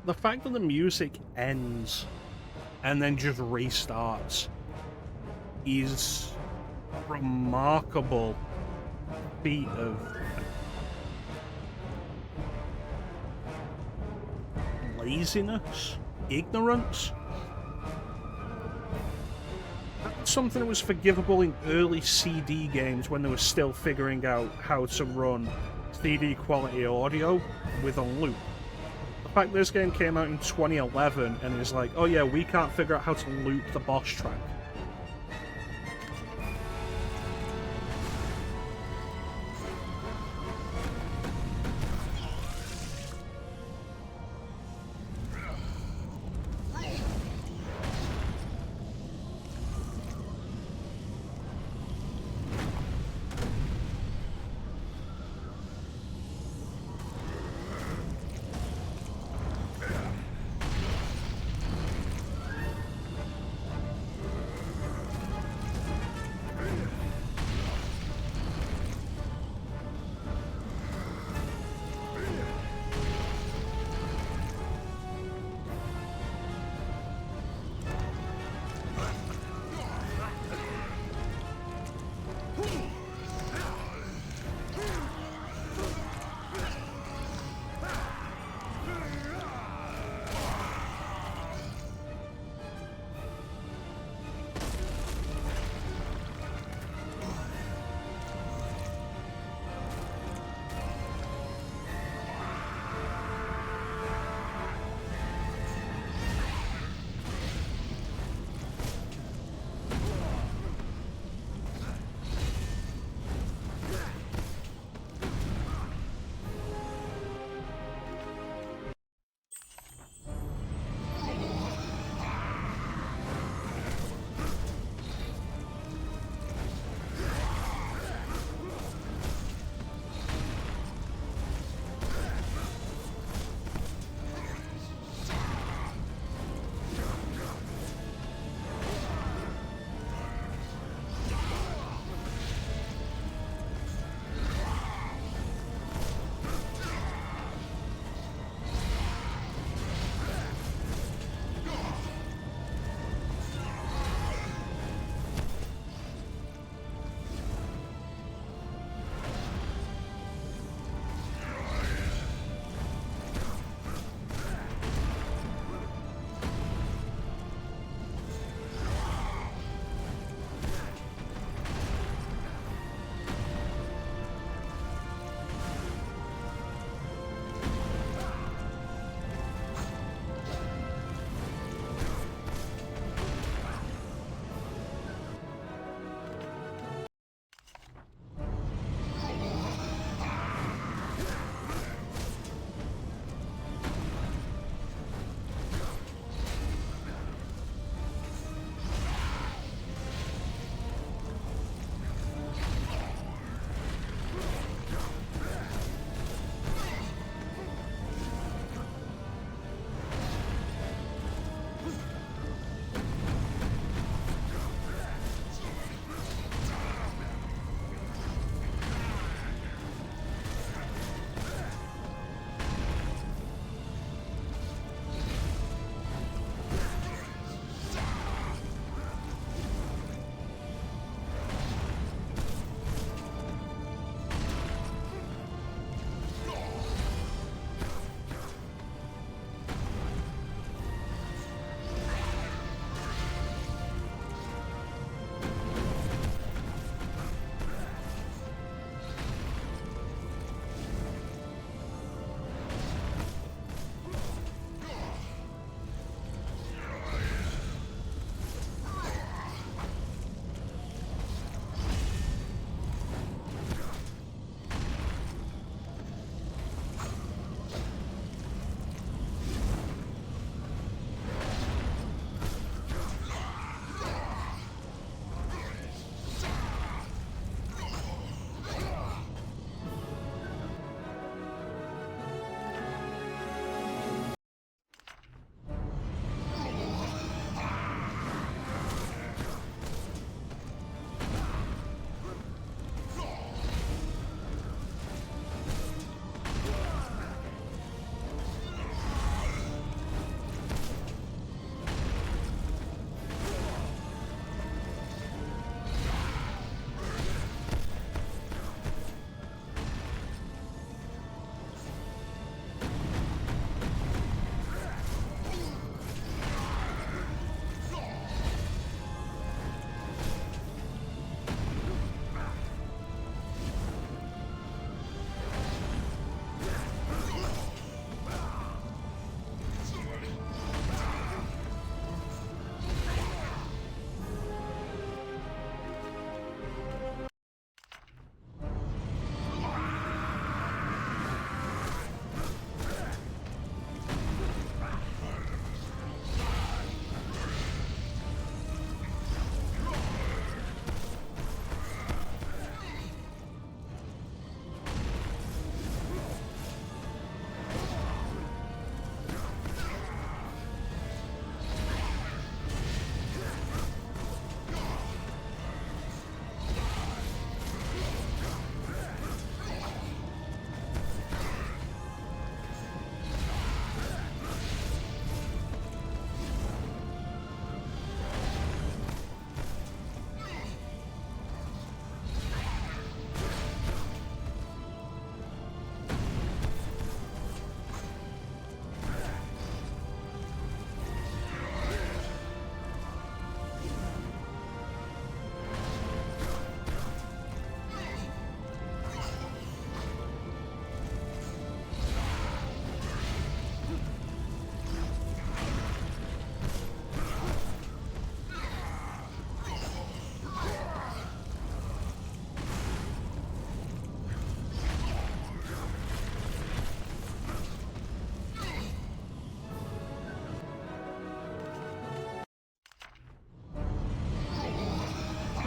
the fact that the music ends and then just restarts is a remarkable feat of laziness, ignorance. That's something that was forgivable in early CD games when they were still figuring out how to run CD quality audio with a loop. The fact this game came out in 2011 and is like, oh yeah, we can't figure out how to loop the boss track.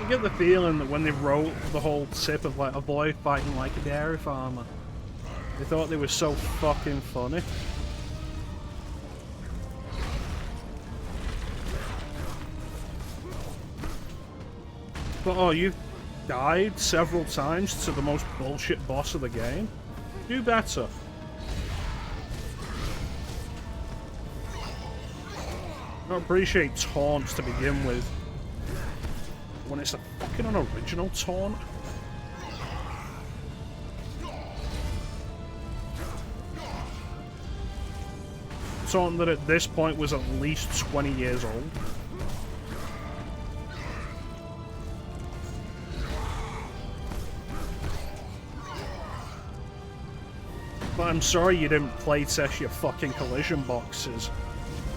get the feeling that when they wrote the whole tip of like a boy fighting like a dairy farmer, they thought they were so fucking funny. But oh, you've died several times to the most bullshit boss of the game. Do better. I don't appreciate taunts to begin with. When it's a fucking unoriginal taunt. Taunt that at this point was at least 20 years old. But I'm sorry you didn't playtest your fucking collision boxes.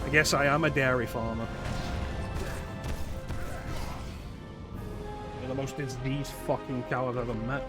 I guess I am a dairy farmer. You're the most diseased fucking cow I've ever met.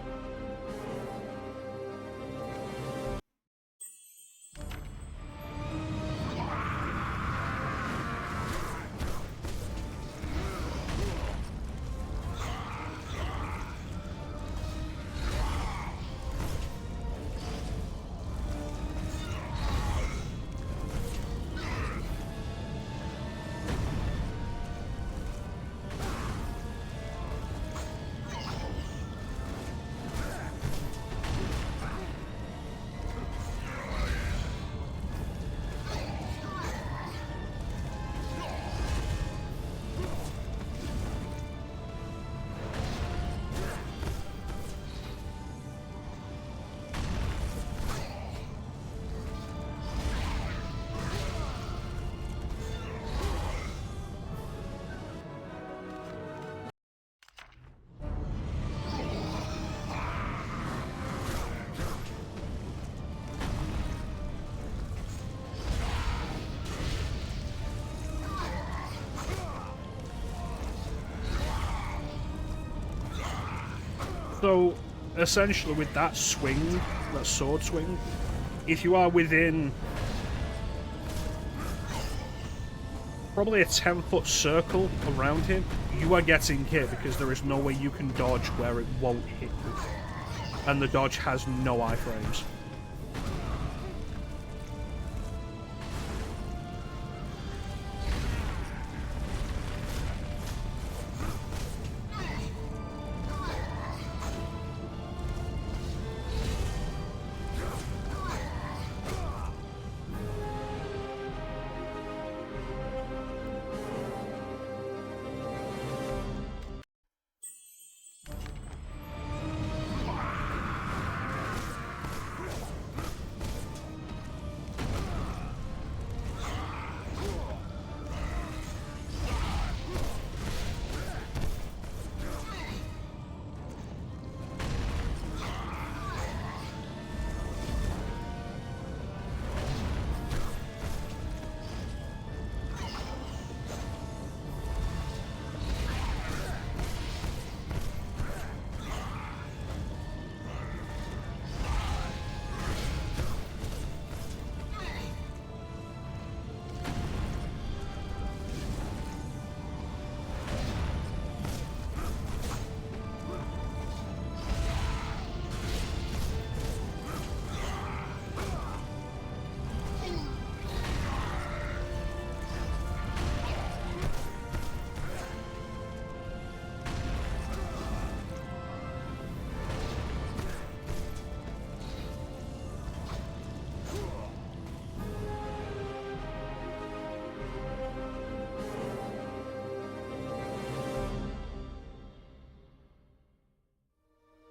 So, essentially with that swing, that sword swing, if you are within probably a 10-foot circle around him, you are getting hit because there is no way you can dodge where it won't hit you. And the dodge has no iframes.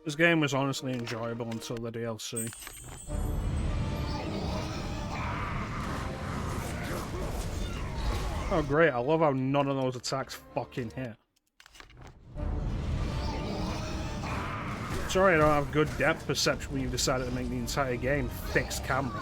This game was honestly enjoyable until the DLC. Oh great, I love how none of those attacks fucking hit. Sorry I don't have good depth perception when you decided to make the entire game fixed camera.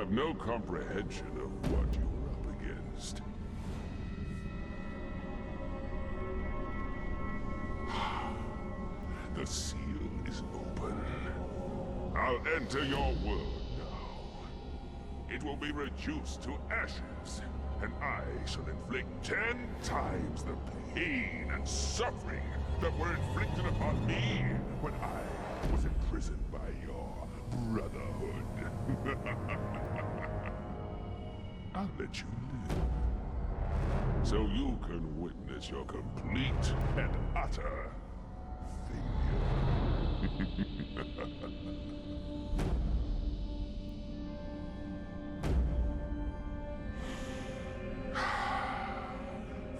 have no comprehension of what you're up against. The seal is open. I'll enter your world now. It will be reduced to ashes, and I shall inflict 10 times the pain and suffering that were inflicted upon me when I was imprisoned by your brotherhood. I'll let you live, so you can witness your complete and utter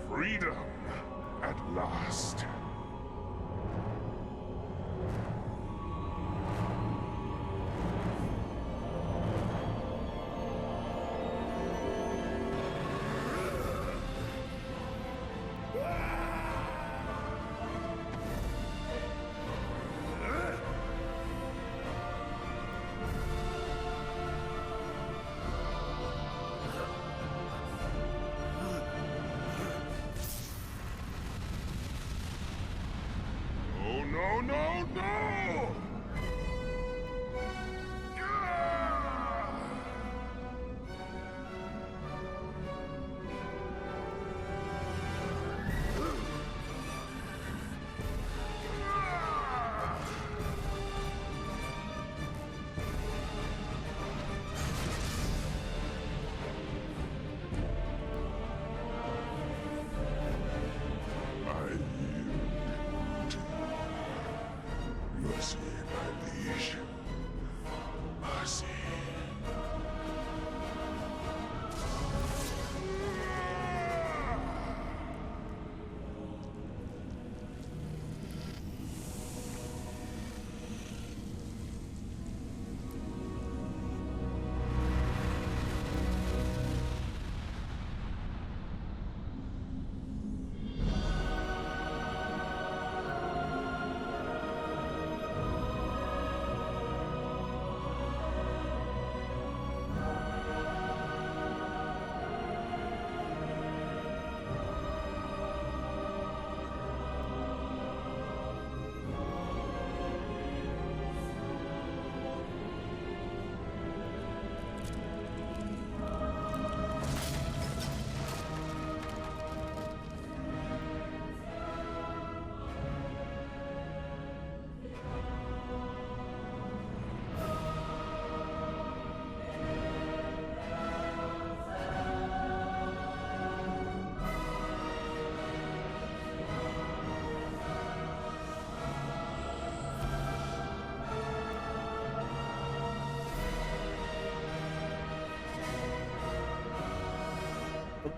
freedom at last. No, no, no! Mercy, my liege. Mercy.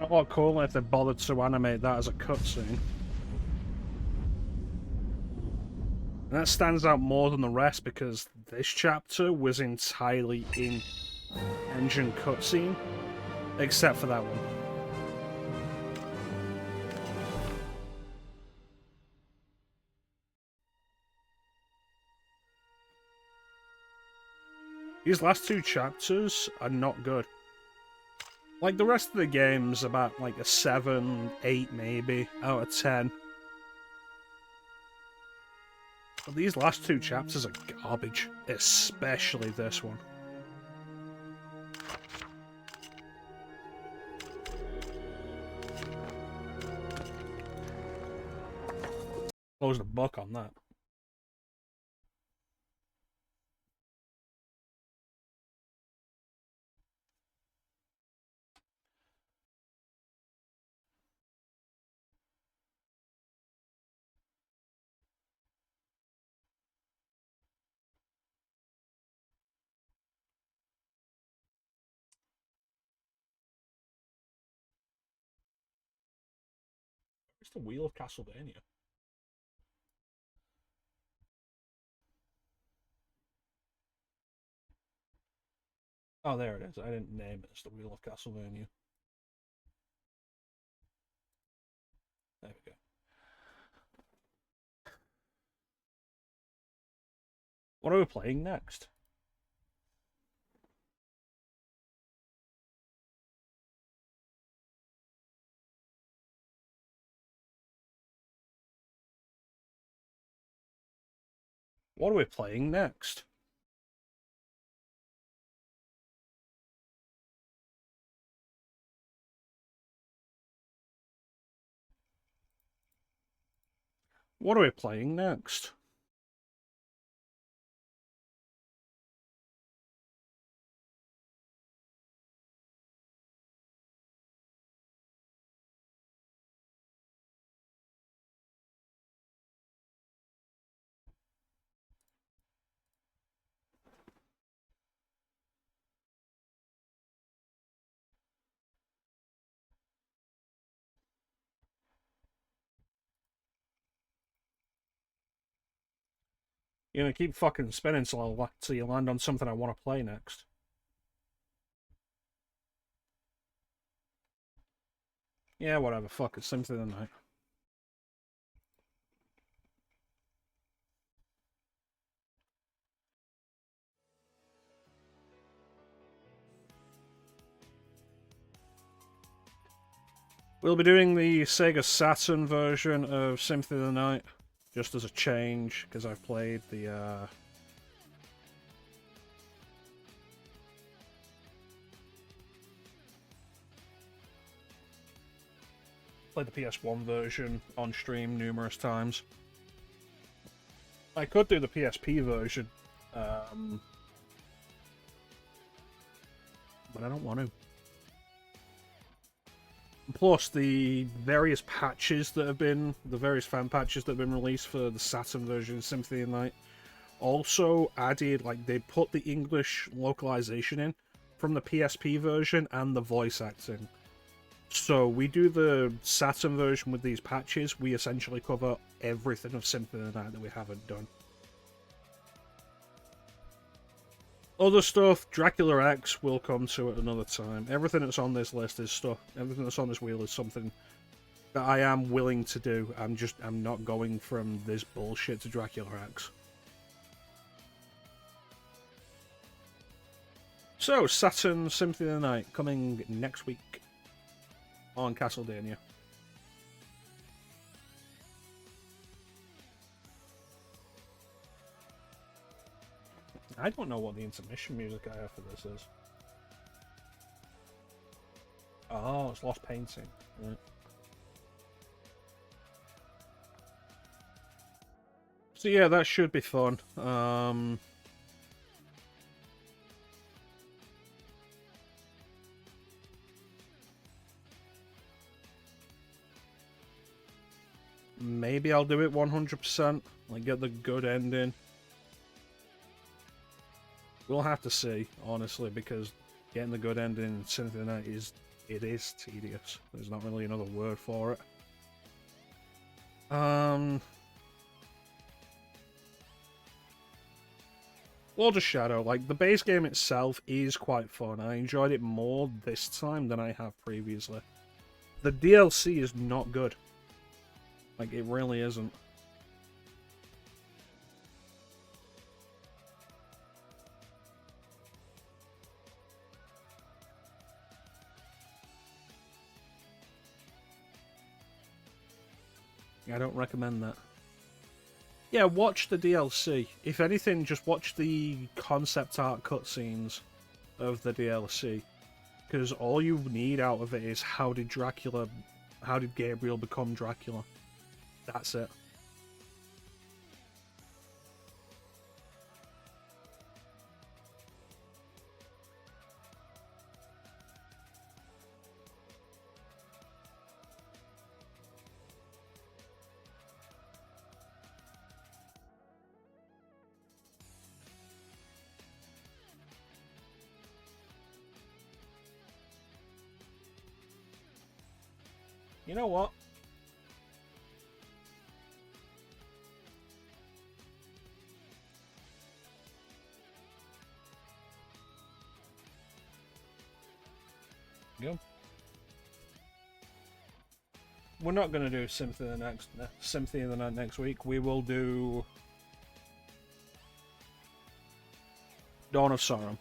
A lot cooler if they bothered to animate that as a cutscene. And that stands out more than the rest because this chapter was entirely in engine cutscene, except for that one. These last two chapters are not good. Like, the rest of the game's about, like, a 7, 8 maybe, out of 10. But these last two chapters are garbage. Especially this one. Close the book on that. Where's the wheel of Castlevania? Oh, there it is. I didn't name it. It's the wheel of Castlevania. There we go. What are we playing next? What are we playing next? What are we playing next? You're gonna keep fucking spinning till you land on something I want to play next. Yeah, whatever. Fuck it. Symphony of the Night. We'll be doing the Sega Saturn version of Symphony of the Night, just as a change, because I've played the, played the PS1 version on stream numerous times. I could do the PSP version, but I don't want to. Plus, the various patches that have been, the various fan patches that have been released for the Saturn version of Symphony of the Night also added, like, they put the English localization in from the PSP version and the voice acting. So we do the Saturn version with these patches, we essentially cover everything of Symphony of the Night that we haven't done. Other stuff, Dracula X, will come to at another time. Everything that's on this list is stuff. Everything that's on this wheel is something that I am willing to do. I'm not going from this bullshit to Dracula X. So, Saturn Symphony of the Night, coming next week on Castle-Day-nia. I don't know what the intermission music I have for this is. Oh, it's Lost Painting. Right. So yeah, that should be fun. Maybe I'll do it 100%, like get the good ending. We'll have to see, honestly, because getting the good ending in Symphony of the Night is tedious. There's not really another word for it. Lord of Shadow, like, the base game itself is quite fun. I enjoyed it more this time than I have previously. The DLC is not good. Like, it really isn't. I don't recommend that. Yeah, watch the DLC. If anything, just watch the concept art cutscenes of the DLC. Because all you need out of it is how did Gabriel become Dracula? That's it. You know what? Go. We're not going to do Symphony of the Night next week. We will do Dawn of Sorrow.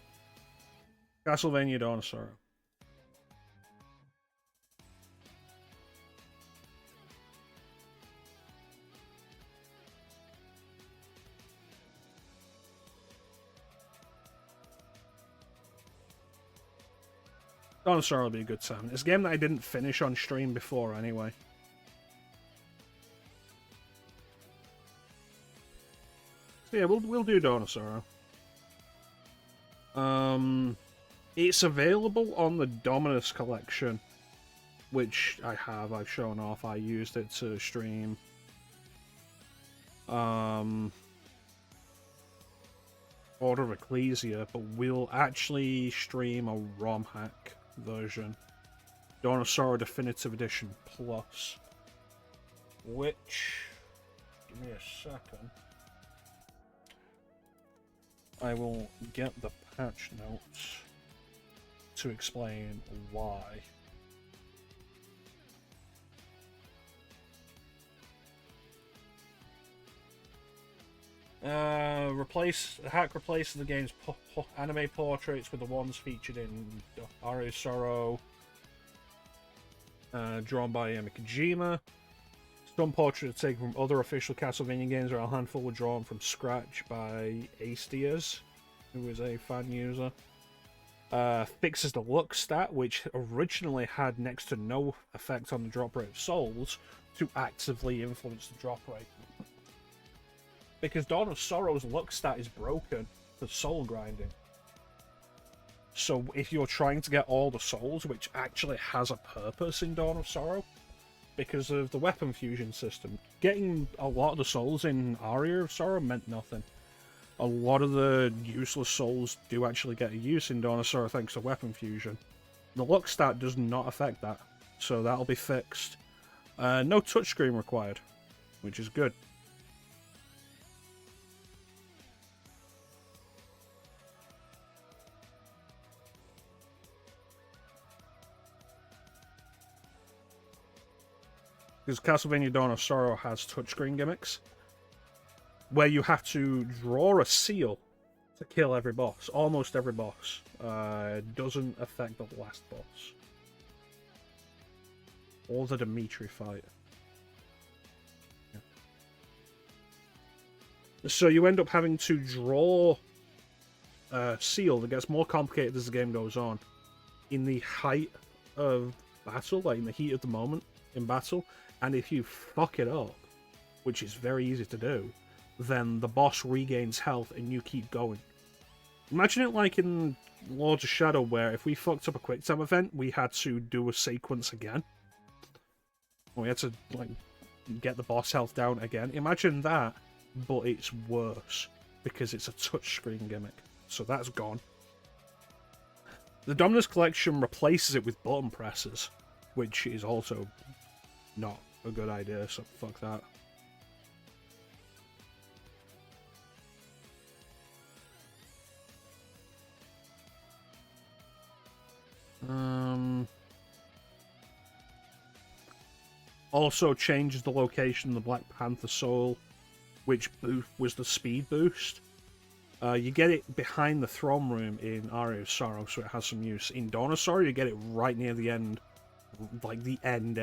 Castlevania Dawn of Sorrow. Dawn of Sorrow will be a good time. It's a game that I didn't finish on stream before anyway. So yeah, we'll do Dawn of Sorrow. It's available on the Dominus collection, which I've shown off. I used it to stream. Order of Ecclesia, but we'll actually stream a ROM hack version. Dawn of Sorrow Definitive Edition Plus. Which, give me a second. I will get the patch notes to explain why. Hack replaces the game's anime portraits with the ones featured in Aria of Sorrow, drawn by Kojima. Some portraits taken from other official Castlevania games, or a handful were drawn from scratch by Astias, who is a fan user. Fixes the luck stat, which originally had next to no effect on the drop rate of souls, to actively influence the drop rate. Because Dawn of Sorrow's luck stat is broken for soul grinding. So if you're trying to get all the souls, which actually has a purpose in Dawn of Sorrow, because of the weapon fusion system, getting a lot of the souls in Aria of Sorrow meant nothing. A lot of the useless souls do actually get a use in Dawn of Sorrow thanks to weapon fusion. The luck stat does not affect that, so that'll be fixed. No touchscreen required, which is good. Because Castlevania Dawn of Sorrow has touchscreen gimmicks, where you have to draw a seal to kill every boss. Almost every boss. Doesn't affect the last boss. Or the Dimitri fight. Yeah. So you end up having to draw a seal that gets more complicated as the game goes on. In the height of battle, like in the heat of the moment in battle, and if you fuck it up, which is very easy to do, then the boss regains health and you keep going. Imagine it like in Lords of Shadow, where if we fucked up a quick time event, we had to do a sequence again. We had to like get the boss health down again. Imagine that, but it's worse because it's a touchscreen gimmick. So that's gone. The Dominus Collection replaces it with button presses, which is also not a good idea, so fuck that. Also changes the location of the Black Panther Soul, which was the speed boost. You get it behind the throne room in Aria of Sorrow, so it has some use. In Dawn of Sorrow, you get it right near the end, like the end.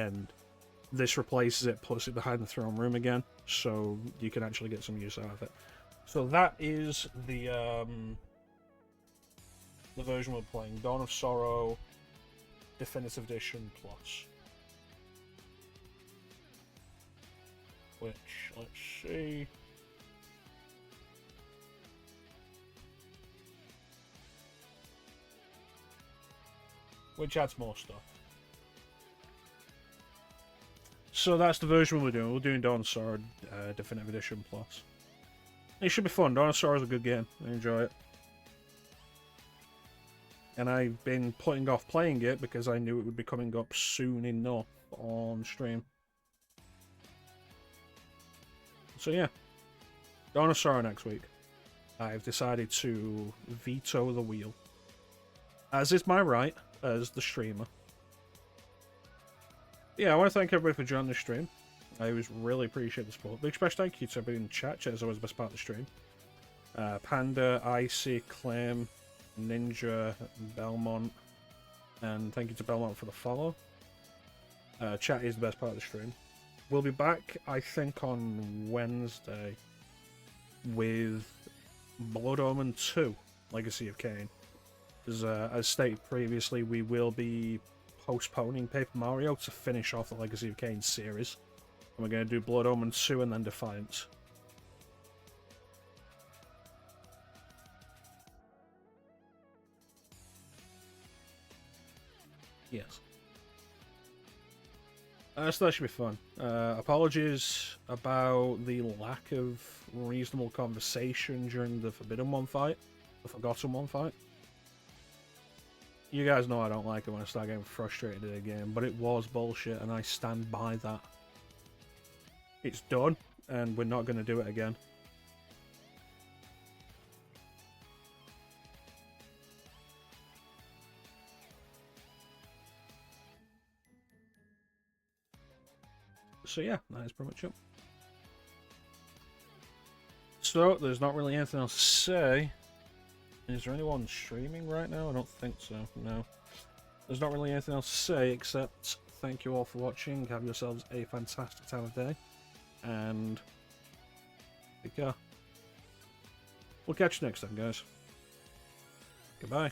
This replaces it, puts it behind the throne room again, so you can actually get some use out of it. So that is the version we're playing, Dawn of Sorrow Definitive Edition Plus. Which, let's see. Which adds more stuff. So that's the version we're doing. We're doing Dawn of Sorrow Definitive Edition Plus. It should be fun. Dawn of Sorrow is a good game. I enjoy it. And I've been putting off playing it because I knew it would be coming up soon enough on stream. So yeah, Dawn of Sorrow next week. I've decided to veto the wheel, as is my right as the streamer. Yeah, I want to thank everybody for joining the stream. I always really appreciate the support. Big special thank you to everybody in the chat. Chat is always the best part of the stream. Panda, Icy, Clem, Ninja, Belmont, and thank you to Belmont for the follow. Chat is the best part of the stream. We'll be back, I think, on Wednesday with Blood Omen 2, Legacy of Kain. As stated previously, we will be postponing Paper Mario to finish off the Legacy of Kain series. And we're going to do Blood Omen 2 and then Defiance. Yes. So that should be fun. Apologies about the lack of reasonable conversation during the Forbidden One fight, the Forgotten One fight. You guys know I don't like it when I start getting frustrated at a game, but it was bullshit and I stand by that. It's done, and we're not going to do it again. So yeah, that is pretty much it. So, there's not really anything else to say. Is there anyone streaming right now? I don't think so, no. There's not really anything else to say except thank you all for watching, have yourselves a fantastic time of day, and take care. We'll catch you next time, guys. Goodbye.